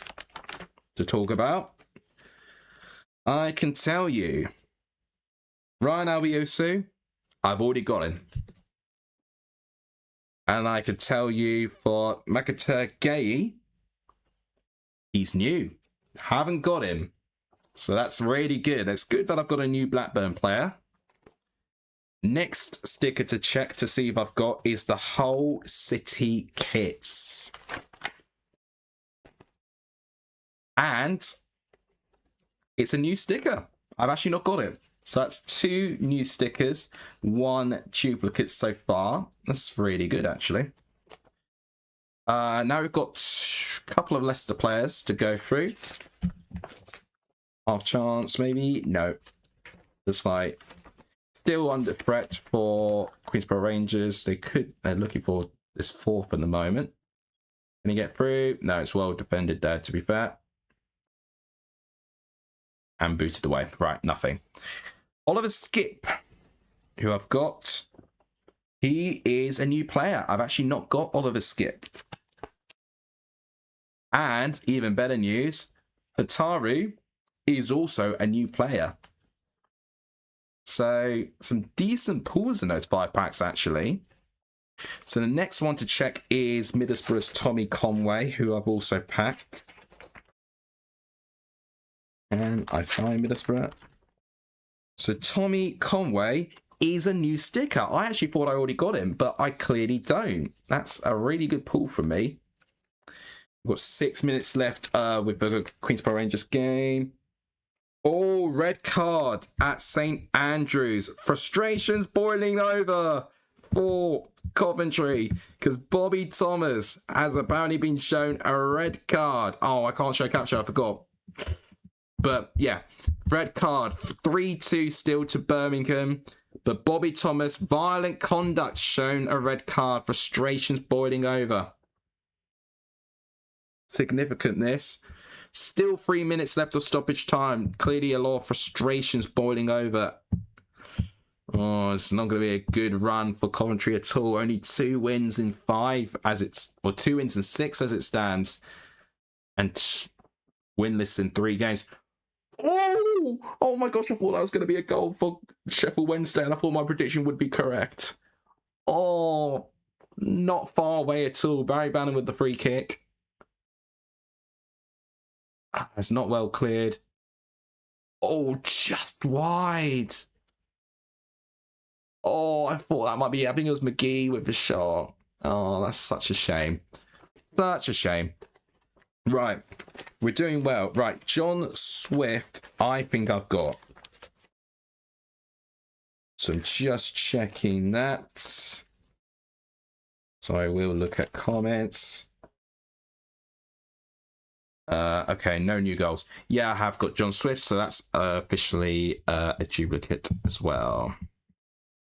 to talk about. I can tell you, Ryan Albiosu, I've already got him. And I can tell you for Makata Gay, he's new. Haven't got him. So that's really good. It's good that I've got a new Blackburn player. Next sticker to check to see if I've got is the Hull City kits. And it's a new sticker. I've actually not got it. So that's two new stickers, one duplicate so far. That's really good, actually. Now we've got a couple of Leicester players to go through. Half chance, maybe? No. Just like... Still under threat for Queensborough Rangers. They're looking for this fourth at the moment. Can he get through? No, it's well defended there, to be fair. And booted away. Right, nothing. Oliver Skip, who I've got. He is a new player. I've actually not got Oliver Skip. And even better news, Hataru is also a new player. So some decent pulls in those 5 packs, actually. So the next one to check is Middlesbrough's Tommy Conway, who I've also packed. And I find Middlesbrough. So Tommy Conway is a new sticker. I actually thought I already got him, but I clearly don't. That's a really good pull from me. We've got 6 minutes left with the Queensborough Rangers game. Oh, red card at St Andrews. Frustrations boiling over for Coventry because Bobby Thomas has apparently been shown a red card. Oh, I can't show capture, I forgot. But yeah, red card, 3-2 still to Birmingham. But Bobby Thomas, violent conduct, shown a red card. Frustrations boiling over. Significant this. Still 3 minutes left of stoppage time. Clearly a lot of frustrations boiling over. Oh, it's not going to be a good run for Coventry at all. Only 2 wins in 5 as it's... Or 2 wins in 6 as it stands. And winless in 3 games. Oh my gosh, I thought that was going to be a goal for Sheffield Wednesday. And I thought my prediction would be correct. Oh, not far away at all. Barry Bannon with the free kick. It's not well cleared. Oh, just wide. Oh, I thought that might be... I think it was McGee with the shot. Oh, that's such a shame. Such a shame. Right. We're doing well. Right. John Swift, I think I've got. So I'm just checking that. So I will look at comments. Okay, no new goals. Yeah, I have got John Swift, so that's officially a duplicate as well.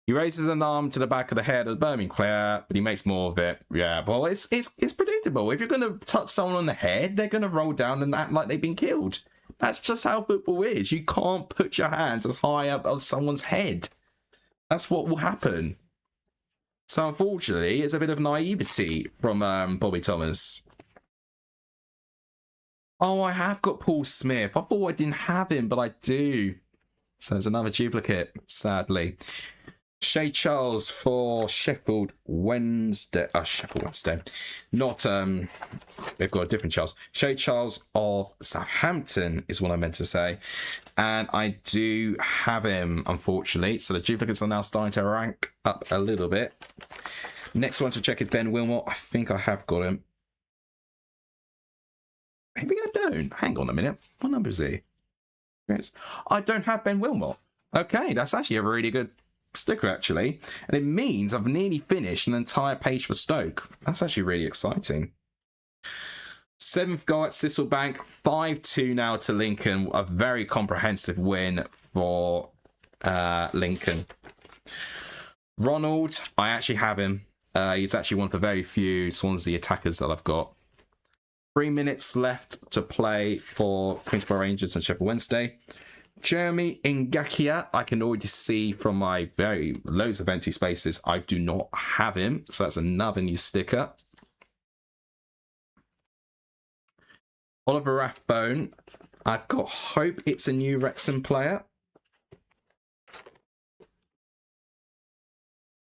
He raises an arm to the back of the head of the Birmingham player, but he makes more of it. Yeah, well, it's predictable. If you're going to touch someone on the head, they're going to roll down and act like they've been killed. That's just how football is. You can't put your hands as high up as someone's head. That's what will happen. So unfortunately, it's a bit of naivety from Bobby Thomas. Oh, I have got Paul Smith. I thought I didn't have him, but I do. So there's another duplicate, sadly. Shay Charles for Sheffield Wednesday. Sheffield Wednesday. Not, they've got a different Charles. Shay Charles of Southampton is what I meant to say. And I do have him, unfortunately. So the duplicates are now starting to rank up a little bit. Next one to check is Ben Wilmot. I think I have got him. Maybe I don't. Hang on a minute. What number is he? I don't have Ben Wilmot. Okay, that's actually a really good sticker, actually. And it means I've nearly finished an entire page for Stoke. That's actually really exciting. 7th goal at Sisselbank. 5-2 now to Lincoln. A very comprehensive win for Lincoln. Ronald, I actually have him. He's actually one of the very few Swansea attackers that I've got. 3 minutes left to play for Queensborough Rangers and Sheffield Wednesday. Jeremy Ngakia, I can already see from my loads of empty spaces, I do not have him. So that's another new sticker. Oliver Rathbone, I've got hope it's a new Wrexham player.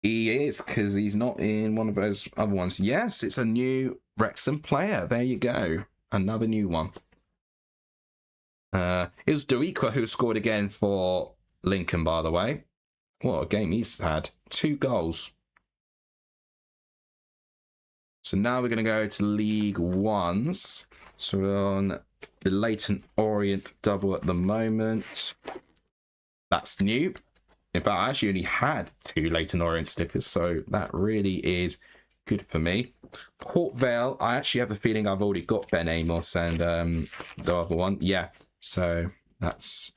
He is, because he's not in one of those other ones. Yes, it's a new Wrexham player. There you go. Another new one. It was Doriqua who scored again for Lincoln, by the way. What a game he's had. 2 goals. So now we're going to go to League Ones. So we're on the Leyton Orient double at the moment. That's new. In fact, I actually only had 2 Leyton Orient stickers, so that really is good for me. Port Vale, I actually have a feeling I've already got Ben Amos and the other one. Yeah, so that's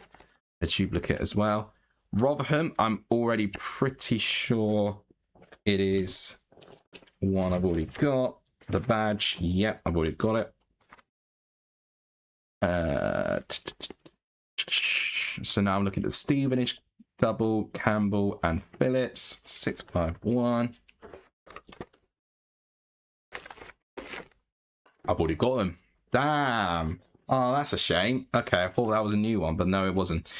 a duplicate as well. Rotherham, I'm already pretty sure it is one I've already got. The badge, yep, I've already got it. So now I'm looking at the Stevenage double, Campbell and Phillips, 651. I've already got them. Damn. Oh, that's a shame. Okay, I thought that was a new one, but no, it wasn't.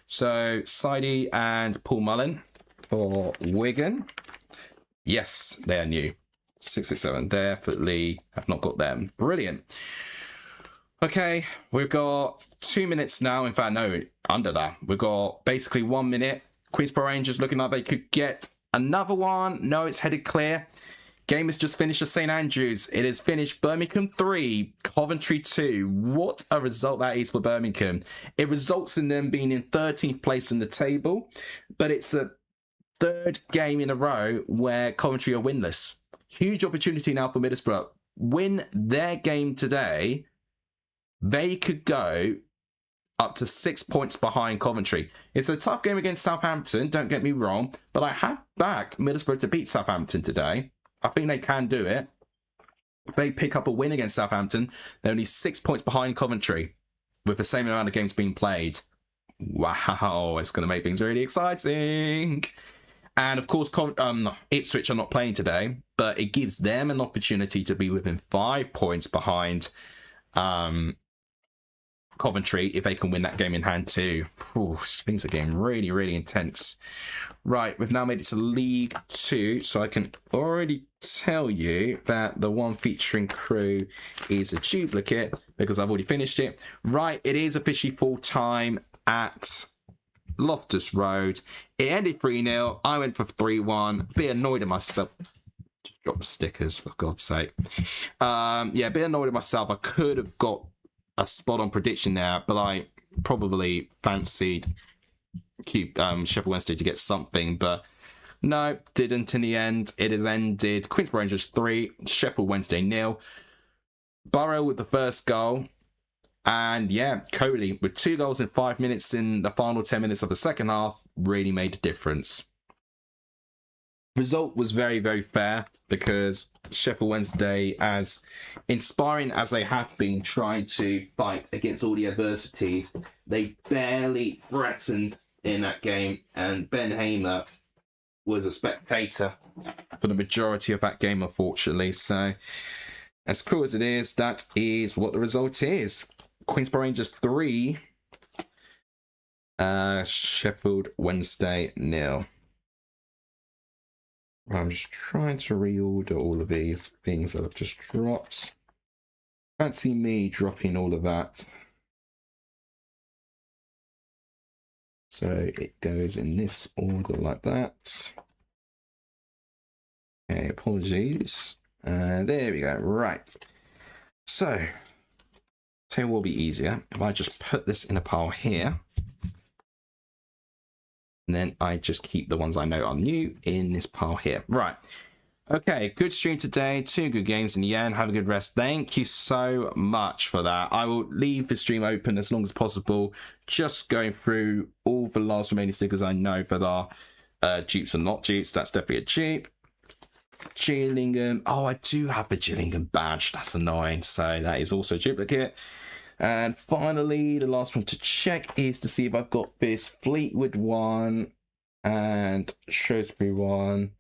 So, Sidey and Paul Mullen for Wigan. Yes, they are new. 667. Definitely have not got them. Brilliant. Okay, we've got 2 minutes now. In fact, no, under that. We've got basically 1 minute. Queensborough Rangers looking like they could get another one. No, it's headed clear. Game has just finished at St Andrews. It has finished Birmingham 3, Coventry 2. What a result that is for Birmingham. It results in them being in 13th place in the table, but it's a 3rd game in a row where Coventry are winless. Huge opportunity now for Middlesbrough. Win their game today, they could go up to 6 points behind Coventry. It's a tough game against Southampton, don't get me wrong, but I have backed Middlesbrough to beat Southampton today. I think they can do it. If they pick up a win against Southampton, they're only 6 points behind Coventry with the same amount of games being played. Wow, it's going to make things really exciting. And of course, Ipswich are not playing today, but it gives them an opportunity to be within 5 points behind Coventry if they can win that game in hand too. Ooh, things are getting really, really intense. Right, we've now made it to League 2, so I can already tell you that the one featuring Crew is a duplicate because I've already finished it. Right, it is officially full time at Loftus Road. It ended 3-0. I went for 3-1. Bit annoyed at myself. Just drop the stickers, for God's sake. Yeah, bit annoyed at myself. I could have got a spot on prediction there, but I probably fancied Sheffield Wednesday to get something, but no, didn't in the end. It has ended Queensborough Rangers 3, Sheffield Wednesday 0. Burrow with the first goal, and yeah, Coley with 2 goals in 5 minutes in the final 10 minutes of the second half really made a difference. Result was very, very fair because Sheffield Wednesday, as inspiring as they have been trying to fight against all the adversities, they barely threatened in that game, and Ben Hamer was a spectator for the majority of that game, unfortunately. So, as cool as it is, that is what the result is. Queensborough Rangers 3, Sheffield Wednesday 0. I'm just trying to reorder all of these things that I've just dropped. Fancy me dropping all of that. So it goes in this order like that. Okay, apologies. There we go. Right. So, tell you what will be easier if I just put this in a pile here. And then I just keep the ones I know are new in this pile here. Right. Okay, good stream today. 2 good games in the end. Have a good rest. Thank you so much for that. I will leave the stream open as long as possible. Just going through all the last remaining stickers I know that are dupes and not dupes. That's definitely a dupe. Gillingham. Oh, I do have the Gillingham badge. That's annoying. So that is also a duplicate. And finally, the last one to check is to see if I've got this Fleetwood one and Shrewsbury one.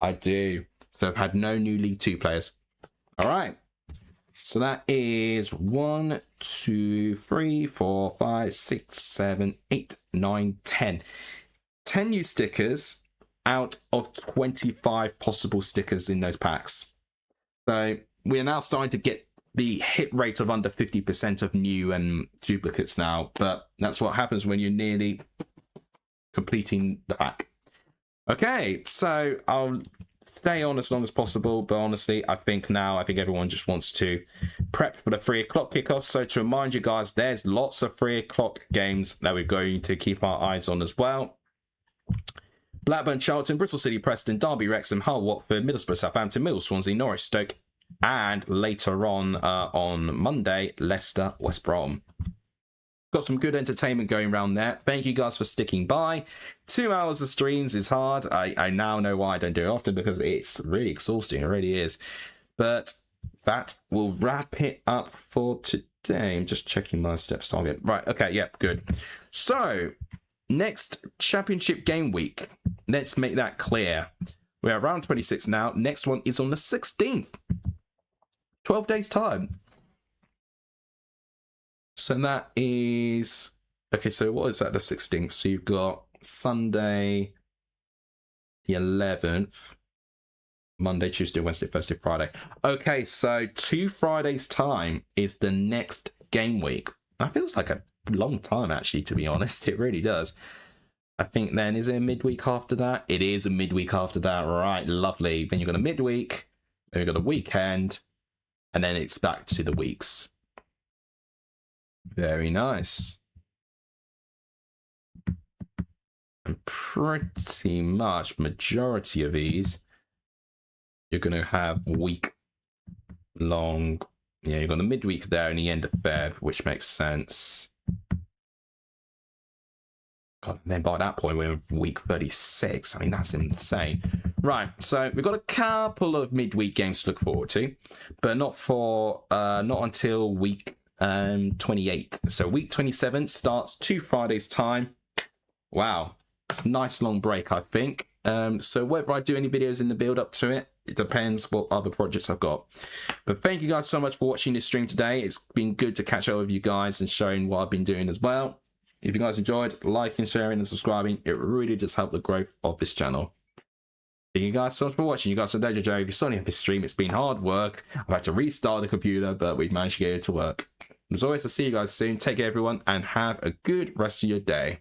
I do. So I've had no new League 2 players. All right. So that is 1, 2, 3, 4, 5, 6, 7, 8, 9, 10. 10 new stickers out of 25 possible stickers in those packs. So we are now starting to get the hit rate of under 50% of new and duplicates now, but that's what happens when you're nearly completing the pack. Okay, so I'll stay on as long as possible, but honestly, I think everyone just wants to prep for the 3 o'clock kickoff. So to remind you guys, there's lots of 3 o'clock games that we're going to keep our eyes on as well. Blackburn, Charlton, Bristol City, Preston, Derby, Wrexham, Hull, Watford, Middlesbrough, Southampton, Middle, Swansea, Norwich, Stoke, and later on Monday, Leicester, West Brom. Got some good entertainment going around there. Thank you guys for sticking by. 2 hours of streams is hard. I now know why I don't do it often, because it's really exhausting. It really is. But that will wrap it up for today. I'm just checking my steps target. Right, okay, yeah, good. So, next championship game week. Let's make that clear. We're around 26 now. Next one is on the 16th. 12 days time. So that is... Okay, so what is that, the 16th? So you've got Sunday, the 11th, Monday, Tuesday, Wednesday, Thursday, Friday. Okay, so 2 Fridays time is the next game week. That feels like a long time, actually, to be honest. It really does. I think then, is it a midweek after that? It is a midweek after that. Right, lovely. Then you've got a midweek, then you've got a weekend, and then it's back to the weeks. Very nice. And pretty much majority of these, you're going to have week long. Yeah, you've got a midweek there and the end of Feb, which makes sense. God, and then by that point, we're in week 36. I mean, that's insane. Right, so we've got a couple of midweek games to look forward to, but not until week 28. So week 27 starts 2 Fridays time. Wow, it's a nice long break, I think. So whether I do any videos in the build up to it, it depends what other projects I've got. But thank you guys so much for watching this stream today. It's been good to catch up with you guys and showing what I've been doing as well. If you guys enjoyed, liking, sharing, and subscribing, it really does help the growth of this channel. Thank you guys so much for watching. You guys are there, Joe. If you're starting this stream, it's been hard work. I've had to restart the computer, but we've managed to get it to work. As always, I'll see you guys soon. Take care, everyone, and have a good rest of your day.